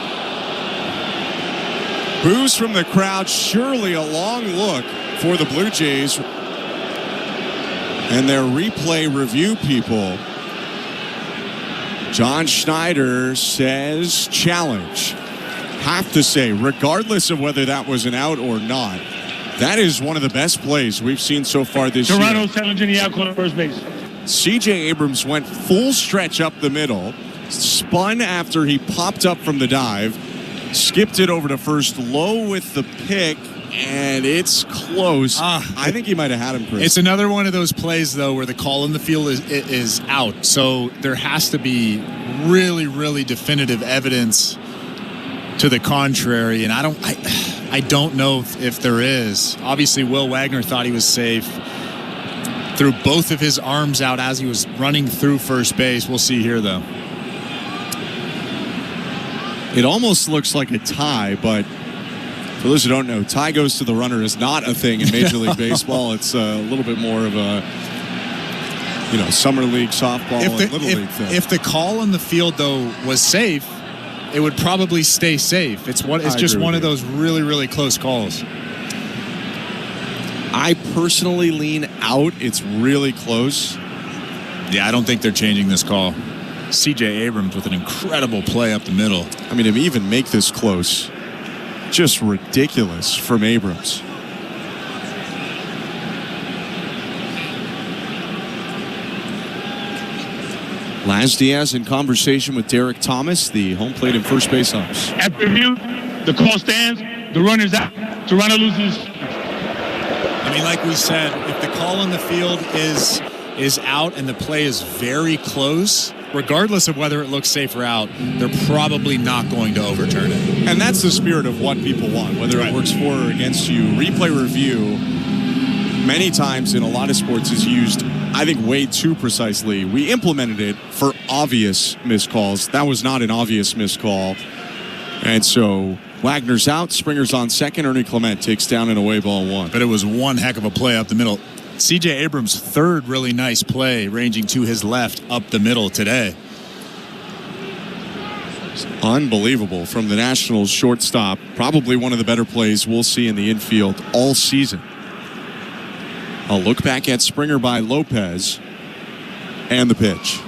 Boos from the crowd, surely a long look for the Blue Jays and their replay review people. John Schneider says challenge. Have to say, regardless of whether that was an out or not, that is one of the best plays we've seen so far this year. Toronto's challenging the outcome at first base. C.J. Abrams went full stretch up the middle, spun after he popped up from the dive, skipped it over to first, low with the pick, and it's close. I think he might have had him, Chris. It's another one of those plays, though, where the call in the field is out. So there has to be really, really definitive evidence to the contrary, and I don't know if there is. Obviously, Will Wagner thought he was safe. Threw both of his arms out as he was running through first base. We'll see here, though. It almost looks like a tie, but for those who don't know, tie goes to the runner is not a thing in Major League Baseball. It's a little bit more of a, summer league softball and little league thing. If the call on the field, though, was safe, it would probably stay safe. It's just one of those really, really close calls. I personally lean out. It's really close. Yeah, I don't think they're changing this call. C.J. Abrams with an incredible play up the middle. I mean, to even make this close, just ridiculous from Abrams. Laz Diaz in conversation with Derek Thomas, the home plate and first base umps. After review, the call stands, the runner's out, Toronto loses. I mean, like we said, if the call on the field is out and the play is very close, regardless of whether it looks safe or out, they're probably not going to overturn it. And that's the spirit of what people want, whether it works for or against you. Replay review, many times in a lot of sports, is used, I think, way too precisely. We implemented it for obvious missed calls. That was not an obvious missed call. And so Wagner's out, Springer's on second, Ernie Clement takes down an away ball 1. But it was one heck of a play up the middle. C.J. Abrams' third really nice play, ranging to his left up the middle today. It's unbelievable from the Nationals shortstop. Probably one of the better plays we'll see in the infield all season. A look back at Springer by Lopez. And the pitch.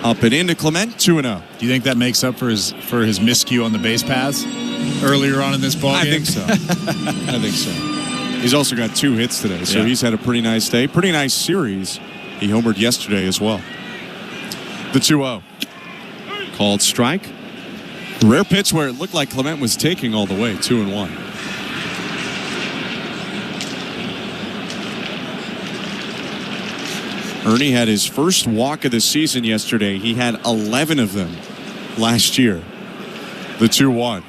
Up and into Clement, 2-0. Do you think that makes up for his miscue on the base paths earlier on in this ball game? I think so. I think so. He's also got 2 hits today, so he's had a pretty nice day. Pretty nice series. He homered yesterday as well. The 2-0. Called strike. Rare pitch where it looked like Clement was taking all the way, 2-1. Ernie had his first walk of the season yesterday. He had 11 of them last year. The 2-1.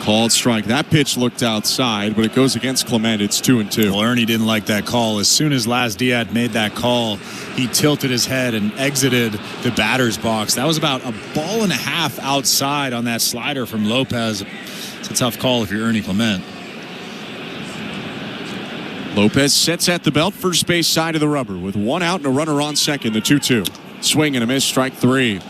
Called strike. That pitch looked outside, but it goes against Clement. It's 2-2. Well, Ernie didn't like that call. As soon as Laz Diaz made that call, he tilted his head and exited the batter's box. That was about a ball and a half outside on that slider from Lopez. It's a tough call if you're Ernie Clement. Lopez sets at the belt, first base side of the rubber with 1 out and a runner on second. The 2-2. Swing and a miss, strike 3.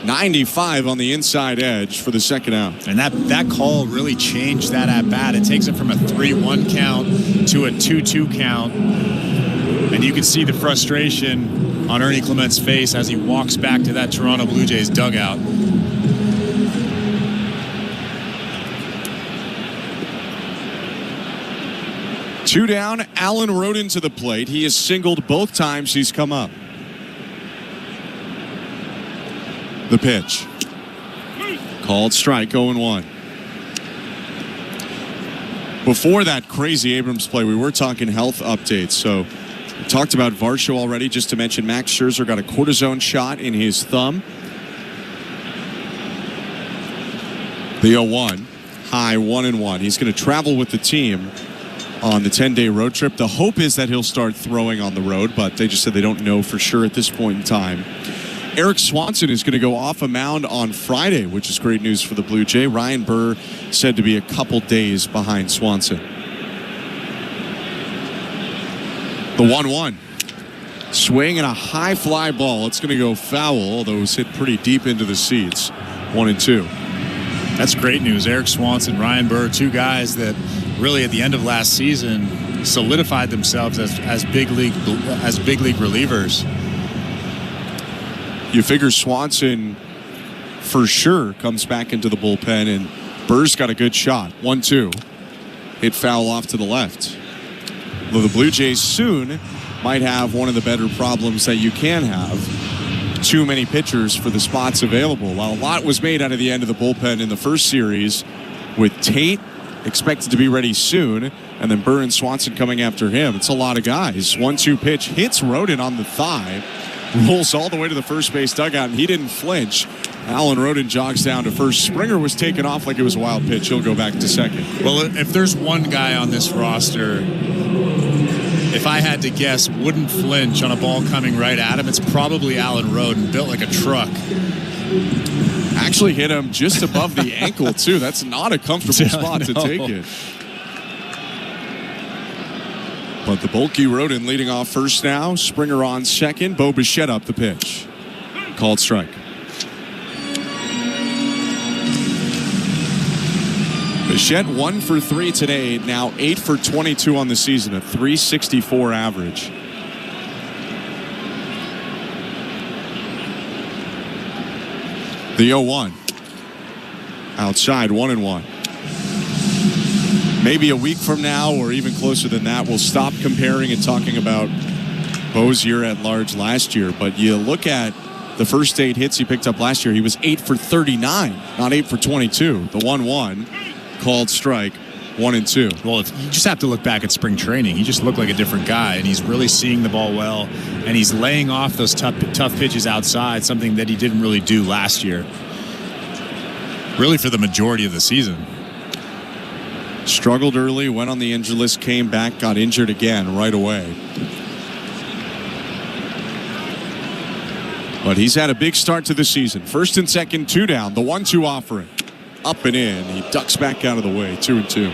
95 on the inside edge for the second out. And that call really changed that at bat. It takes it from a 3-1 count to a 2-2 count. And you can see the frustration on Ernie Clement's face as he walks back to that Toronto Blue Jays dugout. Two down, Allen Roden to the plate. He has singled both times he's come up. The pitch. Called strike, 0-1. Before that crazy Abrams play, we were talking health updates. So we talked about Varsho already, just to mention Max Scherzer got a cortisone shot in his thumb. The 0-1. High, 1-1. He's going to travel with the team on the 10-day road trip. The hope is that he'll start throwing on the road, but they just said they don't know for sure at this point in time. Eric Swanson is going to go off a mound on Friday, which is great news for the Blue Jay. Ryan Burr said to be a couple days behind Swanson. The 1-1. Swing and a high fly ball. It's going to go foul, although it was hit pretty deep into the seats. 1-2. That's great news. Eric Swanson, Ryan Burr, two guys that really at the end of last season solidified themselves as big league relievers. You figure Swanson for sure comes back into the bullpen, and Burr's got a good shot. 1-2. Hit foul off to the left. Though the Blue Jays soon might have one of the better problems that you can have. Too many pitchers for the spots available. While a lot was made out of the end of the bullpen in the first series, with Tate expected to be ready soon, and then Burr and Swanson coming after him. It's a lot of guys. 1-2 pitch hits Roden on the thigh. Rolls all the way to the first base dugout, and he didn't flinch. Allen Roden jogs down to first. Springer was taken off like it was a wild pitch. He'll go back to second. Well, if there's one guy on this roster, if I had to guess, wouldn't flinch on a ball coming right at him, it's probably Allen Roden, built like a truck. Actually hit him just above the ankle, too. That's not a comfortable spot to take it. But the bulky Roden leading off first now. Springer on second. Bo Bichette up the pitch. Called strike. Bichette 1 for 3 today. Now 8 for 22 on the season. A .364 average. The 0-1. Outside, 1-1. Maybe a week from now or even closer than that, we'll stop comparing and talking about Bo's year at large last year. But you look at the first 8 hits he picked up last year, he was 8 for 39, not 8 for 22. The 1-1, called strike, 1-2. Well, you just have to look back at spring training. He just looked like a different guy, and he's really seeing the ball well, and he's laying off those tough pitches outside, something that he didn't really do last year. Really for the majority of the season. Struggled early, went on the injured list, came back, got injured again right away. But he's had a big start to the season. First and second, 2 down. The 1-2 offering. Up and in. He ducks back out of the way. 2-2.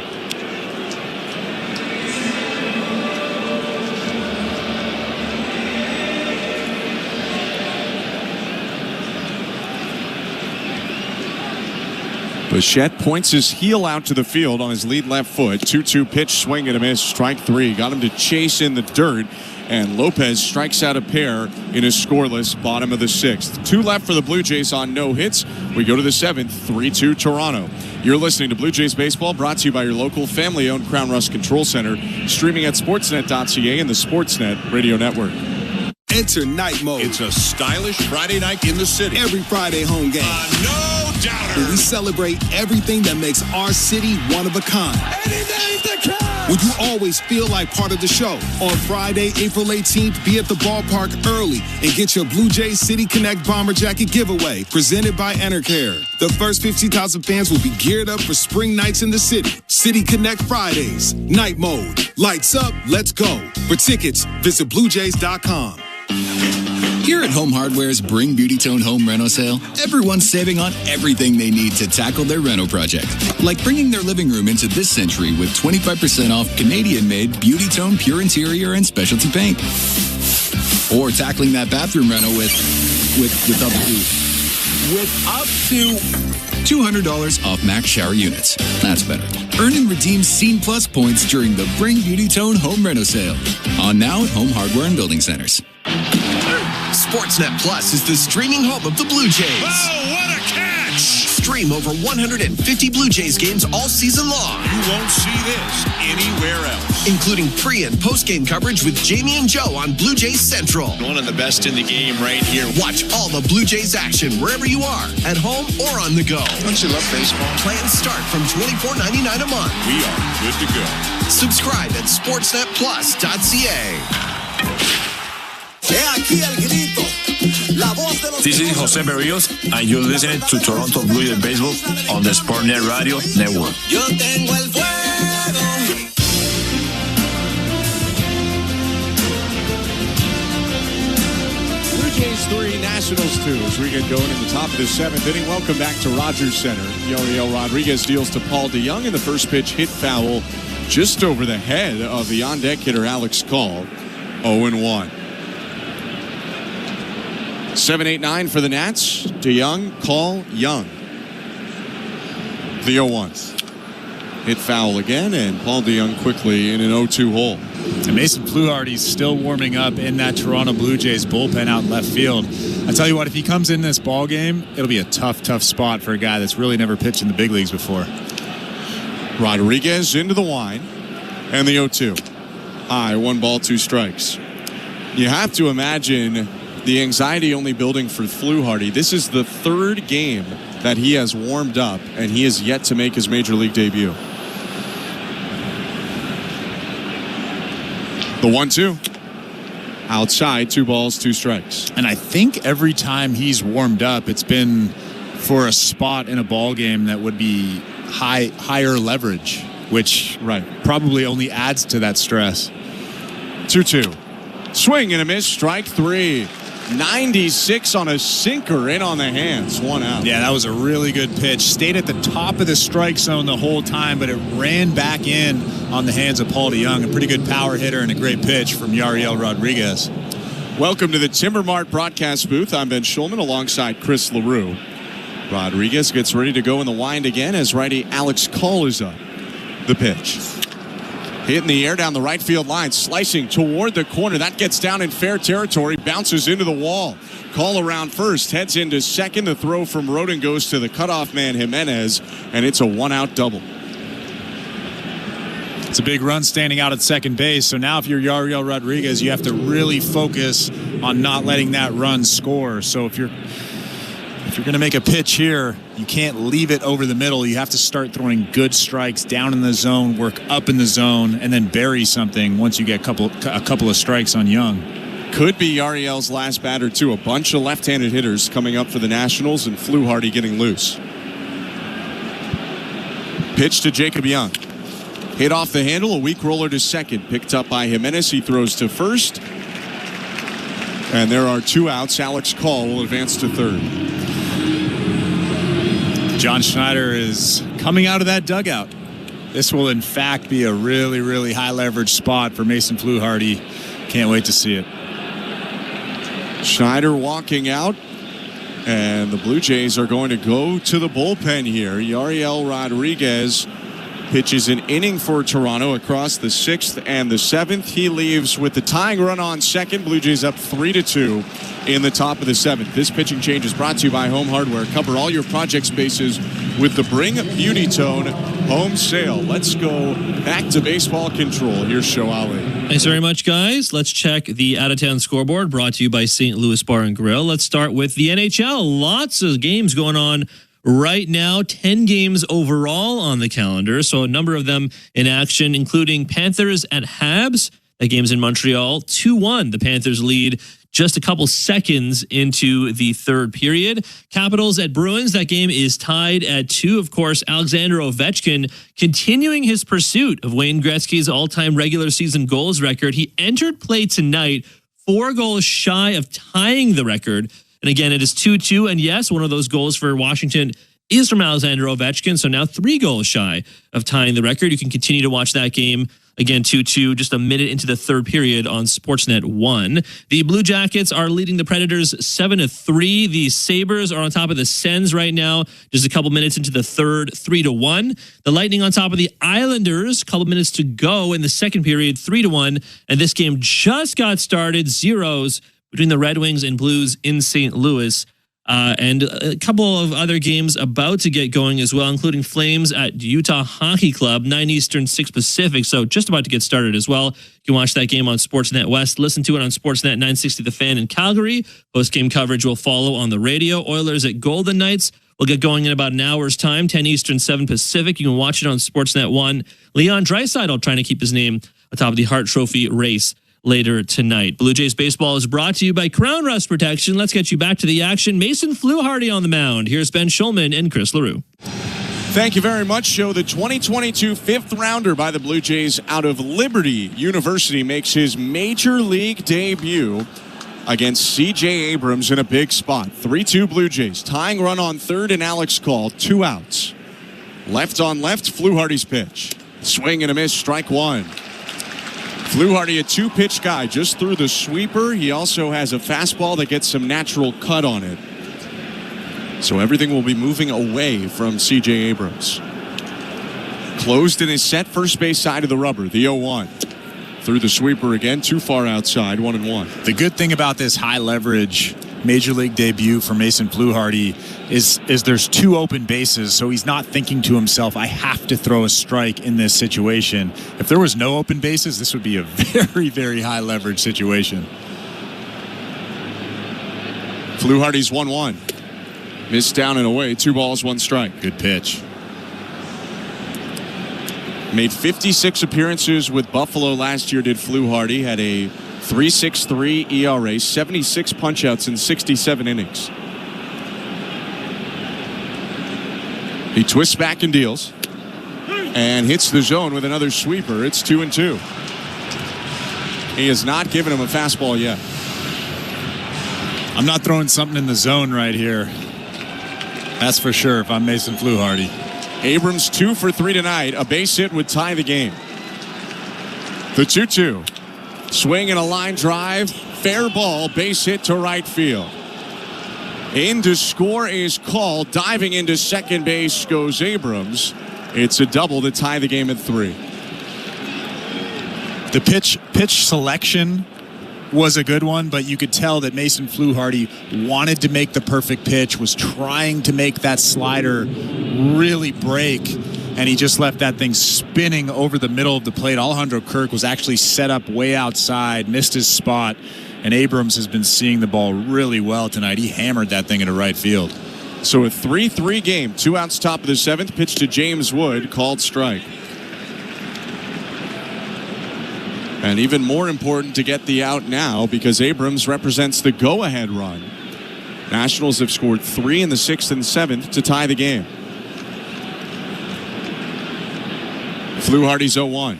Bichette points his heel out to the field on his lead left foot. 2-2 pitch, swing and a miss. Strike 3. Got him to chase in the dirt. And Lopez strikes out a pair in a scoreless bottom of the 6th. 2 left for the Blue Jays on no hits. We go to the 7th, 3-2 Toronto. You're listening to Blue Jays Baseball, brought to you by your local family-owned Crown Rust Control Center, streaming at sportsnet.ca and the Sportsnet Radio Network. Enter night mode. It's a stylish Friday night in the city. Every Friday home game. No doubter. Where we celebrate everything that makes our city one of a kind. And he named the count. when you always feel like part of the show. On Friday, April 18th, be at the ballpark early and get your Blue Jays City Connect Bomber Jacket giveaway presented by Enercare. The first 50,000 fans will be geared up for spring nights in the city. City Connect Fridays, night mode. Lights up, let's go. For tickets, visit BlueJays.com. Here at Home Hardware's Bring Beauty Tone Home Reno Sale, everyone's saving on everything they need to tackle their reno project. Like bringing their living room into this century with 25% off Canadian-made Beauty Tone Pure Interior and Specialty Paint. Or tackling that bathroom reno with up to $200 off Max Shower Units. That's better. Earn and redeem Scene Plus points during the Bring Beauty Tone Home Reno Sale. On now at Home Hardware and Building Centers. Sportsnet Plus is the streaming home of the Blue Jays. Oh, what a catch! Stream over 150 Blue Jays games all season long. You won't see this anywhere else. Including pre- and post-game coverage with Jamie and Joe on Blue Jays Central. One of the best in the game right here. Watch all the Blue Jays action wherever you are, at home or on the go. Don't you love baseball? Plans start from $24.99 a month. We are good to go. Subscribe at sportsnetplus.ca. This is Jose Berrios, and you're listening to Toronto Blue Jays Baseball on the Sportsnet Radio Network. Blue Jays 3, Nationals 2 as we get going in the top of the seventh inning. Welcome back to Rogers Center. Yariel Rodriguez deals to Paul DeYoung, and the first pitch hit foul just over the head of the on-deck hitter Alex Call. 0-1. 7-8-9 for the Nats. DeYoung, Call, Young. The 0-1. Hit foul again, and Paul DeYoung quickly in an 0-2 hole. And Mason Fluharty's still warming up in that Toronto Blue Jays bullpen out in left field. I tell you what, if he comes in this ball game, it'll be a tough spot for a guy that's really never pitched in the big leagues before. Rodriguez into the wind, and the 0-2. High, 1 ball, 2 strikes. You have to imagine the anxiety only building for Fluharty. This is the third game that he has warmed up, and he has yet to make his major league debut. The 1-2. Outside, 2 balls, 2 strikes. And I think every time he's warmed up, it's been for a spot in a ball game that would be higher leverage, which probably only adds to that stress. 2-2. Swing and a miss, strike 3. 96 on a sinker, in on the hands, 1 out. Yeah, that was a really good pitch. Stayed at the top of the strike zone the whole time, but it ran back in on the hands of Paul DeYoung. A pretty good power hitter and a great pitch from Yariel Rodriguez. Welcome to the Timber Mart broadcast booth. I'm Ben Schulman alongside Chris LaRue. Rodriguez gets ready to go in the wind again as righty Alex Call is up. The pitch. Hit in the air down the right field line, slicing toward the corner. That gets down in fair territory, bounces into the wall. Call around first, heads into second. The throw from Rodin goes to the cutoff man Jimenez, and it's a 1-out double. It's a big run standing out at second base. So now if you're Yariel Rodriguez, you have to really focus on not letting that run score. So if you're going to make a pitch here, you can't leave it over the middle. You have to start throwing good strikes down in the zone, work up in the zone, and then bury something once you get a couple of strikes on Young. Could be Yariel's last batter, too. A bunch of left-handed hitters coming up for the Nationals, and Fluharty getting loose. Pitch to Jacob Young. Hit off the handle, a weak roller to second. Picked up by Jimenez. He throws to first. And there are 2 outs. Alex Call will advance to third. John Schneider is coming out of that dugout. This will, in fact, be a really, really high leverage spot for Mason Fluharty. Can't wait to see it. Schneider walking out, and the Blue Jays are going to go to the bullpen here. Yariel Rodriguez pitches an inning for Toronto across the 6th and the 7th. He leaves with the tying run on second. Blue Jays up 3-2 in the top of the 7th. This pitching change is brought to you by Home Hardware. Cover all your project spaces with the Bring Beauty Tone home sale. Let's go back to baseball control. Here's Show Ali. Thanks very much, guys. Let's check the out-of-town scoreboard brought to you by St. Louis Bar and Grill. Let's start with the NHL. Lots of games going on right now. 10 games overall on the calendar, so a number of them in action, including Panthers at Habs. That game's in Montreal. 2-1. The Panthers lead just a couple seconds into the third period. Capitals at Bruins. That game is tied at 2. Of course, Alexander Ovechkin continuing his pursuit of Wayne Gretzky's all-time regular season goals record. He entered play tonight 4 goals shy of tying the record. And again, it is 2-2. And yes, one of those goals for Washington is from Alexander Ovechkin. So now 3 goals shy of tying the record. You can continue to watch that game. Again, 2-2, just a minute into the third period on Sportsnet 1. The Blue Jackets are leading the Predators 7-3. The Sabres are on top of the Sens right now, just a couple minutes into the third, 3-1. The Lightning on top of the Islanders, a couple minutes to go in the second period, 3-1. And this game just got started, 0s between the Red Wings and Blues in St. Louis. And a couple of other games about to get going as well, including Flames at Utah Hockey Club, 9 Eastern, 6 Pacific. So just about to get started as well. You can watch that game on Sportsnet West. Listen to it on Sportsnet 960 The Fan in Calgary. Post-game coverage will follow on the radio. Oilers at Golden Knights will get going in about an hour's time, 10 Eastern, 7 Pacific. You can watch it on Sportsnet 1. Leon Draisaitl trying to keep his name atop of the Hart Trophy race later tonight. Blue Jays baseball is brought to you by Crown Rust Protection. Let's get you back to the action. Mason Fluharty on the mound. Here's Ben Schulman and Chris LaRue. Thank you very much, Joe. The 2022 fifth rounder by the Blue Jays out of Liberty University makes his major league debut against C.J. Abrams in a big spot. 3-2 Blue Jays. Tying run on third and Alex Call. 2 outs. Left on left, Fluharty's pitch. Swing and a miss, strike 1. Fluharty, a 2-pitch guy, just threw the sweeper. He also has a fastball that gets some natural cut on it. So everything will be moving away from C.J. Abrams. Closed in his set first base side of the rubber, the 0-1. Threw the sweeper again, too far outside, 1-1. The good thing about this high leverage major league debut for Mason Fluharty is there's 2 open bases, so he's not thinking to himself, I have to throw a strike in this situation. If there was no open bases, this would be a very, very high leverage situation. Fluharty's 1-1. Missed down and away, 2 balls, 1 strike. Good pitch. Made 56 appearances with Buffalo last year, did Fluharty. Had a 3.63 ERA, 76 punchouts in 67 innings. He twists back and deals and hits the zone with another sweeper. It's 2-2. He has not given him a fastball yet. I'm not throwing something in the zone right here. That's for sure if I'm Mason Fluharty. Abrams 2 for 3 tonight. A base hit would tie the game. The 2-2. Swing and a line drive. Fair ball. Base hit to right field. In to score is Call. Diving into second base goes Abrams. It's a double to tie the game at 3. The pitch selection was a good one, but you could tell that Mason Fluharty wanted to make the perfect pitch, was trying to make that slider really break, and he just left that thing spinning over the middle of the plate. Alejandro Kirk was actually set up way outside, missed his spot, and Abrams has been seeing the ball really well tonight. He hammered that thing into right field. So a 3-3 game, 2 outs top of the 7th, pitch to James Wood, called strike. And even more important to get the out now because Abrams represents the go-ahead run. Nationals have scored 3 in the 6th and 7th to tie the game. Fluharty's 0-1.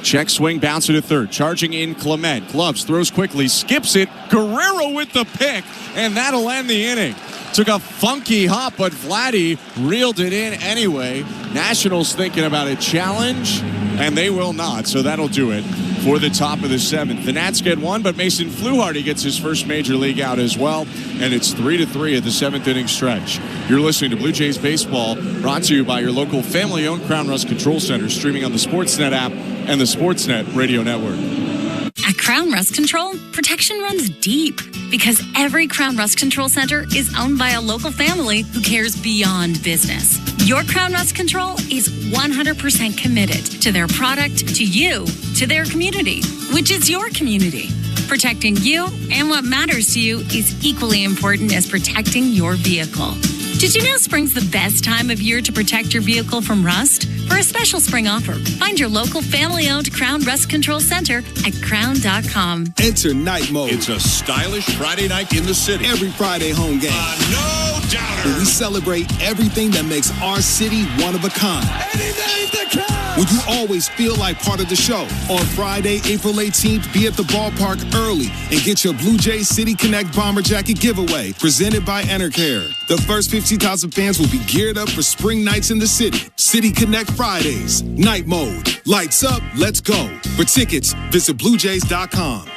Check swing, bounce to third. Charging in Clement. Gloves, throws quickly, skips it. Guerrero with the pick, and that'll end the inning. Took a funky hop, but Vladdy reeled it in anyway. Nationals thinking about a challenge, and they will not, so that'll do it for the top of the 7th. The Nats get 1, but Mason Fluharty gets his first major league out as well, and it's 3-3 at the 7th inning stretch. You're listening to Blue Jays Baseball, brought to you by your local family-owned Crown Rust Control Center, streaming on the Sportsnet app and the Sportsnet Radio Network. At Crown Rust Control, protection runs deep because every Crown Rust Control Center is owned by a local family who cares beyond business. Your Crown Rust Control is 100% committed to their product, to you, to their community, which is your community. Protecting you and what matters to you is equally important as protecting your vehicle. Did you know spring's the best time of year to protect your vehicle from rust? For a special spring offer, find your local family-owned Crown Rust Control Center at crown.com. Enter Night Mode. It's a stylish Friday night in the city. Every Friday home game. No doubter. Where we celebrate everything that makes our city one of a kind. Anything that counts. Would you always feel like part of the show? On Friday, April 18th, be at the ballpark early and get your Blue Jays City Connect Bomber Jacket giveaway presented by Enercare. The first 50,000 fans will be geared up for spring nights in the city. City Connect Fridays. Night Mode. Lights up. Let's go. For tickets, visit BlueJays.com.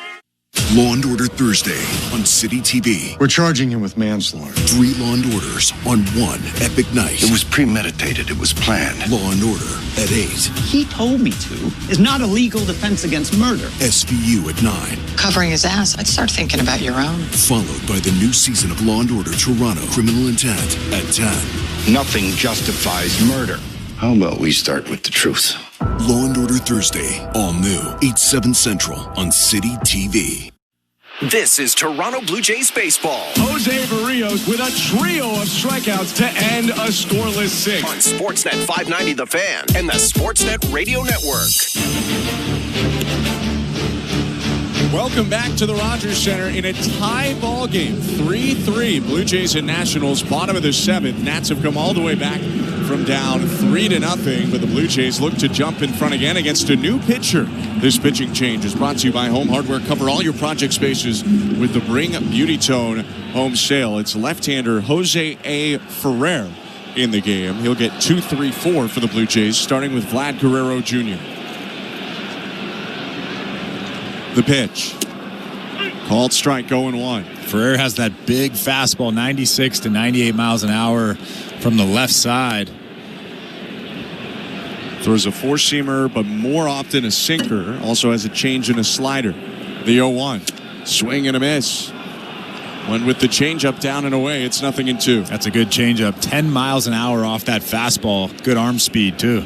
Law & Order Thursday on City TV. We're charging him with manslaughter. 3 Law & Orders on one epic night. It was premeditated. It was planned. Law & Order at 8. He told me to is not a legal defense against murder. SVU at 9. Covering his ass, I'd start thinking about your own. Followed by the new season of Law & Order Toronto Criminal Intent at 10. Nothing justifies murder. How about we start with the truth? Law & Order Thursday, all new, 8/7 Central on City TV. This is Toronto Blue Jays baseball. Jose Berrios with a trio of strikeouts to end a scoreless 6. On Sportsnet 590 The Fan and the Sportsnet Radio Network. Welcome back to the Rogers Center in a tie ball game. 3-3, Blue Jays and Nationals, bottom of the 7th. Nats have come all the way back from down 3-0, but the Blue Jays look to jump in front again against a new pitcher. This pitching change is brought to you by Home Hardware. Cover all your project spaces with the Bring Beauty Tone home sale. It's left-hander Jose A. Ferrer in the game. He'll get 2, 3, 4 for the Blue Jays, starting with Vlad Guerrero Jr. The pitch. Called strike, 0-1. Ferrer has that big fastball, 96 to 98 miles an hour from the left side. Throws a four-seamer, but more often a sinker. Also has a change in a slider. The 0-1. Swing and a miss. Went with the changeup down and away. It's 0-2. That's a good changeup. 10 miles an hour off that fastball. Good arm speed, too.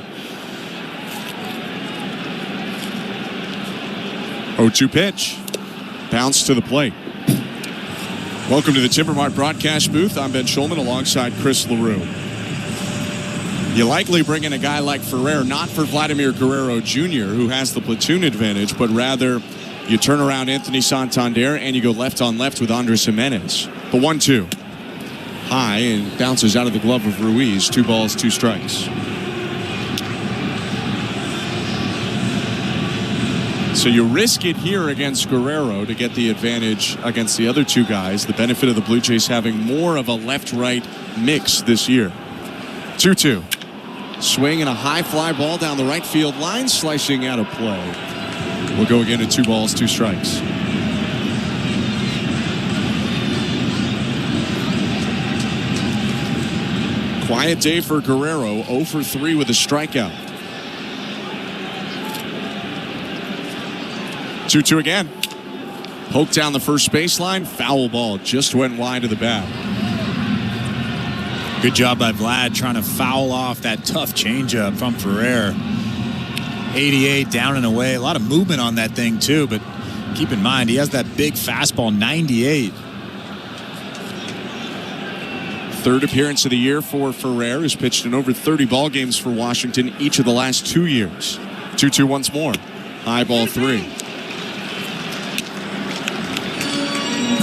0-2 pitch. Bounce to the plate. Welcome to the Timber Mart broadcast booth. I'm Ben Schulman alongside Chris LaRue. You likely bring in a guy like Ferrer, not for Vladimir Guerrero Jr., who has the platoon advantage, but rather you turn around Anthony Santander and you go left on left with Andres Jimenez. The 1-2. High and bounces out of the glove of Ruiz. 2 balls, 2 strikes. So you risk it here against Guerrero to get the advantage against the other 2 guys. The benefit of the Blue Jays having more of a left-right mix this year. 2-2. Swing and a high fly ball down the right field line, slicing out of play. We'll go again to 2 balls, 2 strikes. Quiet day for Guerrero, 0 for 3 with a strikeout. 2-2 again. Poke down the first baseline. Foul ball. Just went wide of the bat. Good job by Vlad trying to foul off that tough changeup from Ferrer. 88 down and away. A lot of movement on that thing too, but keep in mind he has that big fastball, 98. Third appearance of the year for Ferrer. Has pitched in over 30 ball games for Washington each of the last 2 years. 2-2 once more. High ball 3.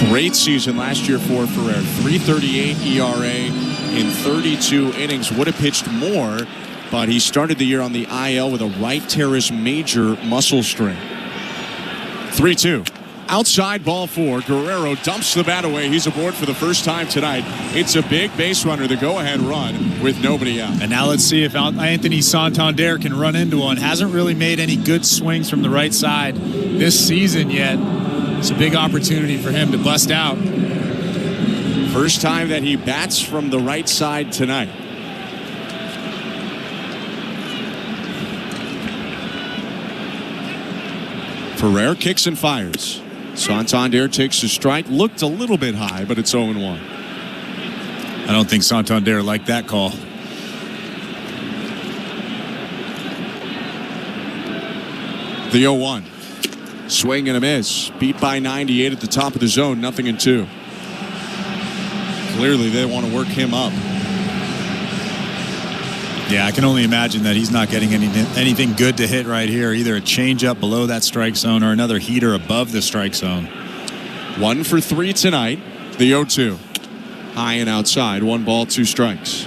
Great season last year for Ferrer. 3.38 ERA in 32 innings. Would have pitched more, but he started the year on the IL with a right teres major muscle strain. 3-2. Outside ball 4. Guerrero dumps the bat away. He's aboard for the first time tonight. It's a big base runner, the go-ahead run with nobody out. And now let's see if Anthony Santander can run into one. Hasn't really made any good swings from the right side this season yet. It's a big opportunity for him to bust out. First time that he bats from the right side tonight. Ferrer kicks and fires. Santander takes a strike. Looked a little bit high, but it's 0-1. I don't think Santander liked that call. The 0-1. Swing and a miss. Beat by 98 at the top of the zone. 0-2. Clearly they want to work him up. Yeah, I can only imagine that he's not getting anything good to hit right here. Either a changeup below that strike zone or another heater above the strike zone. 1 for 3 tonight. The 0-2. High and outside. 1 ball, 2 strikes.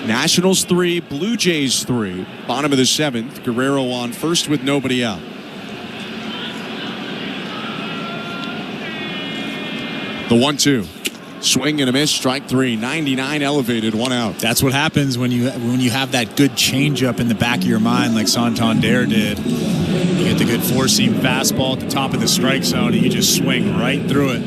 Nationals 3, Blue Jays 3. Bottom of the 7th. Guerrero on first with nobody out. The 1-2. Swing and a miss, strike 3. 99 elevated, 1 out. That's what happens when you have that good changeup in the back of your mind like Santander did. You get the good four-seam fastball at the top of the strike zone and you just swing right through it.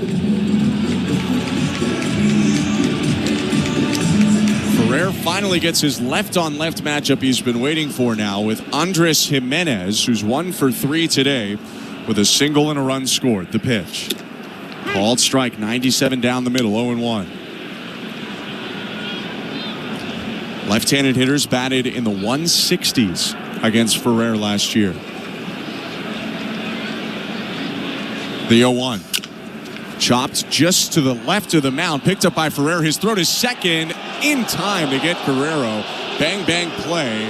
Ferrer finally gets his left-on-left matchup he's been waiting for now with Andres Jimenez, who's 1 for 3 today with a single and a run scored. The pitch. Called strike, 97 down the middle, 0-1. Left-handed hitters batted in the 160s against Ferrer last year. The 0-1. Chopped just to the left of the mound. Picked up by Ferrer. His throw to second in time to get Guerrero. Bang, bang play.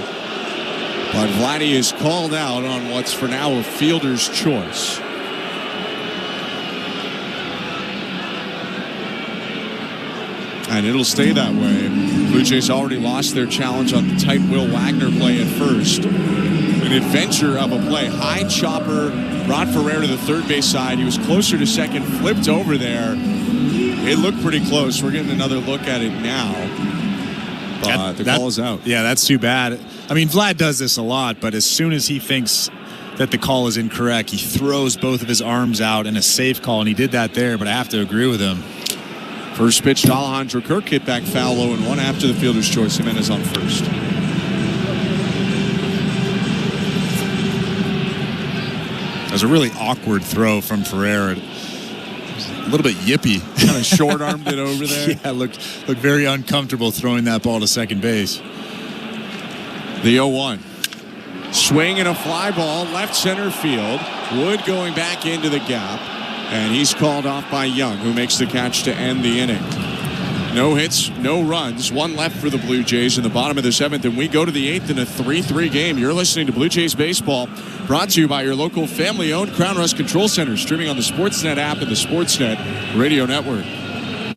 But Vladdy is called out on what's for now a fielder's choice. And it'll stay that way. Blue Jays already lost their challenge on the tight Will Wagner play at first. An adventure of a play. High chopper brought Ferrer to the third base side. He was closer to second, flipped over there. It looked pretty close. We're getting another look at it now. But the call is out. Yeah, that's too bad. I mean, Vlad does this a lot, but as soon as he thinks that the call is incorrect, he throws both of his arms out in a safe call, and he did that there, but I have to agree with him. First pitch to Alejandro Kirk, hit back foul, 0-1 after the fielder's choice. Jimenez on first. It was a really awkward throw from Ferrer. A little bit yippy. Kind of short-armed it over there. Yeah, looked very uncomfortable throwing that ball to second base. The 0-1. Swing and a fly ball, left center field. Wood going back into the gap. And he's called off by Young, who makes the catch to end the inning. No hits, no runs, 1 left for the Blue Jays in the bottom of the 7th, and we go to the 8th in a 3-3 game. You're listening to Blue Jays Baseball, brought to you by your local family-owned Crown Rust Control Center, streaming on the Sportsnet app and the Sportsnet Radio Network.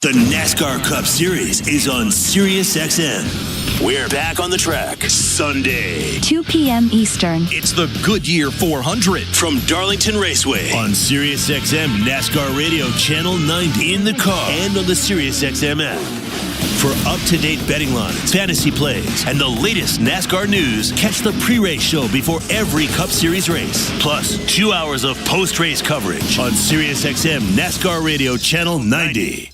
The NASCAR Cup Series is on SiriusXM. We're back on the track Sunday, 2 p.m. Eastern. It's the Goodyear 400 from Darlington Raceway on SiriusXM NASCAR Radio Channel 90 in the car and on the SiriusXM app. For up-to-date betting lines, fantasy plays, and the latest NASCAR news, catch the pre-race show before every Cup Series race. Plus, 2 hours of post-race coverage on SiriusXM NASCAR Radio Channel 90.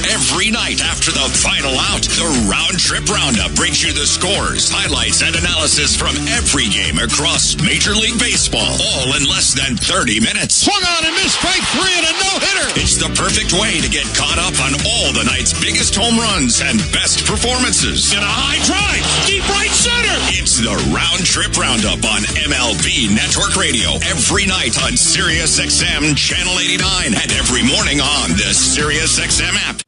Every night after the final out, the Round Trip Roundup brings you the scores, highlights, and analysis from every game across Major League Baseball, all in less than 30 minutes. Swung on and missed, strike 3 and a no-hitter. It's the perfect way to get caught up on all the night's biggest home runs and best performances. And a high drive, deep right center. It's the Round Trip Roundup on MLB Network Radio every night on SiriusXM Channel 89 and every morning on the SiriusXM app.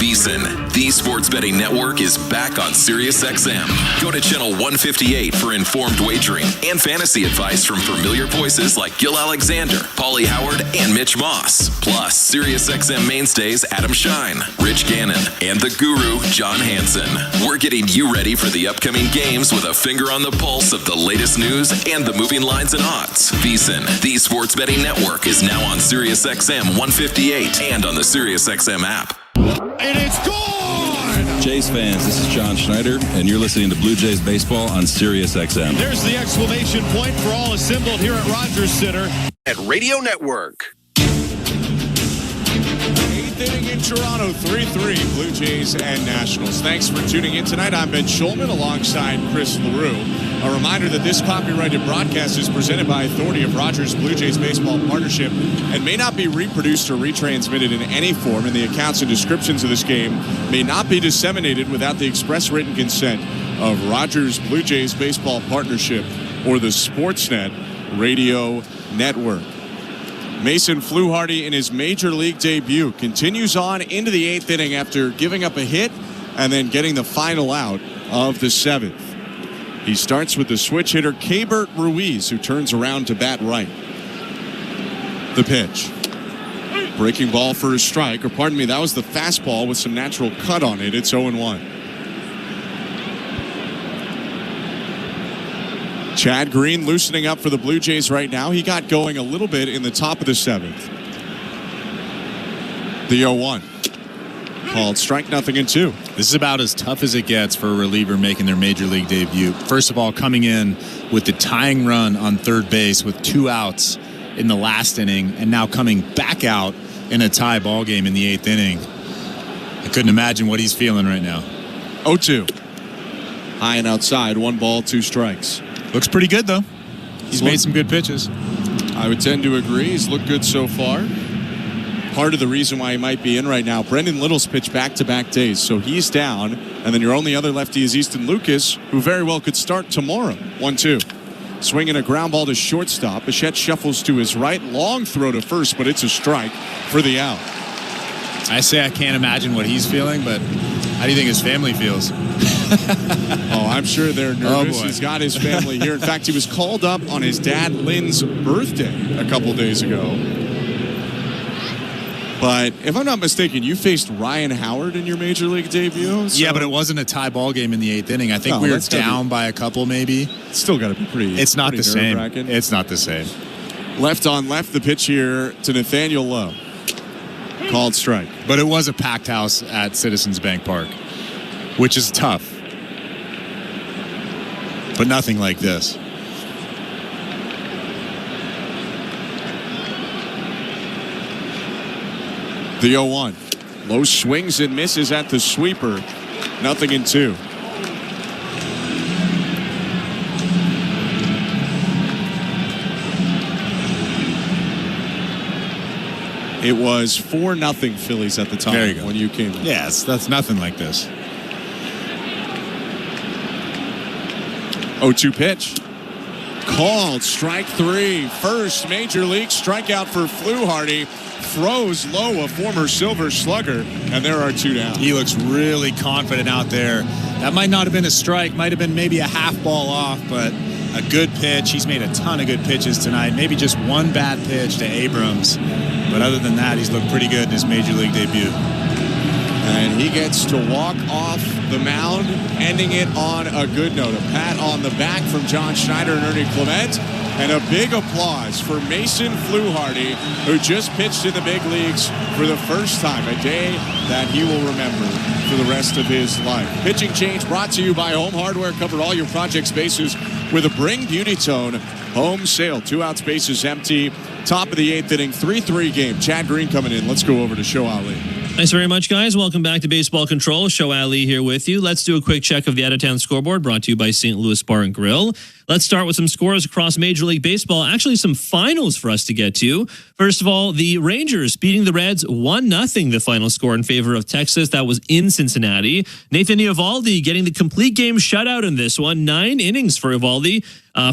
VSiN, the sports betting network, is back on SiriusXM. Go to channel 158 for informed wagering and fantasy advice from familiar voices like Gil Alexander, Paulie Howard, and Mitch Moss. Plus, SiriusXM mainstays Adam Shine, Rich Gannon, and the guru, John Hansen. We're getting you ready for the upcoming games with a finger on the pulse of the latest news and the moving lines and odds. VSiN, the sports betting network, is now on SiriusXM 158 and on the SiriusXM app. And it's gone! Jays fans, this is John Schneider, and you're listening to Blue Jays Baseball on SiriusXM. There's the exclamation point for all assembled here at Rogers Center. At Radio Network. 8th inning in Toronto, 3-3, Blue Jays and Nationals. Thanks for tuning in tonight. I'm Ben Schulman alongside Chris LaRue. A reminder that this copyrighted broadcast is presented by authority of Rogers Blue Jays Baseball Partnership and may not be reproduced or retransmitted in any form, and the accounts and descriptions of this game may not be disseminated without the express written consent of Rogers Blue Jays Baseball Partnership or the Sportsnet Radio Network. Mason Fluharty in his major league debut continues on into the 8th inning after giving up a hit and then getting the final out of the 7th. He starts with the switch hitter Keibert Ruiz, who turns around to bat right. The pitch. Breaking ball for a strike, or pardon me, that was the fastball with some natural cut on it. It's 0-1. Chad Green loosening up for the Blue Jays right now. He got going a little bit in the top of the 7th. The 0-1. Called strike, 0-2. This is about as tough as it gets for a reliever making their major league debut. First of all, coming in with the tying run on third base with 2 outs in the last inning, and now coming back out in a tie ball game in the 8th inning. I couldn't imagine what he's feeling right now. 0-2. High and outside, 1 ball, 2 strikes. Looks pretty good, though. He's made some good pitches. I would tend to agree. He's looked good so far. Part of the reason why he might be in right now, Brendan Little's pitched back-to-back days, so he's down. And then your only other lefty is Easton Lucas, who very well could start tomorrow. 1-2. Swinging a ground ball to shortstop. Bichette shuffles to his right. Long throw to first, but it's a strike for the out. I say I can't imagine what he's feeling, but how do you think his family feels? Oh, I'm sure they're nervous. Oh, he's got his family here. In fact, he was called up on his dad Lynn's birthday a couple days ago. But if I'm not mistaken, you faced Ryan Howard in your major league debut. So. Yeah, but it wasn't a tie ball game in the 8th inning. I think we were down by a couple, maybe. It's still got to be pretty. It's not the same. nerve-wracking. It's not the same. Left on left, the pitch here to Nathaniel Lowe. Called strike. But it was a packed house at Citizens Bank Park, which is tough. But nothing like this. The 0-1. Lowe swings and misses at the sweeper. 0-2. It was 4-0 Phillies at the time. There you go. When you came in. Yes, that's nothing like this. 0-2 pitch. Called strike 3. First major league strikeout for Fluharty. Throws Lowe, a former Silver Slugger, and there are 2 down. He looks really confident out there. That might not have been a strike, might have been maybe a half ball off, but a good pitch. He's made a ton of good pitches tonight. Maybe just one bad pitch to Abrams. But other than that, he's looked pretty good in his major league debut. And he gets to walk off the mound, ending it on a good note. A pat on the back from John Schneider and Ernie Clement. And a big applause for Mason Fluharty, who just pitched in the big leagues for the first time, a day that he will remember for the rest of his life. Pitching change brought to you by Home Hardware. Cover all your project spaces with a Bring Beauty Tone home sale. 2 out, spaces empty. Top of the 8th inning, 3-3 game. Chad Green coming in. Let's go over to Show Ali. Thanks very much, guys. Welcome back to Baseball Control. Show Ali here with you. Let's do a quick check of the out-of-town scoreboard brought to you by St. Louis Bar and Grill. Let's start with some scores across Major League Baseball. Actually, some finals for us to get to. First of all, the Rangers beating the Reds 1-0, the final score in favor of Texas. That was in Cincinnati. Nathan Eovaldi getting the complete game shutout in this one. 9 innings for Eovaldi.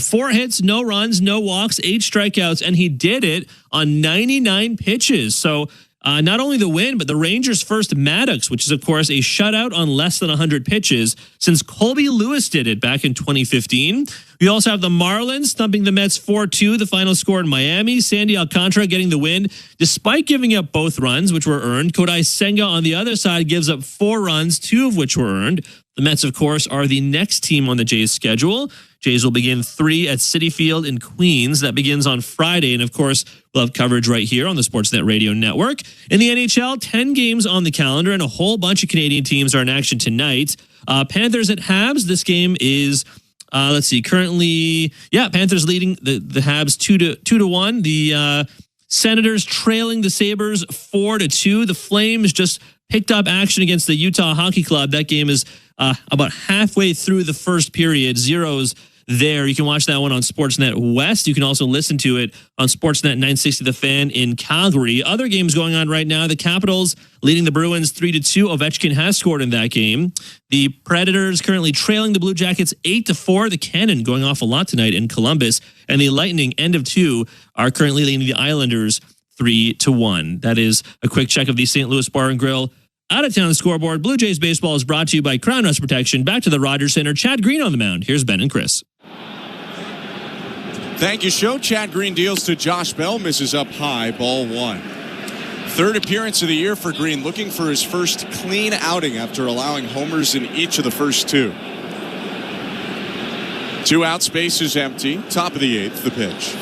4 hits, no runs, no walks, 8 strikeouts, and he did it on 99 pitches. So not only the win, but the Rangers' first Maddox, which is, of course, a shutout on less than 100 pitches since Colby Lewis did it back in 2015. We also have the Marlins thumping the Mets 4-2, the final score in Miami. Sandy Alcantara getting the win despite giving up both runs, which were earned. Kodai Senga on the other side gives up 4 runs, 2 of which were earned. The Mets, of course, are the next team on the Jays schedule. Jays will begin 3 at Citi Field in Queens. That begins on Friday. And, of course, we'll have coverage right here on the Sportsnet Radio Network. In the NHL, 10 games on the calendar, and a whole bunch of Canadian teams are in action tonight. Panthers at Habs. This game is... let's see. Currently, Panthers leading the Habs 2-1. The Senators trailing the Sabres 4-2. The Flames just picked up action against the Utah Hockey Club. That game is about halfway through the first period. 0s there. You can watch that one on Sportsnet West. You can also listen to it on Sportsnet 960 The Fan in Calgary. Other games going on right now. The Capitals leading the Bruins 3-2. Ovechkin has scored in that game. The Predators currently trailing the Blue Jackets 8-4. The Cannon going off a lot tonight in Columbus. And the Lightning, end of 2, are currently leading the Islanders 3-1. That is a quick check of the St. Louis Bar and Grill Out of Town scoreboard. Blue Jays baseball is brought to you by Crown Rust Protection. Back to the Rogers Center. Chad Green on the mound. Here's Ben and Chris. Thank you, show. Chad Green deals to Josh Bell. Misses up high. Ball 1. Third appearance of the year for Green. Looking for his first clean outing after allowing homers in each of the first 2. 2 outs. Base is empty. Top of the 8th. The pitch.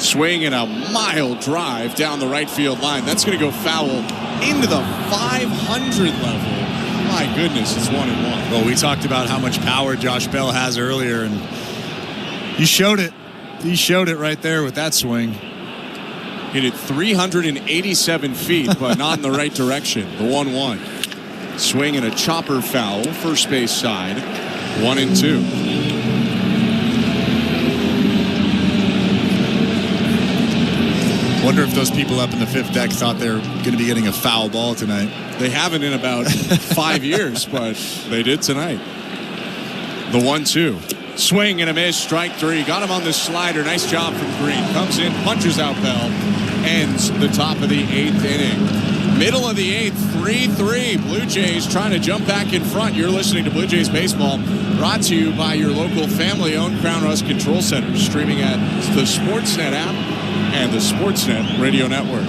Swing and a mild drive down the right field line. That's going to go foul into the 500 level. My goodness, it's 1-1. Well, we talked about how much power Josh Bell has earlier, and he showed it. He showed it right there with that swing. Hit it 387 feet, but not in the right direction. The 1-1. Swing and a chopper foul. First base side. 1-2. Wonder if those people up in the 5th deck thought they were going to be getting a foul ball tonight. They haven't in about 5 years, but they did tonight. The 1-2. Swing and a miss. Strike 3. Got him on the slider. Nice job from Green. Comes in, punches out Bell. Ends the top of the 8th inning. Middle of the 8th, 3-3. Blue Jays trying to jump back in front. You're listening to Blue Jays Baseball, brought to you by your local family-owned Crown Rust Control Center. Streaming at the Sportsnet app and the Sportsnet Radio Network.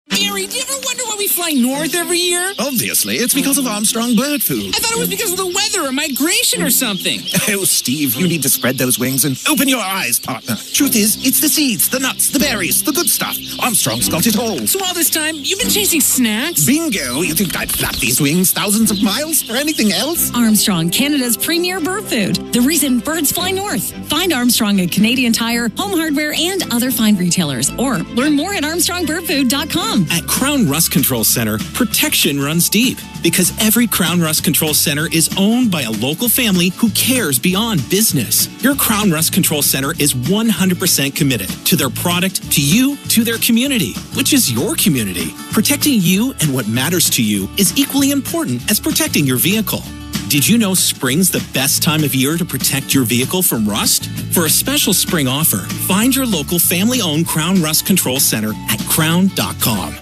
Gary, do you ever wonder why we fly north every year? Obviously, it's because of Armstrong Bird Food. I thought it was because of the weather or migration or something. Oh, Steve, you need to spread those wings and open your eyes, partner. Truth is, it's the seeds, the nuts, the berries, the good stuff. Armstrong's got it all. So all this time, you've been chasing snacks? Bingo! You think I'd flap these wings thousands of miles for anything else? Armstrong, Canada's premier bird food. The reason birds fly north. Find Armstrong at Canadian Tire, Home Hardware, and other fine retailers. Or learn more at ArmstrongBirdFood.com. At Crown Rust Control Center, protection runs deep because every Crown Rust Control Center is owned by a local family who cares beyond business. Your Crown Rust Control Center is 100% committed to their product, to you, to their community, which is your community. Protecting you and what matters to you is equally important as protecting your vehicle. Did you know spring's the best time of year to protect your vehicle from rust? For a special spring offer, find your local family-owned Crown Rust Control Center at crown.com.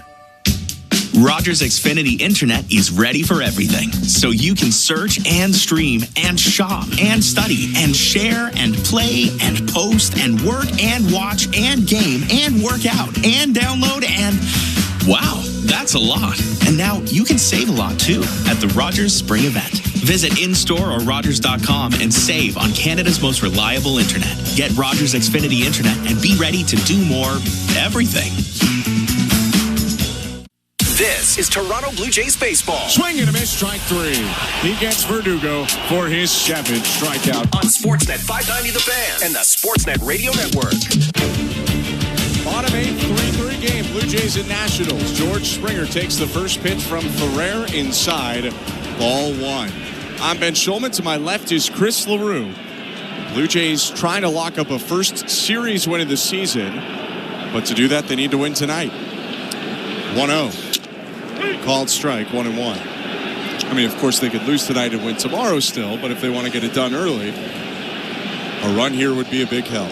Rogers Xfinity Internet is ready for everything, so you can search and stream and shop and study and share and play and post and work and watch and game and work out and download and... Wow, that's a lot. And now you can save a lot, too, at the Rogers Spring Event. Visit in-store or Rogers.com and save on Canada's most reliable internet. Get Rogers Xfinity Internet and be ready to do more everything. This is Toronto Blue Jays baseball. Swing and a miss, strike 3. He gets Verdugo for his 7th strikeout. On Sportsnet 590 The Fan and the Sportsnet Radio Network. Bottom 8th, 3-3 game. Blue Jays and Nationals. George Springer takes the first pitch from Ferrer inside. Ball 1. I'm Ben Schulman. To my left is Chris LaRue. Blue Jays trying to lock up a first series win of the season. But to do that, they need to win tonight. 1-0. Called strike, 1-1. I mean, of course, they could lose tonight and win tomorrow still, but if they want to get it done early, a run here would be a big help.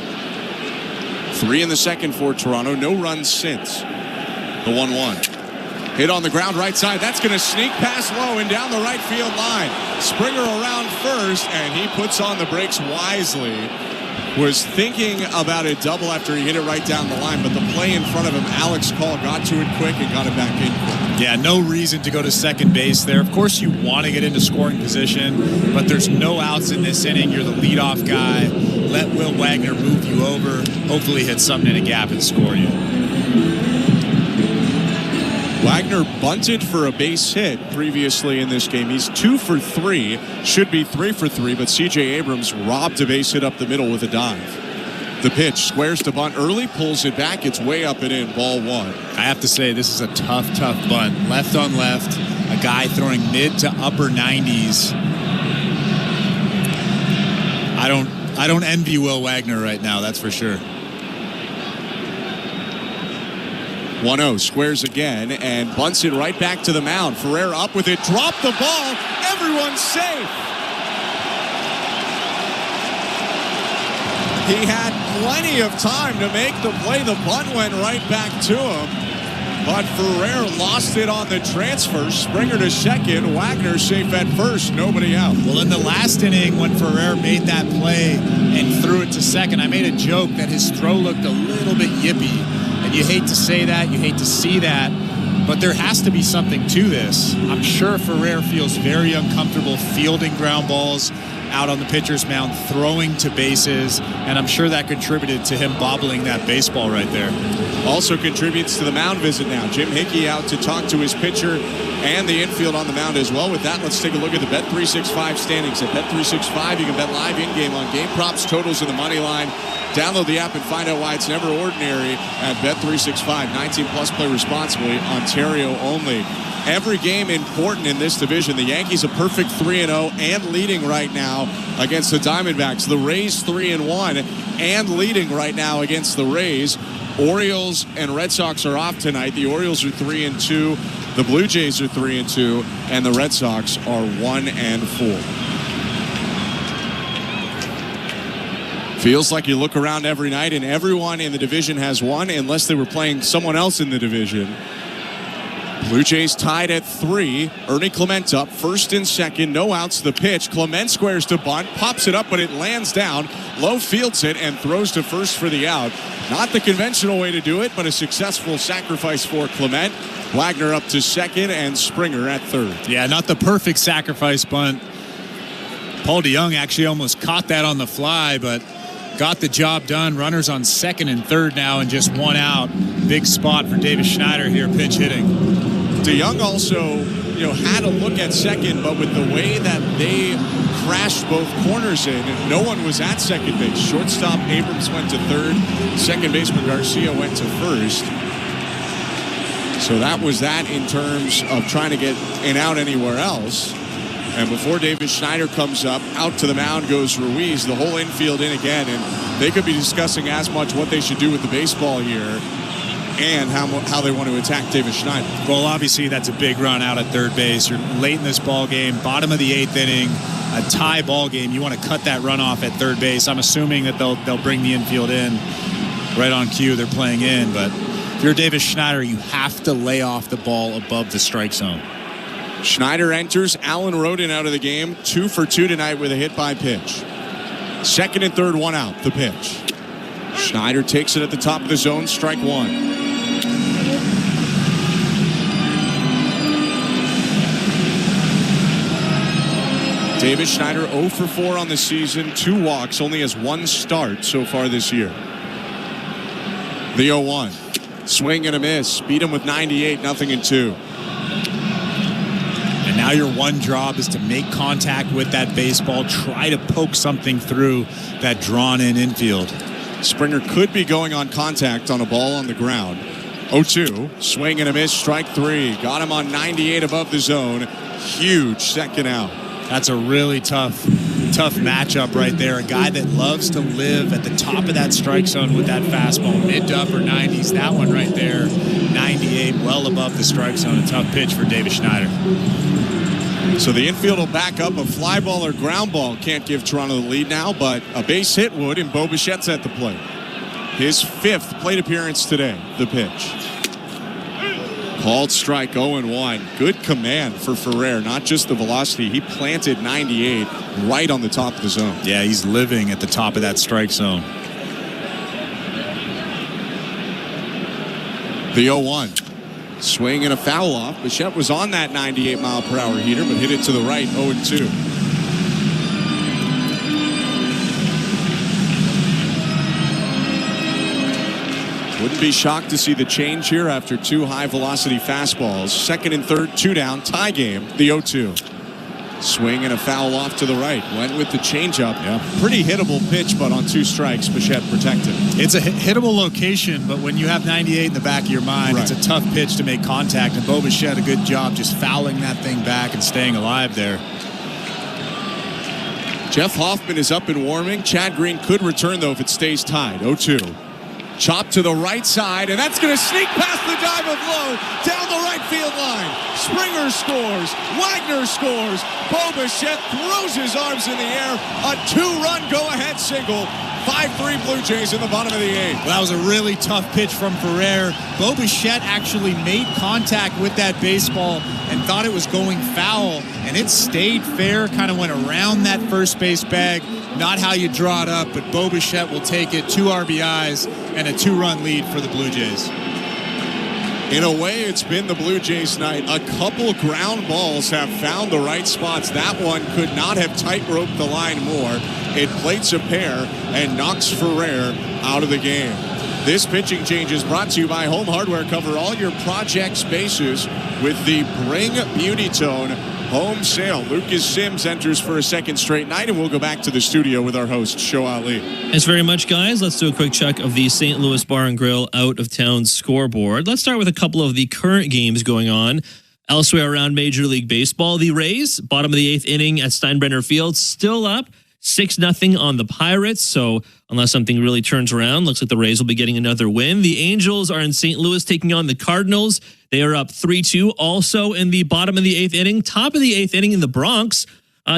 3 in the second for Toronto. No runs since. The 1-1. Hit on the ground right side. That's going to sneak past low and down the right field line. Springer around first, and he puts on the brakes wisely. Was thinking about a double after he hit it right down the line, but the play in front of him, Alex Call, got to it quick and got it back in quick. Yeah, no reason to go to second base there. Of course, you want to get into scoring position, but there's no outs in this inning. You're the leadoff guy. Let Will Wagner move you over. Hopefully hit something in a gap and score you. Wagner bunted for a base hit previously in this game. He's 2 for 3, should be 3 for 3, but C.J. Abrams robbed a base hit up the middle with a dive. The pitch squares to bunt early, pulls it back. It's way up and in. Ball 1. I have to say, this is a tough bunt. Left on left, a guy throwing mid to upper 90s. I don't envy Will Wagner right now, that's for sure. 1-0, squares again and bunts it right back to the mound. Ferrer up with it, dropped the ball. Everyone's safe. He had plenty of time to make the play. The bunt went right back to him. But Ferrer lost it on the transfer. Springer to second. Wagner safe at first. Nobody out. Well, in the last inning, when Ferrer made that play and threw it to second, I made a joke that his throw looked a little bit yippy. And you hate to say that. You hate to see that. But there has to be something to this. I'm sure Ferrer feels very uncomfortable fielding ground balls out on the pitcher's mound, throwing to bases, and I'm sure that contributed to him bobbling that baseball right there. Also contributes to the mound visit now. Jim Hickey out to talk to his pitcher and the infield on the mound as well. With that, let's take a look at the Bet365 standings. At Bet365, you can bet live in-game on game props, totals, and the money line. Download the app and find out why it's never ordinary at Bet365. 19 plus, play responsibly. Ontario only. Every game important in this division. The Yankees a perfect 3-0 and leading right now against the Diamondbacks. The Rays 3-1 and leading right now against the Rays. Orioles and Red Sox are off tonight. The Orioles are 3-2. The Blue Jays are 3-2, and the Red Sox are 1-4. Feels like you look around every night and everyone in the division has won unless they were playing someone else in the division. Blue Jays tied at 3. Ernie Clement up, first and second, no outs. The pitch. Clement squares to bunt, pops it up, but it lands down. Low fields it and throws to first for the out. Not the conventional way to do it, but a successful sacrifice for Clement. Wagner up to second and Springer at third. Yeah, not the perfect sacrifice bunt. Paul DeYoung actually almost caught that on the fly, but got the job done. Runners on second and third now and just one out. Big spot for Davis Schneider here, pinch hitting. DeYoung also, had a look at second, but with the way that they crashed both corners in, no one was at second base. Shortstop Abrams went to third. Second baseman Garcia went to first. So that was that in terms of trying to get an out anywhere else. And before Davis Schneider comes up, out to the mound goes Ruiz, the whole infield in again. And they could be discussing as much what they should do with the baseball here and how they want to attack Davis Schneider. Well, obviously, that's a big run out at third base. You're late in this ball game, bottom of the 8th inning, a tie ball game. You want to cut that run off at third base. I'm assuming that they'll bring the infield in right on cue. They're playing in. But if you're Davis Schneider, you have to lay off the ball above the strike zone. Schneider enters. Allen Rodin out of the game. 2 for 2 tonight with a hit by pitch. Second and third, one out. The pitch. Schneider takes it at the top of the zone. Strike one. Davis Schneider 0 for 4 on the season. 2 walks. Only has 1 start so far this year. The 0-1. Swing and a miss. Beat him with 98. 0-2. And now your one job is to make contact with that baseball, try to poke something through that drawn-in infield. Springer could be going on contact on a ball on the ground. 0-2. Swing and a miss. Strike 3. Got him on 98 above the zone. Huge second out. That's a really tough matchup right there. A guy that loves to live at the top of that strike zone with that fastball. Mid to upper 90s. That one right there, 98, well above the strike zone. A tough pitch for Davis Schneider. So the infield will back up. A fly ball or ground ball can't give Toronto the lead now, but a base hit would, and Bo Bichette's at the plate. His 5th plate appearance today. The pitch. Called strike 0-1. Good command for Ferrer, not just the velocity. He planted 98 right on the top of the zone. Yeah, he's living at the top of that strike zone. The 0-1. Swing and a foul off. Bichette was on that 98-mile-per-hour heater, but hit it to the right, 0-2. Wouldn't be shocked to see the change here after 2 high-velocity fastballs. Second and third, 2 down, tie game, the 0-2. Swing and a foul off to the right. Went with the changeup. Yeah. Pretty hittable pitch, but on 2 strikes, Bichette protected. It's a hittable location, but when you have 98 in the back of your mind, It's a tough pitch to make contact. And Bo Bichette, a good job just fouling that thing back and staying alive there. Jeff Hoffman is up and warming. Chad Green could return, though, if it stays tied. 0-2. Chop to the right side, and that's going to sneak past the dive of Lowe down the right field line. Springer scores. Wagner scores. Bo Bichette throws his arms in the air. A 2-run go-ahead single 5-3 Blue Jays in the bottom of the 8th. Well, that was a really tough pitch from Ferrer. Bichette actually made contact with that baseball and thought it was going foul, and it stayed fair, kind of went around that first base bag. Not how you draw it up, but Bichette will take it. 2 RBIs and a 2-run lead for the Blue Jays. In a way, it's been the Blue Jays' night. A couple ground balls have found the right spots. That one could not have tight-roped the line more. It plates a pair and knocks Ferrer out of the game. This pitching change is brought to you by Home Hardware. Cover all your projects' bases with the Bring Beauty Tone home sale. Lucas Sims enters for a second straight night, and we'll go back to the studio with our host, Show Ali. Thanks very much, guys. Let's do a quick check of the St. Louis Bar and Grill out-of-town scoreboard. Let's start with a couple of the current games going on elsewhere around Major League Baseball. The Rays, bottom of the 8th inning at Steinbrenner Field, still up 6-0 on the Pirates. So unless something really turns around, looks like the Rays will be getting another win. The Angels are in St. Louis taking on the Cardinals. They are up 3-2, also in the bottom of the 8th inning. Top of the 8th inning in the Bronx.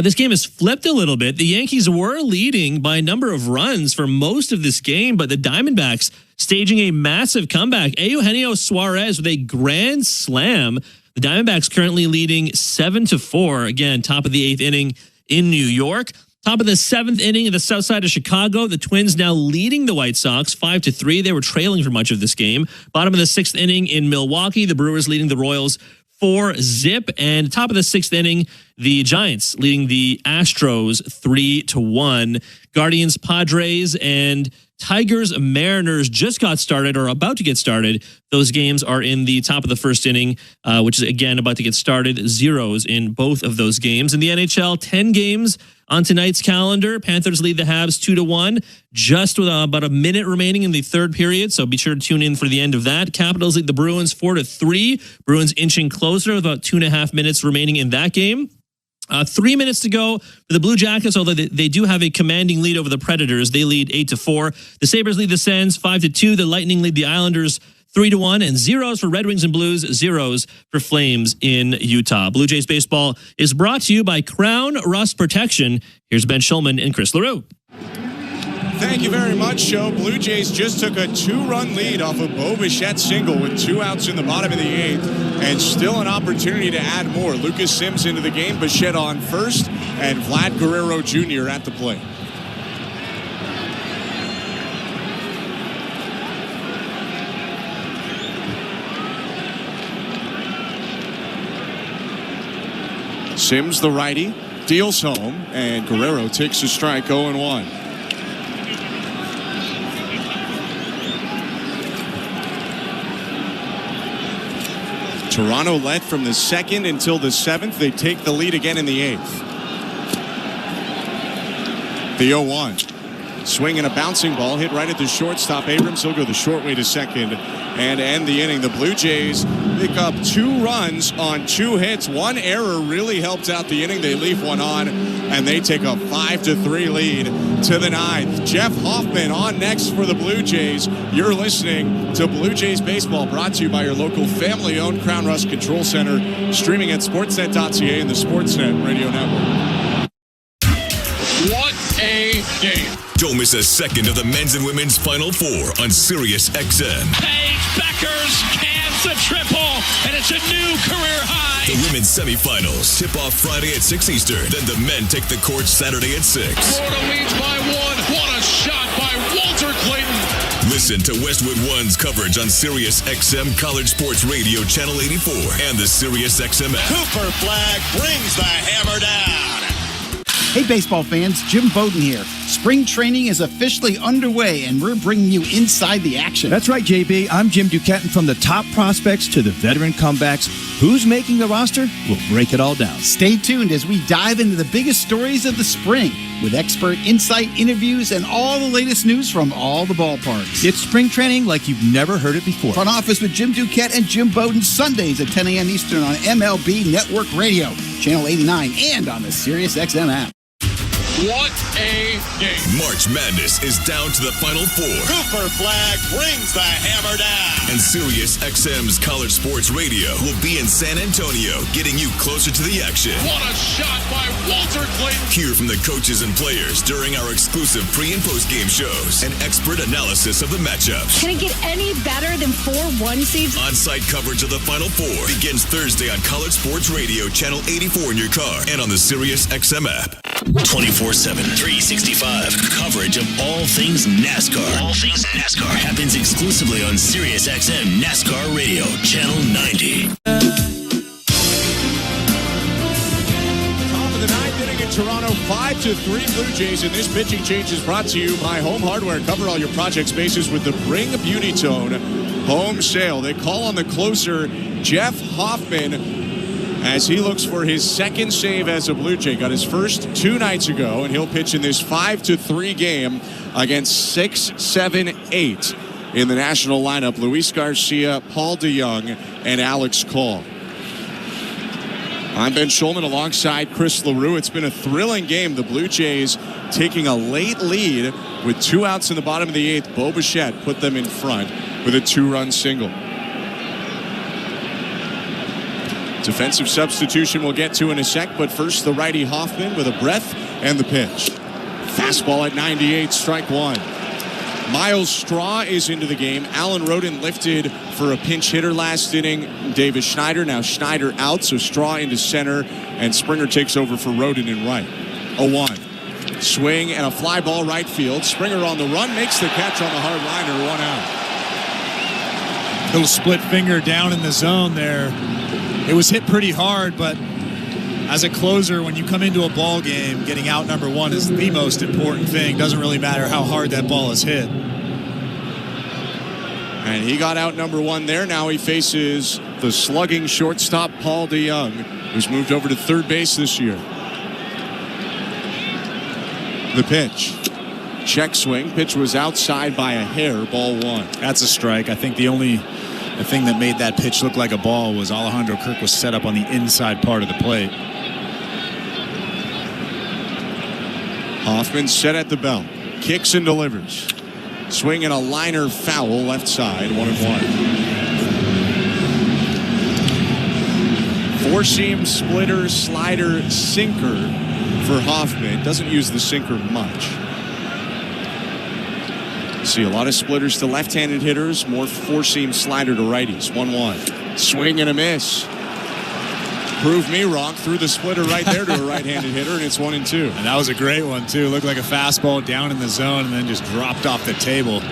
This game has flipped a little bit. The Yankees were leading by a number of runs for most of this game, but the Diamondbacks staging a massive comeback. Eugenio Suarez with a grand slam. The Diamondbacks currently leading 7-4. Again, top of the 8th inning in New York. Top of the 7th inning in the south side of Chicago. The Twins now leading the White Sox 5-3. They were trailing for much of this game. Bottom of the 6th inning in Milwaukee. The Brewers leading the Royals 4-0. And top of the 6th inning, the Giants leading the Astros 3-1. Guardians, Padres, and Tigers, Mariners just got started or about to get started. Those games are in the top of the 1st inning, which is again about to get started. Zeros in both of those games. In the NHL, 10 games on tonight's calendar. Panthers lead the Habs 2-1, just with about a minute remaining in the 3rd period. So be sure to tune in for the end of that. Capitals lead the Bruins 4-3. Bruins inching closer with about 2.5 minutes remaining in that game. 3 minutes to go for the Blue Jackets, although they do have a commanding lead over the Predators. They lead 8-4. The Sabres lead the Sens 5-2. The Lightning lead the Islanders 3-1, and zeros for Red Wings and Blues, zeros for Flames in Utah. Blue Jays baseball is brought to you by Crown Rust Protection. Here's Ben Schulman and Chris LaRue. Thank you very much, Joe. Blue Jays just took a 2-run lead off of Bichette single with 2 outs in the bottom of the 8th, and still an opportunity to add more. Lucas Sims into the game, Bichette on first, and Vlad Guerrero Jr. at the plate. Sims, the righty, deals home, and Guerrero takes a strike, 0-1. Toronto led from the 2nd until the 7th. They take the lead again in the 8th. The 0-1. Swing and a bouncing ball hit right at the shortstop. Abrams, he'll go the short way to second and end the inning. The Blue Jays pick up 2 runs on 2 hits. 1 error really helped out the inning. They leave 1 on, and they take a 5-3 lead to the 9th. Jeff Hoffman on next for the Blue Jays. You're listening to Blue Jays Baseball, brought to you by your local family-owned Crown Rust Control Center, streaming at sportsnet.ca and the Sportsnet Radio Network. What a game. Don't miss a second of the men's and women's Final Four on SiriusXM. Paige Beckers cans a triple, and it's a new career high. The women's semifinals tip off Friday at 6 Eastern. Then the men take the court Saturday at 6. Florida leads by 1. What a shot by Walter Clayton. Listen to Westwood One's coverage on SiriusXM College Sports Radio Channel 84 and the SiriusXM app. Cooper Flag brings the hammer down. Hey, baseball fans, Jim Bowden here. Spring training is officially underway, and we're bringing you inside the action. That's right, JB. I'm Jim Duquette, and from the top prospects to the veteran comebacks, who's making the roster? We'll break it all down. Stay tuned as we dive into the biggest stories of the spring with expert insight, interviews, and all the latest news from all the ballparks. It's spring training like you've never heard it before. Front Office with Jim Duquette and Jim Bowden, Sundays at 10 a.m. Eastern on MLB Network Radio, Channel 89, and on the SiriusXM app. What a game. March Madness is down to the Final Four. Cooper Flag brings the hammer down. And SiriusXM's College Sports Radio will be in San Antonio, getting you closer to the action. What a shot by Walter Clayton. Hear from the coaches and players during our exclusive pre- and post-game shows and expert analysis of the matchups. Can it get any better than 4 1 seeds? On-site coverage of the Final Four begins Thursday on College Sports Radio, Channel 84 in your car and on the SiriusXM app. 24/7, 365 coverage of all things NASCAR. All things NASCAR happens exclusively on SiriusXM NASCAR Radio, Channel 90. Top of the ninth inning in Toronto, 5-3 Blue Jays, and this pitching change is brought to you by Home Hardware. Cover all your project spaces with the Bring Beauty Tone home sale. They call on the closer, Jeff Hoffman, as he looks for his second save as a Blue Jay. Got his first 2 nights ago, and he'll pitch in this 5-3 game against 6, 7, 8 in the national lineup. Luis Garcia, Paul DeJong, and Alex Call. I'm Ben Schulman alongside Chris LaRue. It's been a thrilling game. The Blue Jays taking a late lead with 2 outs in the bottom of the 8th. Bo Bichette put them in front with a 2-run single. Defensive substitution we'll get to in a sec, but first the righty Hoffman with a breath and the pitch. Fastball at 98, strike 1. Miles Straw is into the game. Alan Rodin lifted for a pinch hitter last inning. Davis Schneider, now Schneider out, so Straw into center, and Springer takes over for Rodin in right. 0-1. Swing and a fly ball right field. Springer on the run, makes the catch on the hard liner, 1 out. Little split finger down in the zone there. It was hit pretty hard, but as a closer, when you come into a ball game, getting out number 1 is the most important thing. Doesn't really matter how hard that ball is hit. And he got out number 1 there. Now he faces the slugging shortstop, Paul DeJong, who's moved over to third base this year. The pitch. Check swing. Pitch was outside by a hair. Ball 1. That's a strike. I think the thing that made that pitch look like a ball was Alejandro Kirk was set up on the inside part of the plate. Hoffman set at the belt. Kicks and delivers. Swing and a liner foul left side, 1-1. 4-seam splitter, slider, sinker for Hoffman. Doesn't use the sinker much. See a lot of splitters to left-handed hitters, more 4-seam slider to righties. 1-1. Swing and a miss. Prove me wrong. Threw the splitter right there to a right-handed hitter, and it's 1-2. And that was a great one, too. Looked like a fastball down in the zone and then just dropped off the table.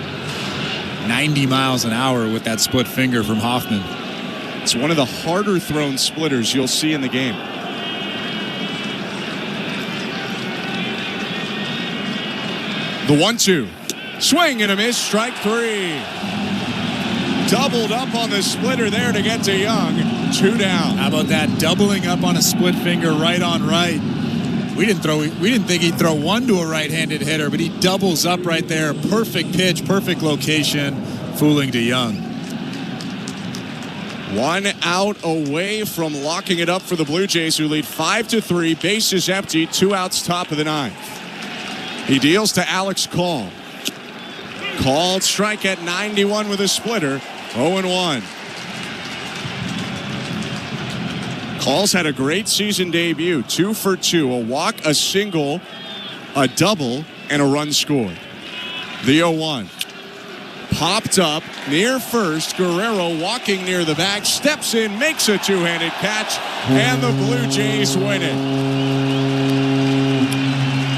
90 miles an hour with that split finger from Hoffman. It's one of the harder thrown splitters you'll see in the game. The 1-2. Swing and a miss, strike 3. Doubled up on the splitter there to get to Young. 2 down. How about that? Doubling up on a split finger right on right. We didn't think he'd throw 1 to a right-handed hitter, but he doubles up right there. Perfect pitch, perfect location, fooling DeJong. 1 out away from locking it up for the Blue Jays, who lead 5-3. Bases empty, 2 outs, top of the 9th. He deals to Alex Call. Called strike at 91 with a splitter. 0-1. Call's had a great season debut. 2 for 2. A walk, a single, a double, and a run scored. The 0-1. Popped up near first. Guerrero walking near the bag. Steps in, makes a 2-handed catch, and the Blue Jays win it.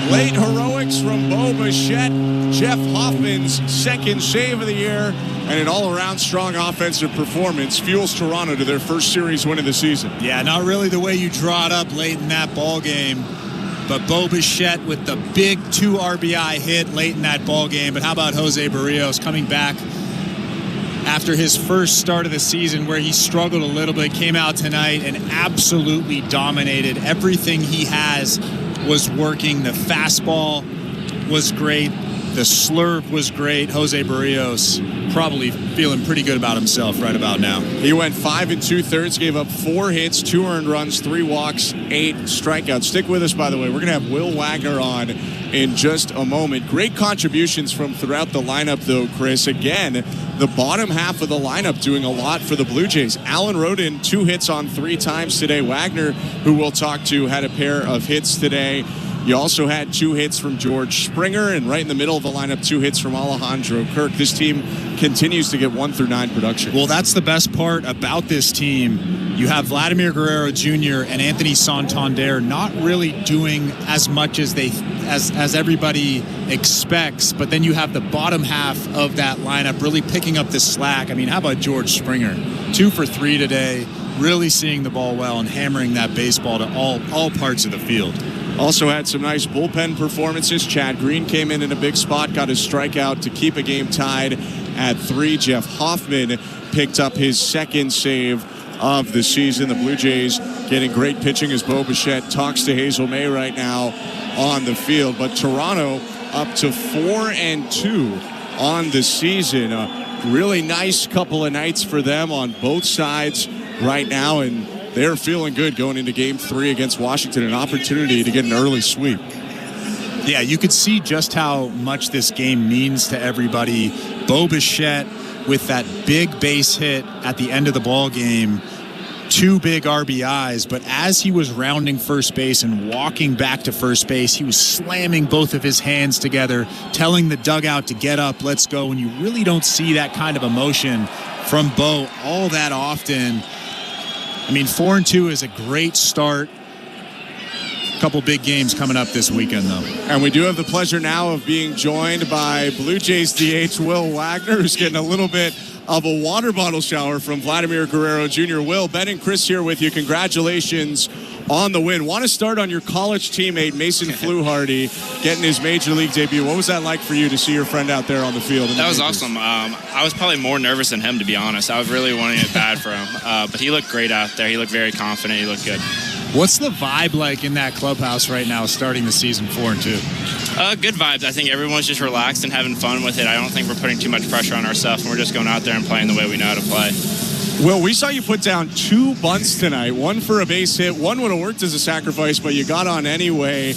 Late heroics from Bo Bichette, Jeff Hoffman's second save of the year, and an all-around strong offensive performance fuels Toronto to their first series win of the season. Yeah, not really the way you draw it up late in that ball game, but Bo Bichette with the big 2 RBI hit late in that ball game. But how about Jose Berrios coming back after his first start of the season where he struggled a little bit, came out tonight and absolutely dominated. Everything he has was working. The fastball was great. The slurve was great. Jose Berrios probably feeling pretty good about himself right about now. He went 5 2/3, gave up 4 hits, 2 earned runs, 3 walks, 8 strikeouts. Stick with us, by the way. We're going to have Will Wagner on in just a moment. Great contributions from throughout the lineup, though, Chris. Again, the bottom half of the lineup doing a lot for the Blue Jays. Allen Rodin, 2 hits on 3 times today. Wagner, who we'll talk to, had a pair of hits today. You also had 2 hits from George Springer, and right in the middle of the lineup, 2 hits from Alejandro Kirk. This team continues to get 1 through 9 production. Well, that's the best part about this team. You have Vladimir Guerrero Jr. and Anthony Santander not really doing as much as everybody expects, but then you have the bottom half of that lineup really picking up the slack. I mean, how about George Springer? 2 for 3 today, really seeing the ball well and hammering that baseball to all parts of the field. Also had some nice bullpen performances. Chad Green came in a big spot, got his strikeout to keep a game tied at 3. Jeff Hoffman picked up his 2nd save of the season. The Blue Jays getting great pitching as Bo Bichette talks to Hazel May right now on the field. But Toronto up to 4-2 on the season. A really nice couple of nights for them on both sides right now, and they're feeling good going into Game 3 against Washington, an opportunity to get an early sweep. Yeah, you could see just how much this game means to everybody. Bo Bichette with that big base hit at the end of the ball game, 2 big RBIs, but as he was rounding first base and walking back to first base, he was slamming both of his hands together, telling the dugout to get up, let's go. And you really don't see that kind of emotion from Bo all that often. I mean, 4-2 is a great start. A couple big games coming up this weekend, though. And we do have the pleasure now of being joined by Blue Jays DH Will Wagner, who's getting a little bit of a water bottle shower from Vladimir Guerrero Jr. Will, Ben and Chris here with you. Congratulations on the win. Want to start on your college teammate, Mason Fluharty, getting his major league debut. What was that like for you to see your friend out there on the field? That was awesome. I was probably more nervous than him, to be honest. I was really wanting it bad for him. But he looked great out there. He looked very confident. He looked good. What's the vibe like in that clubhouse right now starting the season 4-2? Good vibes. I think everyone's just relaxed and having fun with it. I don't think we're putting too much pressure on ourselves, and we're just going out there and playing the way we know how to play. Will, we saw you put down 2 bunts tonight, 1 for a base hit, 1 would have worked as a sacrifice, but you got on anyway.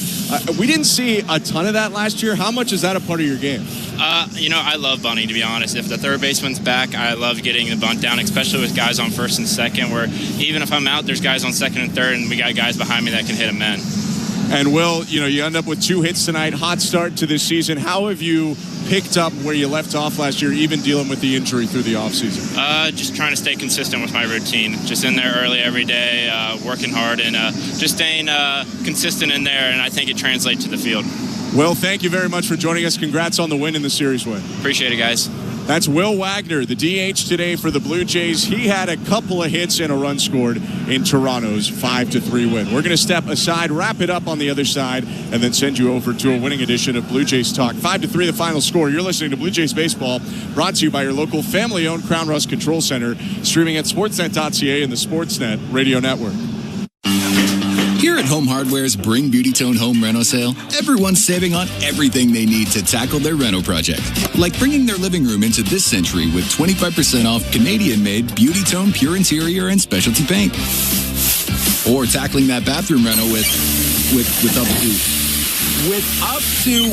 We didn't see a ton of that last year. How much is that a part of your game? I love bunting, to be honest. If the third baseman's back, I love getting the bunt down, especially with guys on first and second, where even if I'm out, there's guys on second and third, and we got guys behind me that can hit them in. And Will, you end up with 2 hits tonight, hot start to this season. How have you picked up where you left off last year, even dealing with the injury through the offseason? Just trying to stay consistent with my routine. Just in there early every day, working hard, and just staying consistent in there, and I think it translates to the field. Will, thank you very much for joining us. Congrats on the win in the series win. Appreciate it, guys. That's Will Wagner, the DH today for the Blue Jays. He had a couple of hits and a run scored in Toronto's 5-3 win. We're going to step aside, wrap it up on the other side, and then send you over to a winning edition of Blue Jays Talk. 5-3 the final score. You're listening to Blue Jays Baseball, brought to you by your local family-owned Crown Rust Control Center, streaming at sportsnet.ca and the Sportsnet Radio Network. Here at Home Hardware's Bring Beauty Tone Home Reno Sale, everyone's saving on everything they need to tackle their reno project. Like bringing their living room into this century with 25% off Canadian-made Beauty Tone Pure Interior and Specialty Paint. Or tackling that bathroom reno with up to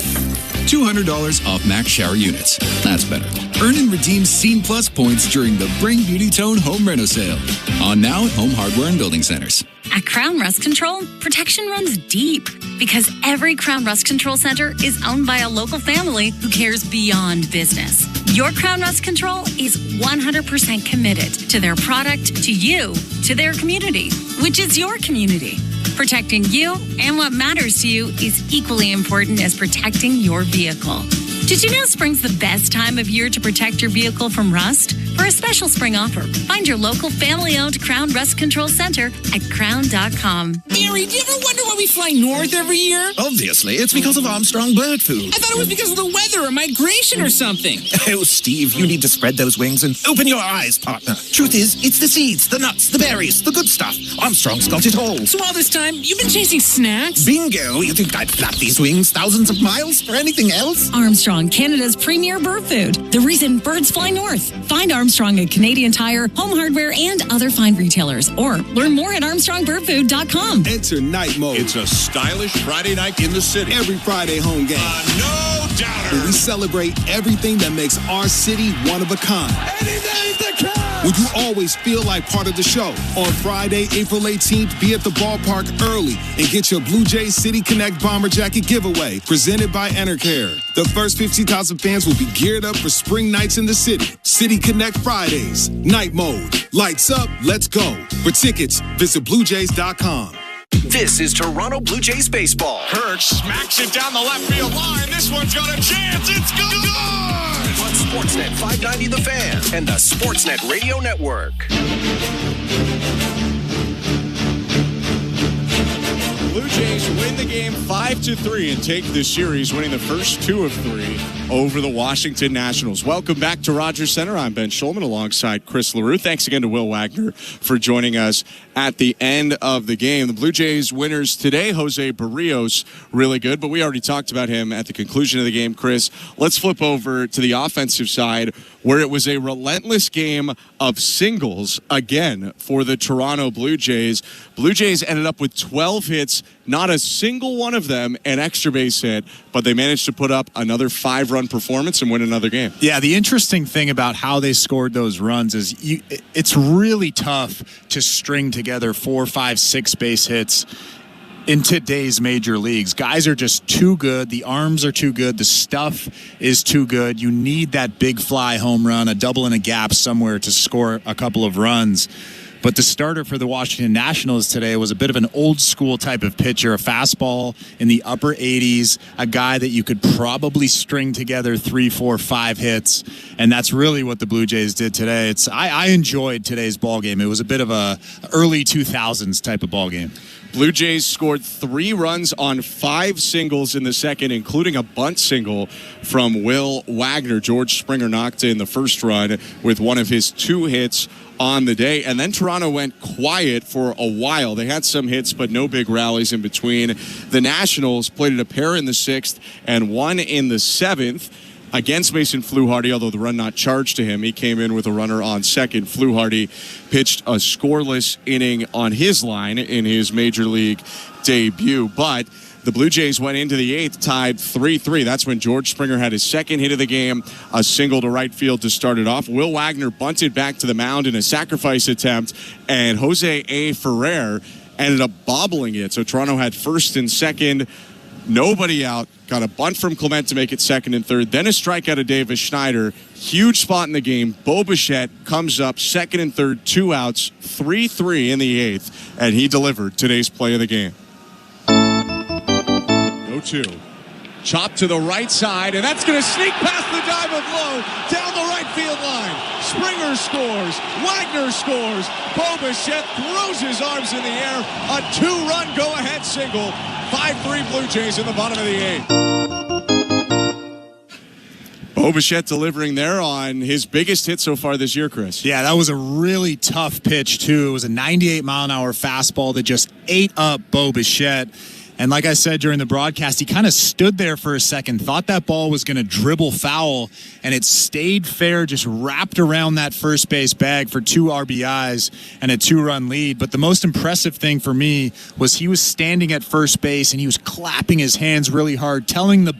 $200 off Max Shower Units. That's better. Earn and redeem Scene Plus points during the Bring Beauty Tone Home Reno Sale. On now at Home Hardware and Building Centers. At Crown Rust Control, protection runs deep because every Crown Rust Control Center is owned by a local family who cares beyond business. Your Crown Rust Control is 100% committed to their product, to you, to their community, which is your community. Protecting you and what matters to you is equally important as protecting your vehicle. Did you know spring's the best time of year to protect your vehicle from rust? For a special spring offer, find your local family-owned Crown Rust Control Center at crown.com. Barry, do you ever wonder why we fly north every year? Obviously, it's because of Armstrong Bird Food. I thought it was because of the weather or migration or something. Oh, Steve, you need to spread those wings and open your eyes, partner. Truth is, it's the seeds, the nuts, the berries, the good stuff. Armstrong's got it all. So all this time, you've been chasing snacks? Bingo! You think I'd flap these wings thousands of miles for anything else? Armstrong, Canada's premier bird food. The reason birds fly north. Find Armstrong at Canadian Tire, Home Hardware, and other fine retailers. Or learn more at ArmstrongBirdFood.com. Enter Night Mode. It's a stylish Friday night in the city. Every Friday home game. No doubter. Where we celebrate everything that makes our city one of a kind. Anything that counts. Would you always feel like part of the show? On Friday, April 18th, be at the ballpark early and get your Blue Jays City Connect Bomber Jacket giveaway presented by Enercare. The first 50,000 fans will be geared up for spring nights in the city. City Connect Fridays. Night Mode. Lights up. Let's go. For tickets, visit BlueJays.com. This is Toronto Blue Jays baseball. Kirk smacks it down the left field line. This one's got a chance. It's good. On Sportsnet 590 The Fan and the Sportsnet Radio Network. Blue Jays win the game 5-3 and take the series, winning the first 2 of 3 over the Washington Nationals. Welcome back to Rogers Center. I'm Ben Schulman alongside Chris LaRue. Thanks again to Will Wagner for joining us at the end of the game. The Blue Jays winners today, Jose Berrios, really good, but we already talked about him at the conclusion of the game, Chris. Let's flip over to the offensive side, where it was a relentless game of singles again for the Toronto Blue Jays. Blue Jays ended up with 12 hits, not a single one of them an extra base hit, but they managed to put up another 5-run performance and win another game. Yeah, the interesting thing about how they scored those runs is it's really tough to string together 4, 5, 6 base hits in today's major leagues. Guys are just too good. The arms are too good. The stuff is too good. You need that big fly home run, a double in a gap somewhere to score a couple of runs. But the starter for the Washington Nationals today was a bit of an old school type of pitcher, a fastball in the upper 80s, a guy that you could probably string together 3, 4, 5 hits. And that's really what the Blue Jays did today. I enjoyed today's ball game. It was a bit of a early 2000s type of ball game. Blue Jays scored 3 runs on 5 singles in the second, including a bunt single from Will Wagner. George Springer knocked in the first run with one of his 2 hits on the day. And then Toronto went quiet for a while. They had some hits, but no big rallies in between. The Nationals plated a pair in the 6th and 1 in the 7th. Against Mason Fluharty, although the run not charged to him. He came in with a runner on second. Fluharty pitched a scoreless inning on his line in his major league debut. But the Blue Jays went into the 8th, tied 3-3. That's when George Springer had his second hit of the game, a single to right field to start it off. Will Wagner bunted back to the mound in a sacrifice attempt, and Jose A. Ferrer ended up bobbling it. So Toronto had first and second, nobody out. Got a bunt from Clement to make it second and third. Then a strikeout of Davis Schneider. Huge spot in the game. Bichette comes up second and third, 2 outs, 3-3 in the 8th, and he delivered today's play of the game. 0-2. Chop to the right side, and that's going to sneak past the dive of Lowe down the right field line. Springer scores. Wagner scores. Bichette throws his arms in the air. A 2-run go-ahead single. 5-3 Blue Jays in the bottom of the 8th. Bichette delivering there on his biggest hit so far this year, Chris. Yeah, that was a really tough pitch, too. It was a 98-mile-an-hour fastball that just ate up Bichette. And like I said during the broadcast, he kind of stood there for a second, thought that ball was going to dribble foul, and it stayed fair, just wrapped around that first base bag for 2 RBIs and a 2-run lead. But the most impressive thing for me was he was standing at first base, and he was clapping his hands really hard, telling the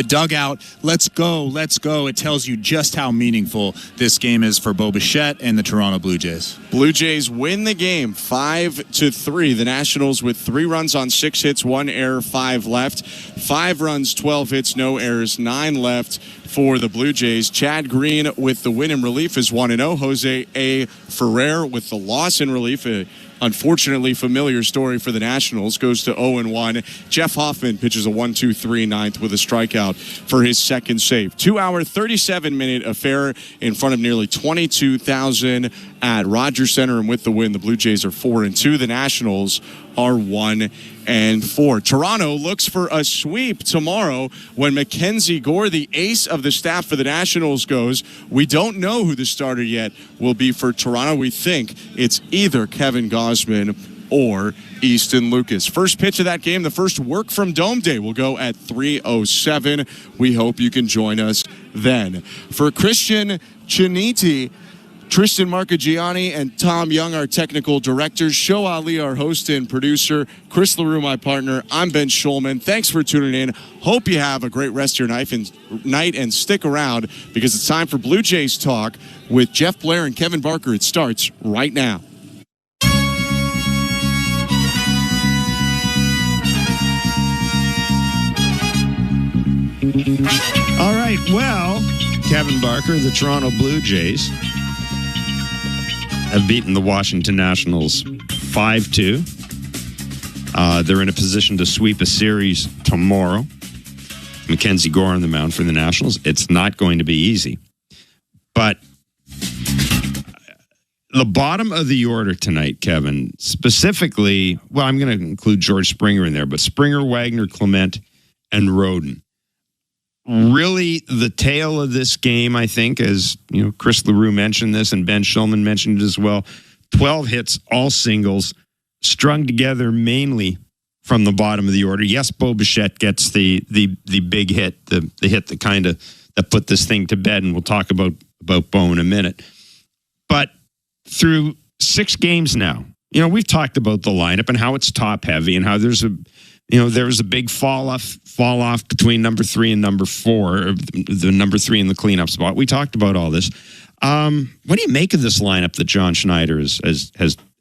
dugout, let's go, let's go. It tells you just how meaningful this game is for Bichette and the Toronto Blue Jays. Blue Jays win the game 5-3. The Nationals with 3 runs on 6 hits, 1 error, 5 left. 5 runs, 12 hits, no errors, 9 left for the Blue Jays. Chad Green with the win in relief is 1-0. Jose A. Ferrer with the loss in relief. Unfortunately, familiar story for the Nationals, goes to 0-1. Jeff Hoffman pitches a 1-2-3 ninth with a strikeout for his second save. 2-hour, 37-minute affair in front of nearly 22,000 at Rogers Center, and with the win, the Blue Jays are 4-2. The Nationals are 1-4. Toronto looks for a sweep tomorrow when Mackenzie Gore, the ace of the staff for the Nationals, goes. We don't know who the starter yet will be for Toronto. We think it's either Kevin Gausman or Easton Lucas. First pitch of that game, the first work from Dome Day, will go at 3:07. We hope you can join us then. For Christian Chiniti, Tristan Marcagiani, and Tom Young, our technical directors, Sho Ali, our host and producer, Chris LaRue, my partner, I'm Ben Schulman. Thanks for tuning in. Hope you have a great rest of your night and stick around because it's time for Blue Jays Talk with Jeff Blair and Kevin Barker. It starts right now. All right, well, Kevin Barker, the Toronto Blue Jays have beaten the Washington Nationals 5-2. They're in a position to sweep a series tomorrow. Mackenzie Gore on the mound for the Nationals. It's not going to be easy. But the bottom of the order tonight, Kevin, specifically, well, I'm going to include George Springer in there, but Springer, Wagner, Clement, and Roden. Really, the tale of this game, I think, as Chris LaRue mentioned this and Ben Schulman mentioned it as well, 12 hits, all singles, strung together mainly from the bottom of the order. Yes, Bo Bichette gets the big hit, the hit that put this thing to bed, and we'll talk about Bo in a minute. But through 6 games now, we've talked about the lineup and how it's top heavy and how there's a big fall off between number 3 and number 4, or the number 3 in the cleanup spot. We talked about all this. What do you make of this lineup that John Schneider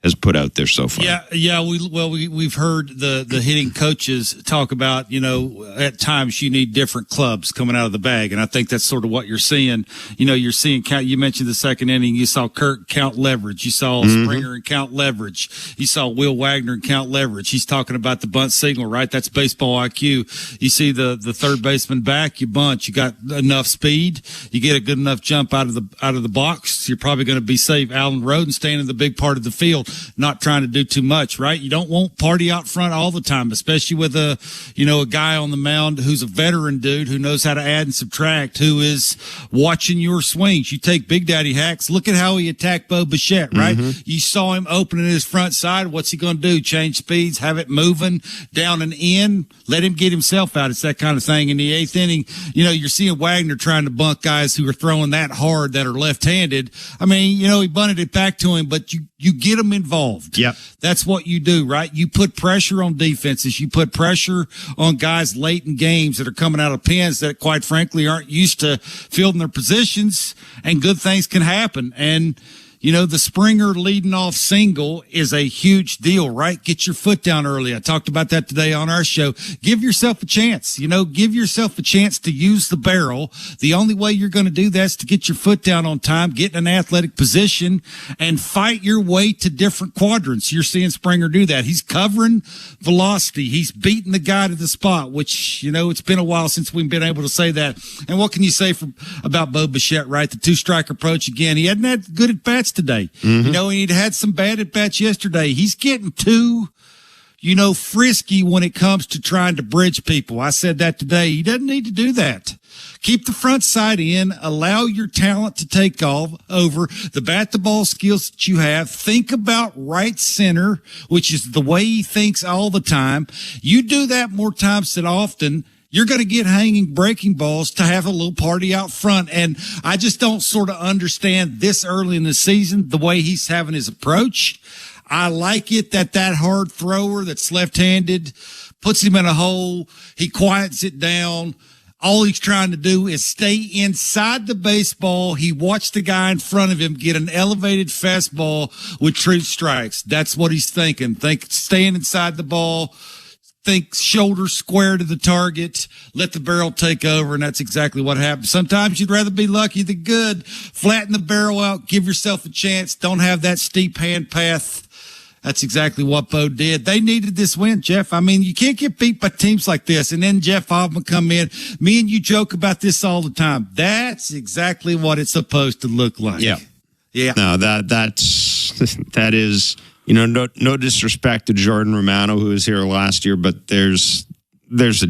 has put out there so far? Yeah. We've heard the hitting coaches talk about, at times you need different clubs coming out of the bag, and I think that's sort of what you're seeing. You're seeing count. You mentioned the second inning. You saw Kirk count leverage. You saw Springer and count leverage. You saw Will Wagner and count leverage. He's talking about the bunt signal, right? That's baseball IQ. You see the third baseman back, you bunt. You got enough speed. You get a good enough jump out of the box. You're probably going to be safe. Alan Roden staying in the big part of the field, not trying to do too much, right? You don't want party out front all the time, especially with a guy on the mound who's a veteran dude who knows how to add and subtract, who is watching your swings. You take Big Daddy Hacks. Look at how he attacked Bo Bichette, right? Mm-hmm. You saw him opening his front side. What's he going to do? Change speeds, have it moving down and in, let him get himself out. It's that kind of thing. In the 8th inning, you're seeing Wagner trying to bunt guys who are throwing that hard that are left-handed. I mean, he bunted it back to him, but you get them involved. Yep. That's what you do, right? You put pressure on defenses. You put pressure on guys late in games that are coming out of pens that, quite frankly, aren't used to fielding their positions, and good things can happen. And the Springer leading off single is a huge deal, right? Get your foot down early. I talked about that today on our show. Give yourself a chance, give yourself a chance to use the barrel. The only way you're going to do that is to get your foot down on time, get in an athletic position, and fight your way to different quadrants. You're seeing Springer do that. He's covering velocity. He's beating the guy to the spot, which, it's been a while since we've been able to say that. And what can you say about Bo Bichette, right? The 2-strike approach again. He hadn't had good at bats today. Mm-hmm. He'd had some bad at bats yesterday. He's getting too, frisky when it comes to trying to bridge people. I said that today. He doesn't need to do that. Keep the front side in. Allow your talent to take over the bat-to-ball skills that you have. Think about right center, which is the way he thinks all the time. You do that more times than often, you're going to get hanging breaking balls to have a little party out front. And I just don't sort of understand this early in the season, the way he's having his approach. I like it that hard thrower that's left-handed puts him in a hole. He quiets it down. All he's trying to do is stay inside the baseball. He watched the guy in front of him get an elevated fastball with true strikes. That's what he's thinking. Staying inside the ball, think shoulder square to the target, let the barrel take over, and that's exactly what happens. Sometimes you'd rather be lucky than good. Flatten the barrel out, give yourself a chance. Don't have that steep hand path. That's exactly what Bo did. They needed this win, Jeff. I mean, you can't get beat by teams like this. And then Jeff Hoffman come in. Me and you joke about this all the time. That's exactly what it's supposed to look like. Yeah. Yeah. No, that is, no disrespect to Jordan Romano, who was here last year, but there's a difference. There's a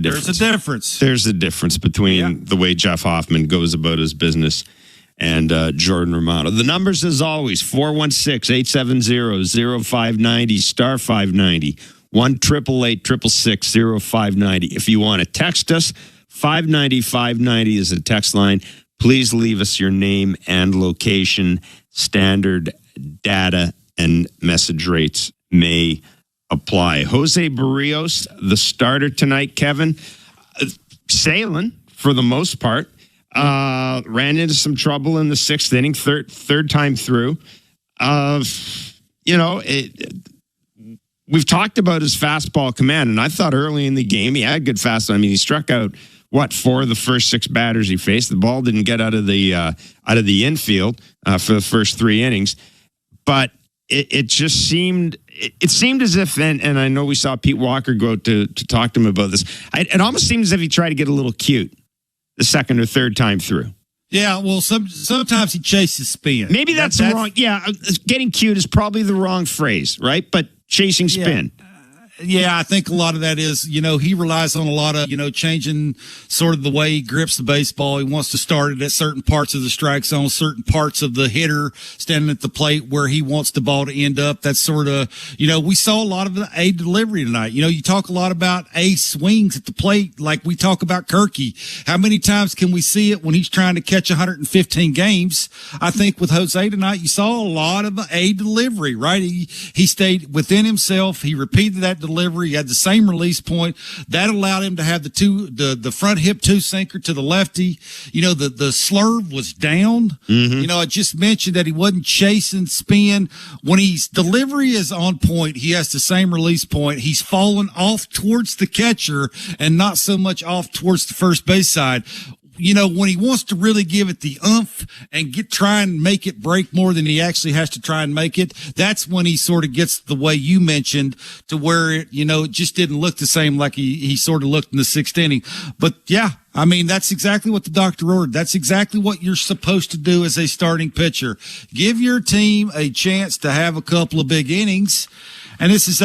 difference. There's a difference between the way Jeff Hoffman goes about his business and Jordan Romano. The numbers, as always, 416-870-0590, star 590, 1-888-666-0590. If you want to text us, 590-590 is the text line. Please leave us your name and location. Standard data and message rates may apply. Jose Berrios, the starter tonight, Kevin, sailing for the most part. Ran into some trouble in the sixth inning, third time through. We've talked about his fastball command, and I thought early in the game he had good fastball. I mean, he struck out 4 of the first 6 batters he faced. The ball didn't get out of the infield for the first 3 innings, but it just seemed as if, and I know we saw Pete Walker go out to talk to him about this. It almost seemed as if he tried to get a little cute the second or third time through. Yeah, well, sometimes he chases spin. Maybe that's wrong. Yeah, getting cute is probably the wrong phrase, right? But chasing spin. Yeah, I think a lot of that is, he relies on a lot of, changing sort of the way he grips the baseball. He wants to start it at certain parts of the strike zone, certain parts of the hitter standing at the plate where he wants the ball to end up. That's sort of, we saw a lot of the A delivery tonight. You talk a lot about A swings at the plate like we talk about Kirky. How many times can we see it when he's trying to catch 115 games? I think with Jose tonight, you saw a lot of the A delivery, right? He stayed within himself. He repeated that delivery. He had the same release point that allowed him to have the front hip 2-sinker to the lefty. The slurve was down. Mm-hmm. I just mentioned that he wasn't chasing spin. When his delivery is on point, he has the same release point. He's fallen off towards the catcher and not so much off towards the first base side. When he wants to really give it the oomph and try and make it break more than he actually has to try and make it, that's when he sort of gets the way you mentioned to where it just didn't look the same like he sort of looked in the 6th inning. But yeah, I mean, that's exactly what the doctor ordered. That's exactly what you're supposed to do as a starting pitcher. Give your team a chance to have a couple of big innings. And this is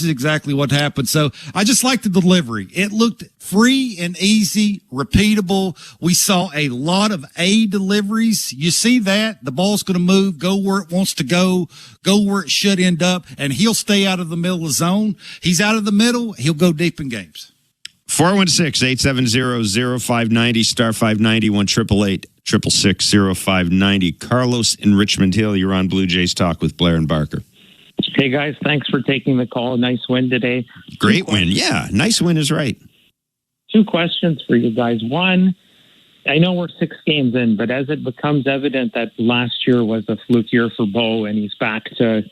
exactly what happened. So I just like the delivery. It looked free and easy, repeatable. We saw a lot of A deliveries. You see that? The ball's going to move, go where it wants to go where it should end up, and he'll stay out of the middle of the zone. He's out of the middle. He'll go deep in games. 416-870-0590, star 590, 1-888-666-0590. Carlos in Richmond Hill, you're on Blue Jays Talk with Blair and Barker. Hey, guys, thanks for taking the call. Nice win today. Great win. Yeah, nice win is right. 2 questions for you guys. One, I know we're 6 games in, but as it becomes evident that last year was a fluke year for Bo and he's back to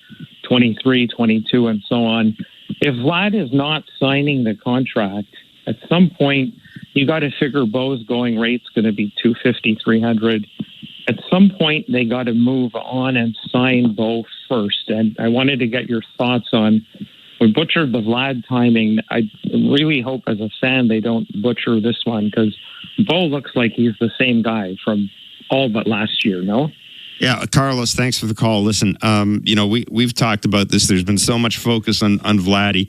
23, 22, and so on, if Vlad is not signing the contract, at some point you got to figure Bo's going rate's going to be 250, 300. At some point, they got to move on and sign Bo first. And I wanted to get your thoughts on, we butchered the Vlad timing. I really hope as a fan they don't butcher this one because Bo looks like he's the same guy from all but last year, no? Yeah, Carlos, thanks for the call. Listen, we've talked about this. There's been so much focus on Vladdy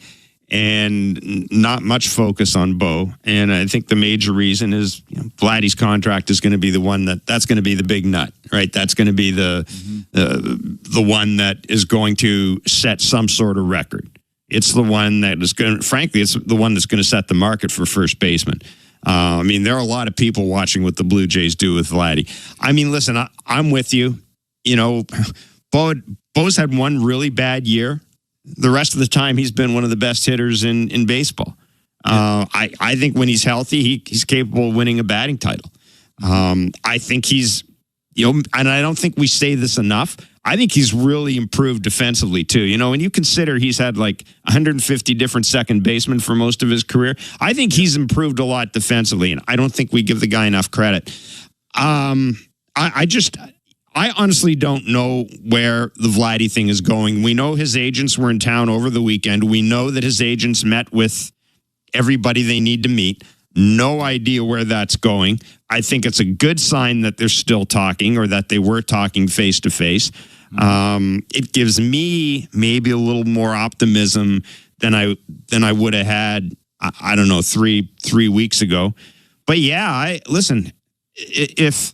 and not much focus on Bo. And I think the major reason is Vladdy's contract is going to be the one that's going to be the big nut, right? That's going to be the one that is going to set some sort of record. It's the one that is going to, frankly, it's the one that's going to set the market for first baseman. I mean, there are a lot of people watching what the Blue Jays do with Vladdy. I mean, listen, I'm with you. Bo's had one really bad year. The rest of the time, he's been one of the best hitters in baseball. I think when he's healthy, he's capable of winning a batting title. I think he's and I don't think we say this enough, I think he's really improved defensively too. When you consider he's had like 150 different second basemen for most of his career, I think he's improved a lot defensively, and I don't think we give the guy enough credit. I honestly don't know where the Vladdy thing is going. We know his agents were in town over the weekend. We know that his agents met with everybody they need to meet. No idea where that's going. I think it's a good sign that they're still talking, or that they were talking face to face. It gives me maybe a little more optimism than I would have had. I don't know, three weeks ago. But yeah, listen. If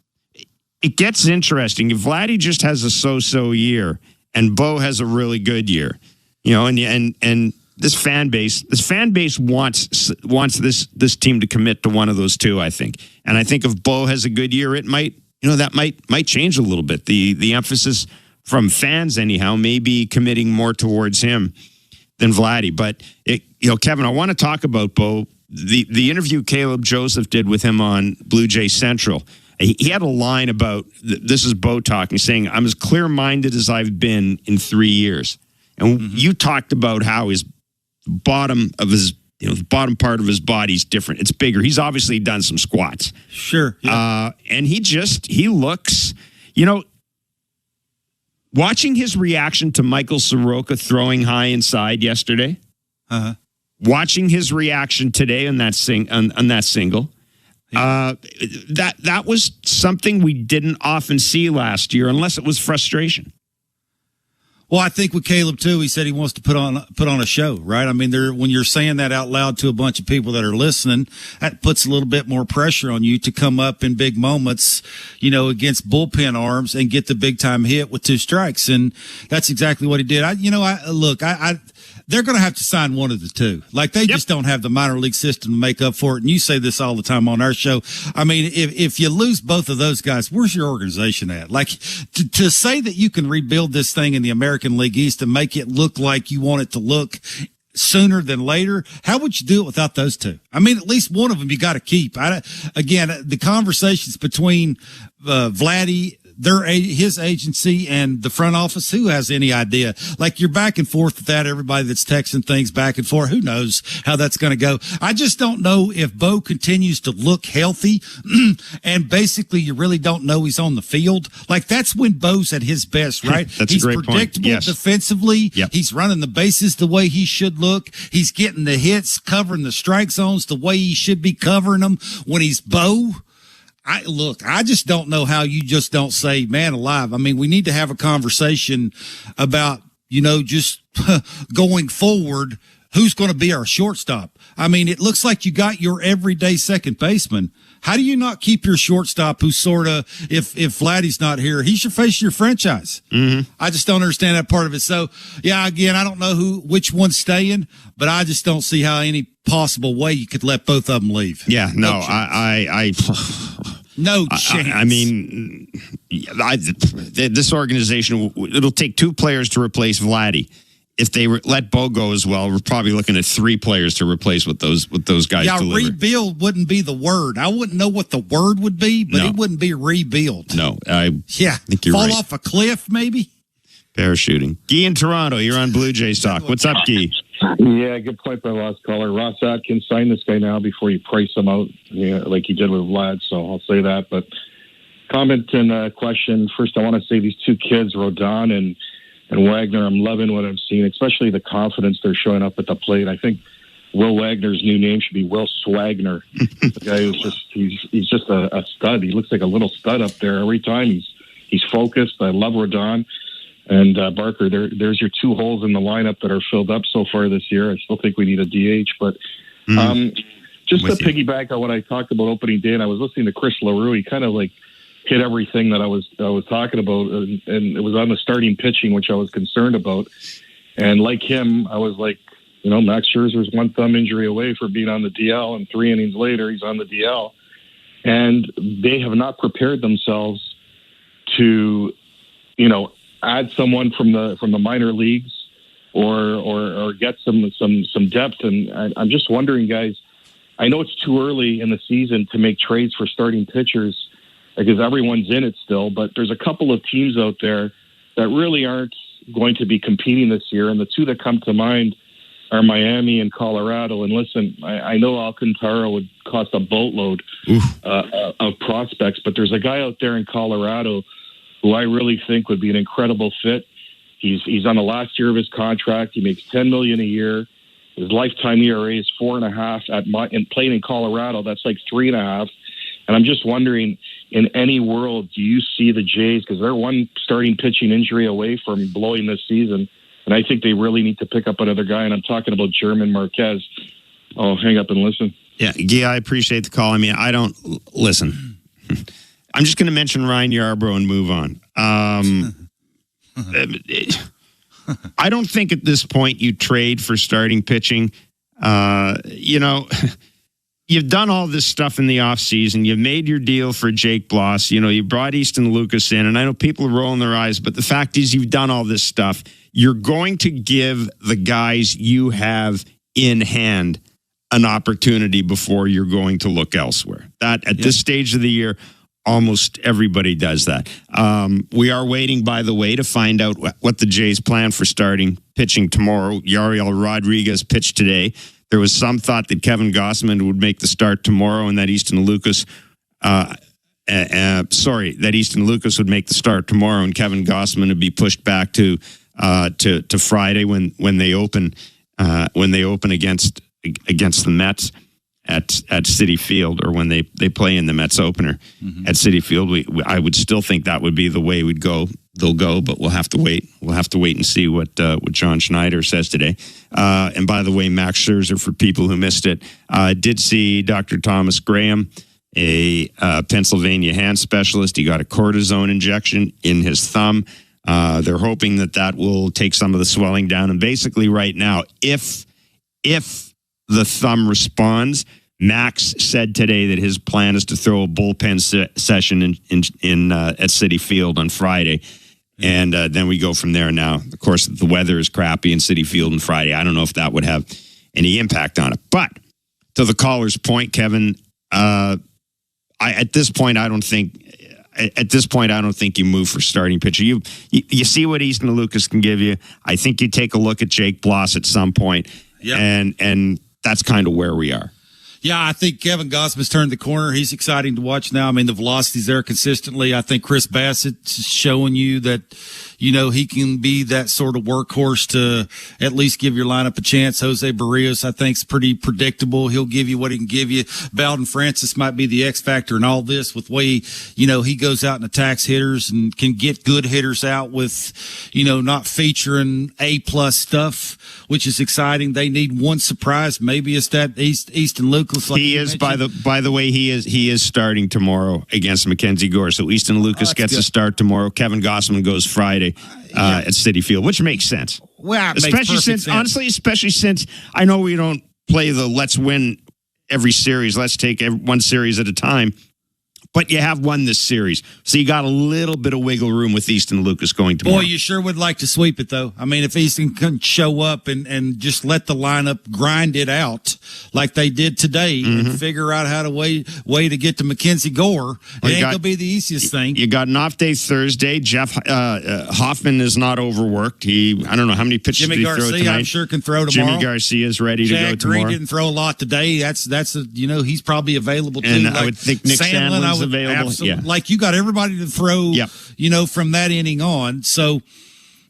it gets interesting, if Vladdy just has a so-so year and Bo has a really good year, and this fan base wants this team to commit to one of those two, I think. And I think if Bo has a good year, it might, that might change a little bit. The emphasis from fans anyhow may be committing more towards him than Vladdy. But Kevin, I want to talk about Bo. The interview Caleb Joseph did with him on Blue Jay Central. He had a line about, this is Bo talking, saying, "I'm as clear-minded as I've been in 3 years." And you talked about how his bottom of his, the bottom part of his body's different. It's bigger. He's obviously done some squats. Sure. Yeah. And he looks, watching his reaction to Michael Soroka throwing high inside yesterday, watching his reaction today on that single, that was something we didn't often see last year, unless it was frustration. Well, I think with Caleb too, he said he wants to put on a show, right? I mean, when you're saying that out loud to a bunch of people that are listening, that puts a little bit more pressure on you to come up in big moments, against bullpen arms and get the big time hit with 2 strikes. And that's exactly what he did. They're going to have to sign one of the two. Like, they just don't have the minor league system to make up for it. And you say this all the time on our show. I mean, if you lose both of those guys, where's your organization at? Like, to say that you can rebuild this thing in the American League East and make it look like you want it to look sooner than later, how would you do it without those two? I mean, at least one of them you got to keep. Again, the conversations between Vladdy, his agency, and the front office, who has any idea? Like, you're back and forth with that. Everybody that's texting things back and forth, who knows how that's going to go? I just don't know if Bo continues to look healthy and basically you really don't know he's on the field. Like, that's when Bo's at his best, right? He's a great predictable point. Yes. Defensively. Yep. He's running the bases the way he should look. He's getting the hits, covering the strike zones the way he should be covering them when he's Bo. I just don't know how you just don't say, man alive. I mean, we need to have a conversation about, just going forward, who's going to be our shortstop. I mean, it looks like you got your everyday second baseman. How do you not keep your shortstop who's sort of, if Vladdy's not here, he should face your franchise? Mm-hmm. I just don't understand that part of it. So, yeah, again, I don't know which one's staying, but I just don't see how any possible way you could let both of them leave. Yeah, no chance. I mean, this organization, it'll take 2 players to replace Vladdy. If they let Bo go as well, we're probably looking at 3 players to replace what those guys deliver. Rebuild wouldn't be the word. I wouldn't know what the word would be, but it wouldn't be rebuild. No, I think you're fall right. off a cliff, maybe. Parachuting. Guy in Toronto, you're on Blue Jays Talk. What's up, Guy? Yeah, good point by last caller. Ross Atkins, sign this guy now before you price him out, like you did with Vlad. So I'll say that. But comment and question. First, I want to say these 2 kids, Rodon and Wagner, I'm loving what I'm seeing, especially the confidence they're showing up at the plate. I think Will Wagner's new name should be Will Swagner. The guy who's he's just a stud. He looks like a little stud up there every time. He's focused. I love Rodon. And Barker, there's your 2 holes in the lineup that are filled up so far this year. I still think we need a DH, but just to piggyback on what I talked about opening day, and I was listening to Chris LaRue. He kind of like hit everything that I was talking about, and it was on the starting pitching, which I was concerned about. And like him, I was like, Max Scherzer's 1 thumb injury away for being on the DL, and 3 innings later, he's on the DL. And they have not prepared themselves to, add someone from the minor leagues or get some depth. And I'm just wondering, guys, I know it's too early in the season to make trades for starting pitchers, because everyone's in it still. But there's a couple of teams out there that really aren't going to be competing this year. And the two that come to mind are Miami and Colorado. And listen, I know Alcantara would cost a boatload of prospects, but there's a guy out there in Colorado who I really think would be an incredible fit. He's on the last year of his contract. He makes $10 million a year. His lifetime ERA is 4.5 and playing in Colorado. That's like 3.5. And I'm just wondering, in any world, do you see the Jays, because they're one starting pitching injury away from blowing this season, and I think they really need to pick up another guy, and I'm talking about German Marquez. Oh, hang up and listen. Yeah, I appreciate the call. I mean, I don't listen. I'm just going to mention Ryan Yarbrough and move on. I don't think at this point you trade for starting pitching. You've done all this stuff in the offseason. You've made your deal for Jake Bloss. You brought Easton Lucas in, and I know people are rolling their eyes, but the fact is you've done all this stuff. You're going to give the guys you have in hand an opportunity before you're going to look elsewhere. That at this stage of the year, almost everybody does that. We are waiting, by the way, to find out what the Jays plan for starting pitching tomorrow. Yariel Rodriguez pitched today. There was some thought that Kevin Gausman would make the start tomorrow and that Easton Lucas would make the start tomorrow and Kevin Gausman would be pushed back to Friday when they open against the Mets at Citi Field, or when they play in the Mets opener at Citi Field. I would still think that would be the way they'll go, but we'll have to wait. We'll have to wait and see what John Schneider says today. And by the way, Max Scherzer, for people who missed it, did see Dr. Thomas Graham, a Pennsylvania hand specialist. He got a cortisone injection in his thumb. They're hoping that will take some of the swelling down. And basically right now, if the thumb responds, Max said today that his plan is to throw a bullpen session at Citi Field on Friday. And then we go from there. Now, of course, the weather is crappy in Citi Field on Friday. I don't know if that would have any impact on it. But to the caller's point, Kevin, at this point, I don't think you move for starting pitcher. You see what Easton Lucas can give you. I think you take a look at Jake Bloss at some point, and that's kind of where we are. Yeah, I think Kevin Gausman's turned the corner. He's exciting to watch now. I mean, the velocity's there consistently. I think Chris Bassett's showing you that, he can be that sort of workhorse to at least give your lineup a chance. Jose Berrios, I think, is pretty predictable. He'll give you what he can give you. Bowden Francis might be the X factor in all this with the way, he goes out and attacks hitters and can get good hitters out with, not featuring A+ stuff, which is exciting. They need one surprise. Maybe it's that Easton Lucas. Like he is, by the way, he is starting tomorrow against Mackenzie Gore. So Easton Lucas gets a start tomorrow. Kevin Gausman goes Friday at Citi Field, which makes sense. Well, especially since I know we don't play the let's win every series. Let's take one series at a time. But you have won this series, so you got a little bit of wiggle room with Easton Lucas going tomorrow. Boy, you sure would like to sweep it, though. I mean, if Easton can show up and just let the lineup grind it out like they did today and figure out how to way to get to Mackenzie Gore, it ain't going to be the easiest thing. You got an off day Thursday. Jeff Hoffman is not overworked. I don't know how many pitches did he throw tonight. I'm sure can throw tomorrow. Jimmy Garcia is ready to go tomorrow. Green didn't throw a lot today. That's he's probably available too. And I would think Nick Sandlin's available. Absolutely. Yeah. Like you got everybody to throw, from that inning on. So,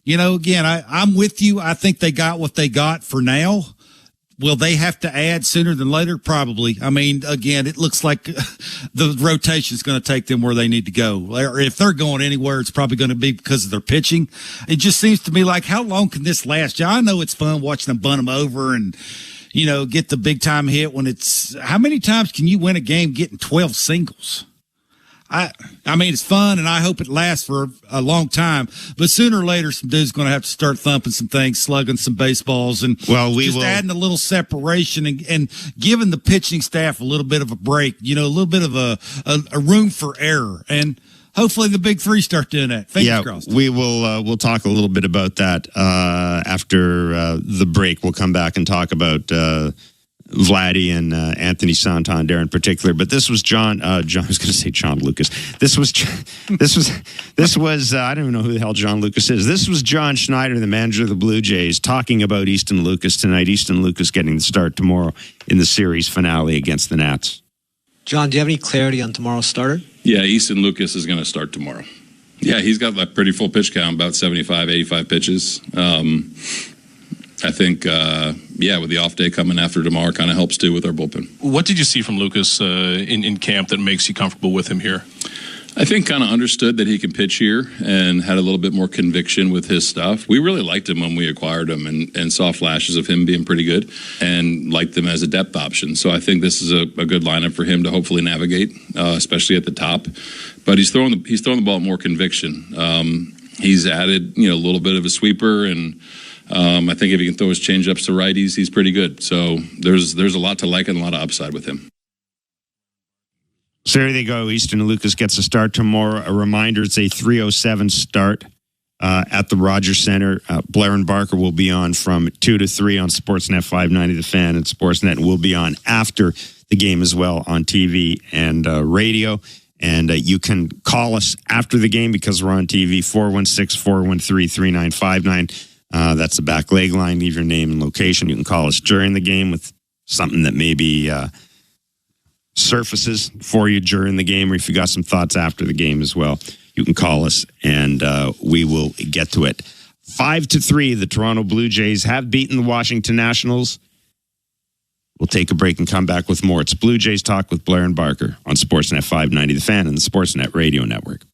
again, I'm with you. I think they got what they got for now. Will they have to add sooner than later? Probably. I mean, again, it looks like the rotation is going to take them where they need to go. Or if they're going anywhere, it's probably going to be because of their pitching. It just seems to me like, how long can this last? I know it's fun watching them bunt them over and, get the big time hit when how many times can you win a game getting 12 singles? I mean, it's fun, and I hope it lasts for a long time. But sooner or later, some dude's going to have to start thumping some things, slugging some baseballs, and adding a little separation and giving the pitching staff a little bit of a break, a little bit of a room for error. And hopefully the big three start doing that. Fingers crossed. We will we'll talk a little bit about that after the break. We'll come back and talk about Vladdy and Anthony Santander in particular. But this was John. I was going to say John Lucas. This was. I don't even know who the hell John Lucas is. This was John Schneider, the manager of the Blue Jays, talking about Easton Lucas tonight. Easton Lucas getting the start tomorrow in the series finale against the Nats. John, do you have any clarity on tomorrow's starter? Yeah, Easton Lucas is going to start tomorrow. Yeah, he's got a pretty full pitch count, about 75, 85 pitches. I think, with the off day coming after tomorrow kind of helps too with our bullpen. What did you see from Lucas in camp that makes you comfortable with him here? I think kind of understood that he can pitch here and had a little bit more conviction with his stuff. We really liked him when we acquired him and saw flashes of him being pretty good and liked him as a depth option. So I think this is a good lineup for him to hopefully navigate, especially at the top. But he's throwing the ball with more conviction. He's added a little bit of a sweeper, and I think if he can throw his changeups to righties, he's pretty good. So there's a lot to like and a lot of upside with him. So there they go. Easton Lucas gets a start tomorrow. A reminder, it's a 3:07 start at the Rogers Center. Blair and Barker will be on from 2 to 3 on Sportsnet 590 The Fan, and Sportsnet will be on after the game as well on TV and radio. And you can call us after the game because we're on TV, 416-413-3959. That's the back leg line. Leave your name and location. You can call us during the game with something that maybe surfaces for you during the game, or if you got some thoughts after the game as well, you can call us and we will get to it. 5-3, the Toronto Blue Jays have beaten the Washington Nationals. We'll take a break and come back with more. It's Blue Jays Talk with Blair and Barker on Sportsnet 590 The Fan and the Sportsnet Radio Network.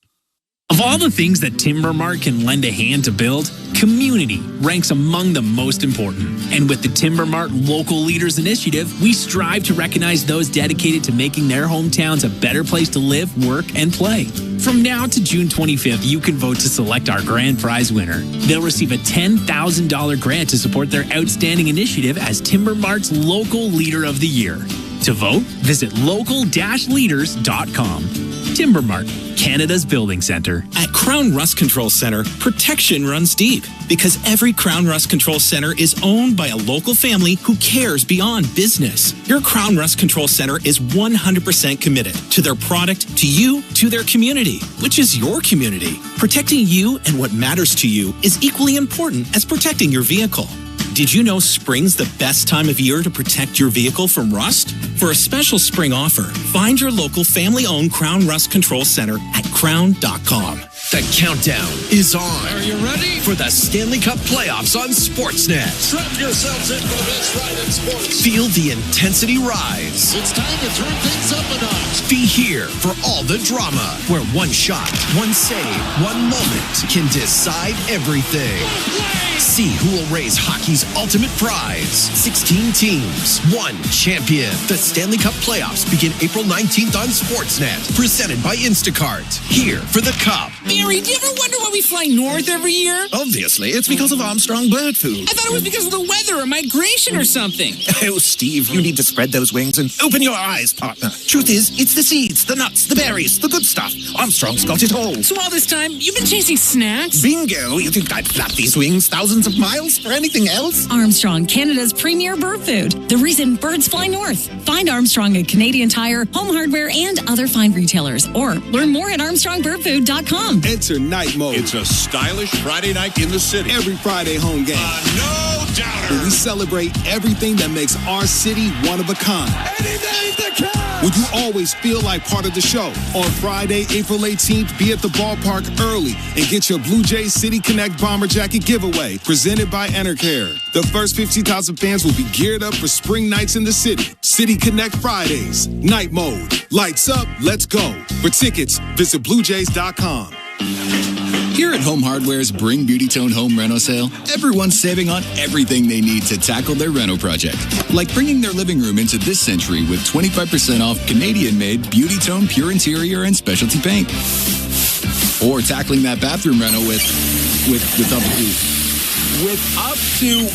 Of all the things that Timber Mart can lend a hand to build, community ranks among the most important. And with the Timber Mart Local Leaders Initiative, we strive to recognize those dedicated to making their hometowns a better place to live, work, and play. From now to June 25th, you can vote to select our grand prize winner. They'll receive a $10,000 grant to support their outstanding initiative as Timber Mart's Local Leader of the Year. To vote, visit local-leaders.com. Timber Mart, Canada's building center. At Crown Rust Control Center, protection runs deep because every Crown Rust Control Center is owned by a local family who cares beyond business. Your Crown Rust Control Center is 100% committed to their product, to you, to their community, which is your community. Protecting you and what matters to you is equally important as protecting your vehicle. Did you know spring's the best time of year to protect your vehicle from rust? For a special spring offer, find your local family-owned Crown Rust Control Center at crown.com. The countdown is on. Are you ready? For the Stanley Cup playoffs on Sportsnet. Strap yourselves in for the best ride in sports. Feel the intensity rise. It's time to turn things up a notch. Be here for all the drama, where one shot, one save, one moment can decide everything. See who will raise hockey's ultimate prize. 16 teams, one champion. The Stanley Cup playoffs begin April 19th on Sportsnet. Presented by Instacart. Here for the Cup. Barry, do you ever wonder why we fly north every year? Obviously, it's because of Armstrong bird food. I thought it was because of the weather or migration or something. Oh, Steve, you need to spread those wings and open your eyes, partner. Truth is, it's the seeds, the nuts, the berries, the good stuff. Armstrong's got it all. So all this time, you've been chasing snacks? Bingo! You think I'd flap these wings thousands of miles for anything else? Armstrong, Canada's premier bird food. The reason birds fly north. Find Armstrong at Canadian Tire, Home Hardware, and other fine retailers. Or learn more at armstrongbirdfood.com. Enter night mode. It's a stylish Friday night in the city. Every Friday home game. No doubter. Where we celebrate everything that makes our city one of a kind. Anything that counts. Would you always feel like part of the show? On Friday, April 18th, be at the ballpark early and get your Blue Jays City Connect Bomber Jacket giveaway presented by Enercare. The first 50,000 fans will be geared up for spring nights in the city. City Connect Fridays. Night mode. Lights up. Let's go. For tickets, visit BlueJays.com. Here at Home Hardware's Bring Beauty Tone Home Reno Sale, everyone's saving on everything they need to tackle their reno project. Like bringing their living room into this century with 25% off Canadian-made Beauty Tone Pure Interior and Specialty Paint. Or tackling that bathroom reno with up to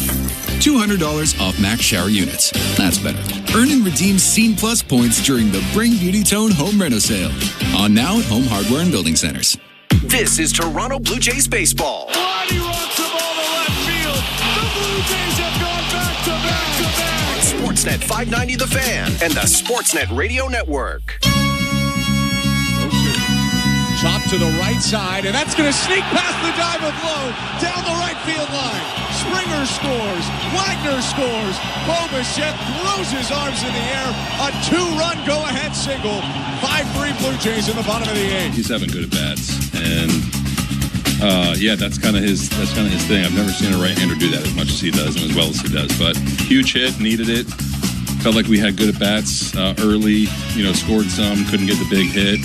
$200 off Max Shower Units. That's better. Earn and redeem Scene Plus points during the Bring Beauty Tone Home Reno Sale. On now at Home Hardware and Building Centers. This is Toronto Blue Jays baseball. Vladdy rocks the ball to left field. The Blue Jays have gone back to back to back. On Sportsnet 590 The Fan and the Sportsnet Radio Network. Chop to the right side, and that's going to sneak past the dive of Lowe down the right field line. Springer scores. Wagner scores. Bichette throws his arms in the air. A 2-run go-ahead single. 5-3 Blue Jays in the bottom of the 8th. He's having good at-bats, and that's kind of his thing. I've never seen a right-hander do that as much as he does and as well as he does. But huge hit, needed it. Felt like we had good at-bats early. Scored some, couldn't get the big hit.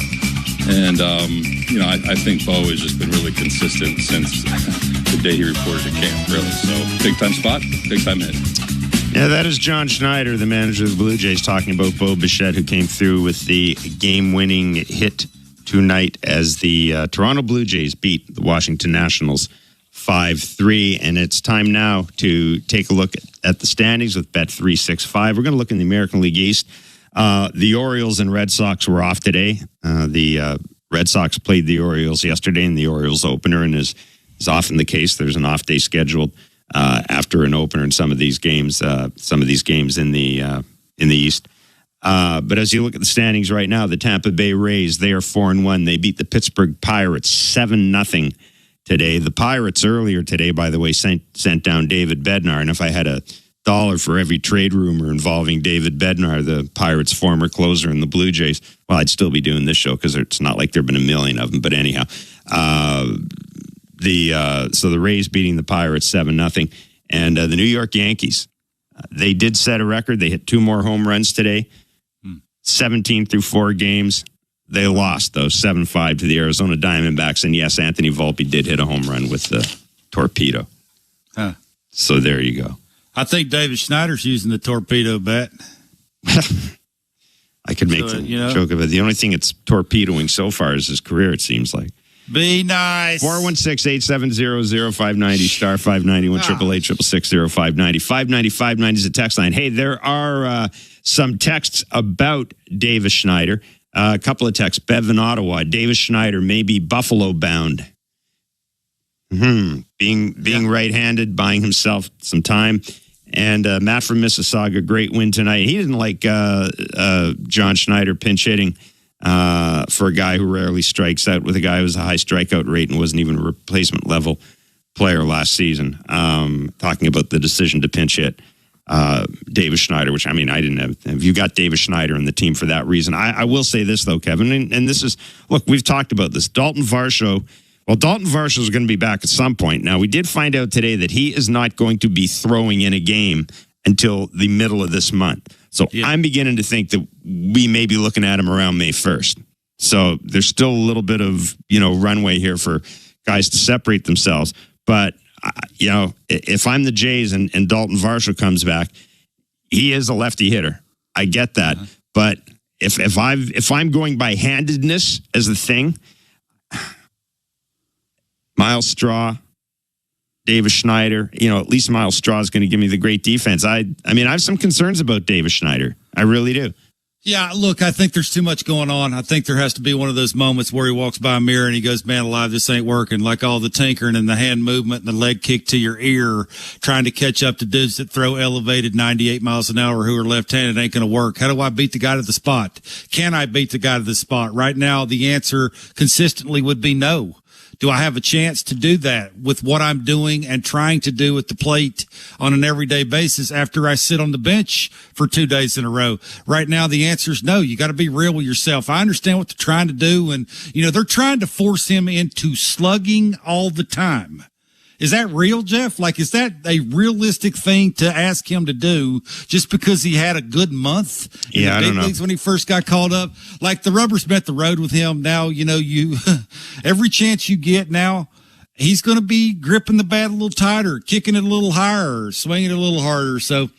And, I think Bo has just been really consistent since the day he reported to camp, really. So, big-time spot, big-time hit. Yeah, that is John Schneider, the manager of the Blue Jays, talking about Bo Bichette, who came through with the game-winning hit tonight as the Toronto Blue Jays beat the Washington Nationals 5-3. And it's time now to take a look at the standings with Bet365. We're going to look in the American League East. The Orioles and Red Sox were off today. The Red Sox played the Orioles yesterday in the Orioles opener, and is often the case. There's an off day scheduled after an opener in some of these games. Some of these games in the East. But as you look at the standings right now, the Tampa Bay Rays, they are 4-1. They beat the Pittsburgh Pirates 7-0 today. The Pirates earlier today, by the way, sent down David Bednar, and if I had $1 for every trade rumor involving David Bednar, the Pirates' former closer in the Blue Jays, well, I'd still be doing this show because it's not like there have been a million of them. But anyhow, so the Rays beating the Pirates 7-0, and the New York Yankees, they did set a record. They hit 2 more home runs today, 17 through 4 games. They lost, though, 7-5 to the Arizona Diamondbacks. And yes, Anthony Volpe did hit a home run with the torpedo. Huh. So there you go. I think David Schneider's using the torpedo bat. I could make the joke of it. The only thing it's torpedoing so far is his career, it seems like. Be nice. 416-870-0590, star 591, 888-666-0590. 590 is the text line. Hey, there are some texts about Davis Schneider. A couple of texts. Bev in Ottawa. Davis Schneider may be Buffalo bound. Being right-handed, buying himself some time. And Matt from Mississauga, great win tonight. He didn't like John Schneider pinch hitting for a guy who rarely strikes out, with a guy who has a high strikeout rate and wasn't even a replacement level player last season. Talking about the decision to pinch hit Davis Schneider, which, I didn't have. You got Davis Schneider in the team for that reason. I will say this, though, Kevin, and this is, look, we've talked about this. Dalton Varsho is going to be back at some point. Now, we did find out today that he is not going to be throwing in a game until the middle of this month. So I'm beginning to think that we may be looking at him around May 1st. So there's still a little bit of, runway here for guys to separate themselves. But, if I'm the Jays and Dalton Varsho comes back, he is a lefty hitter. I get that. But if I'm going by handedness as the thing, Miles Straw, Davis Schneider, at least Miles Straw is going to give me the great defense. I have some concerns about Davis Schneider. I really do. Yeah, look, I think there's too much going on. I think there has to be one of those moments where he walks by a mirror and he goes, man alive, this ain't working. Like all the tinkering and the hand movement and the leg kick to your ear, trying to catch up to dudes that throw elevated 98 miles an hour who are left-handed ain't going to work. How do I beat the guy to the spot? Can I beat the guy to the spot? Right now, the answer consistently would be no. Do I have a chance to do that with what I'm doing and trying to do at the plate on an everyday basis after I sit on the bench for 2 days in a row? Right now, the answer is no. You got to be real with yourself. I understand what they're trying to do, and, they're trying to force him into slugging all the time. Is that real, Jeff? Like, is that a realistic thing to ask him to do just because he had a good month in the big leagues when he first got called up? Like, the rubber's met the road with him. Now, you every chance you get now, he's going to be gripping the bat a little tighter, kicking it a little higher, swinging it a little harder. So,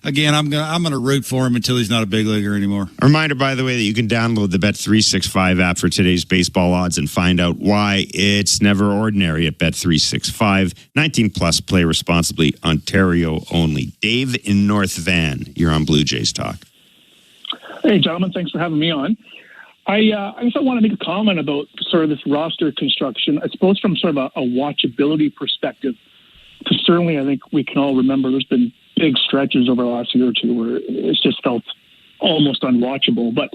again, I'm gonna root for him until he's not a big leaguer anymore. A reminder, by the way, that you can download the Bet365 app for today's baseball odds and find out why it's never ordinary at Bet365. 19 plus, play responsibly, Ontario only. Dave in North Van, you're on Blue Jays Talk. Hey, gentlemen, thanks for having me on. I guess I want to make a comment about sort of this roster construction. I suppose from sort of a watchability perspective, because certainly I think we can all remember there's been big stretches over the last year or two where it's just felt almost unwatchable. But,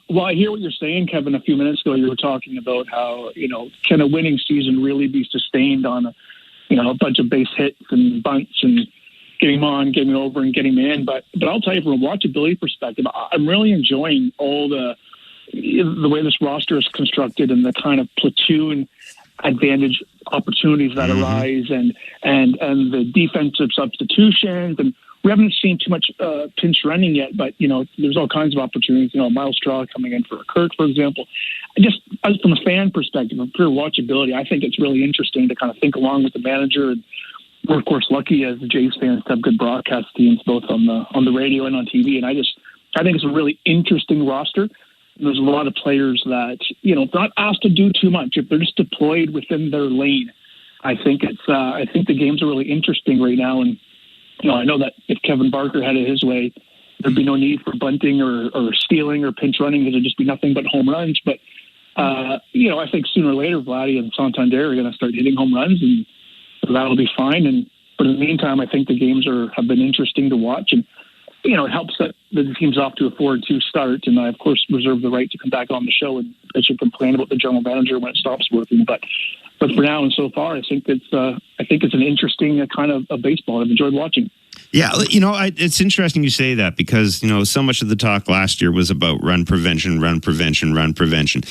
while I hear what you're saying, Kevin, a few minutes ago, you were talking about how, can a winning season really be sustained on a bunch of base hits and bunts and getting him on, getting over, and getting him in. But I'll tell you, from a watchability perspective, I'm really enjoying all the way this roster is constructed and the kind of platoon advantage opportunities that arise and the defensive substitutions. And we haven't seen too much pinch running yet, but, there's all kinds of opportunities. Miles Straw coming in for a Kirk, for example. Just as from a fan perspective, from pure watchability, I think it's really interesting to kind of think along with the manager. And we're, of course, lucky as the Jays fans to have good broadcast teams both on the radio and on TV. And I think it's a really interesting roster. There's a lot of players that, not asked to do too much. If they're just deployed within their lane, I think the games are really interesting right now. And, I know that if Kevin Barker had it his way, there'd be no need for bunting or stealing or pinch running. There'd just be nothing but home runs. But, I think sooner or later, Vladdy and Santander are going to start hitting home runs, and that'll be fine. But in the meantime, I think the games have been interesting to watch. And, it helps that the team's off to a 4-2 start, and I, of course, reserve the right to come back on the show and bitch and complain about the general manager when it stops working. But for now and so far, I think it's an interesting kind of a baseball I've enjoyed watching. Yeah, it's interesting you say that because, so much of the talk last year was about run prevention.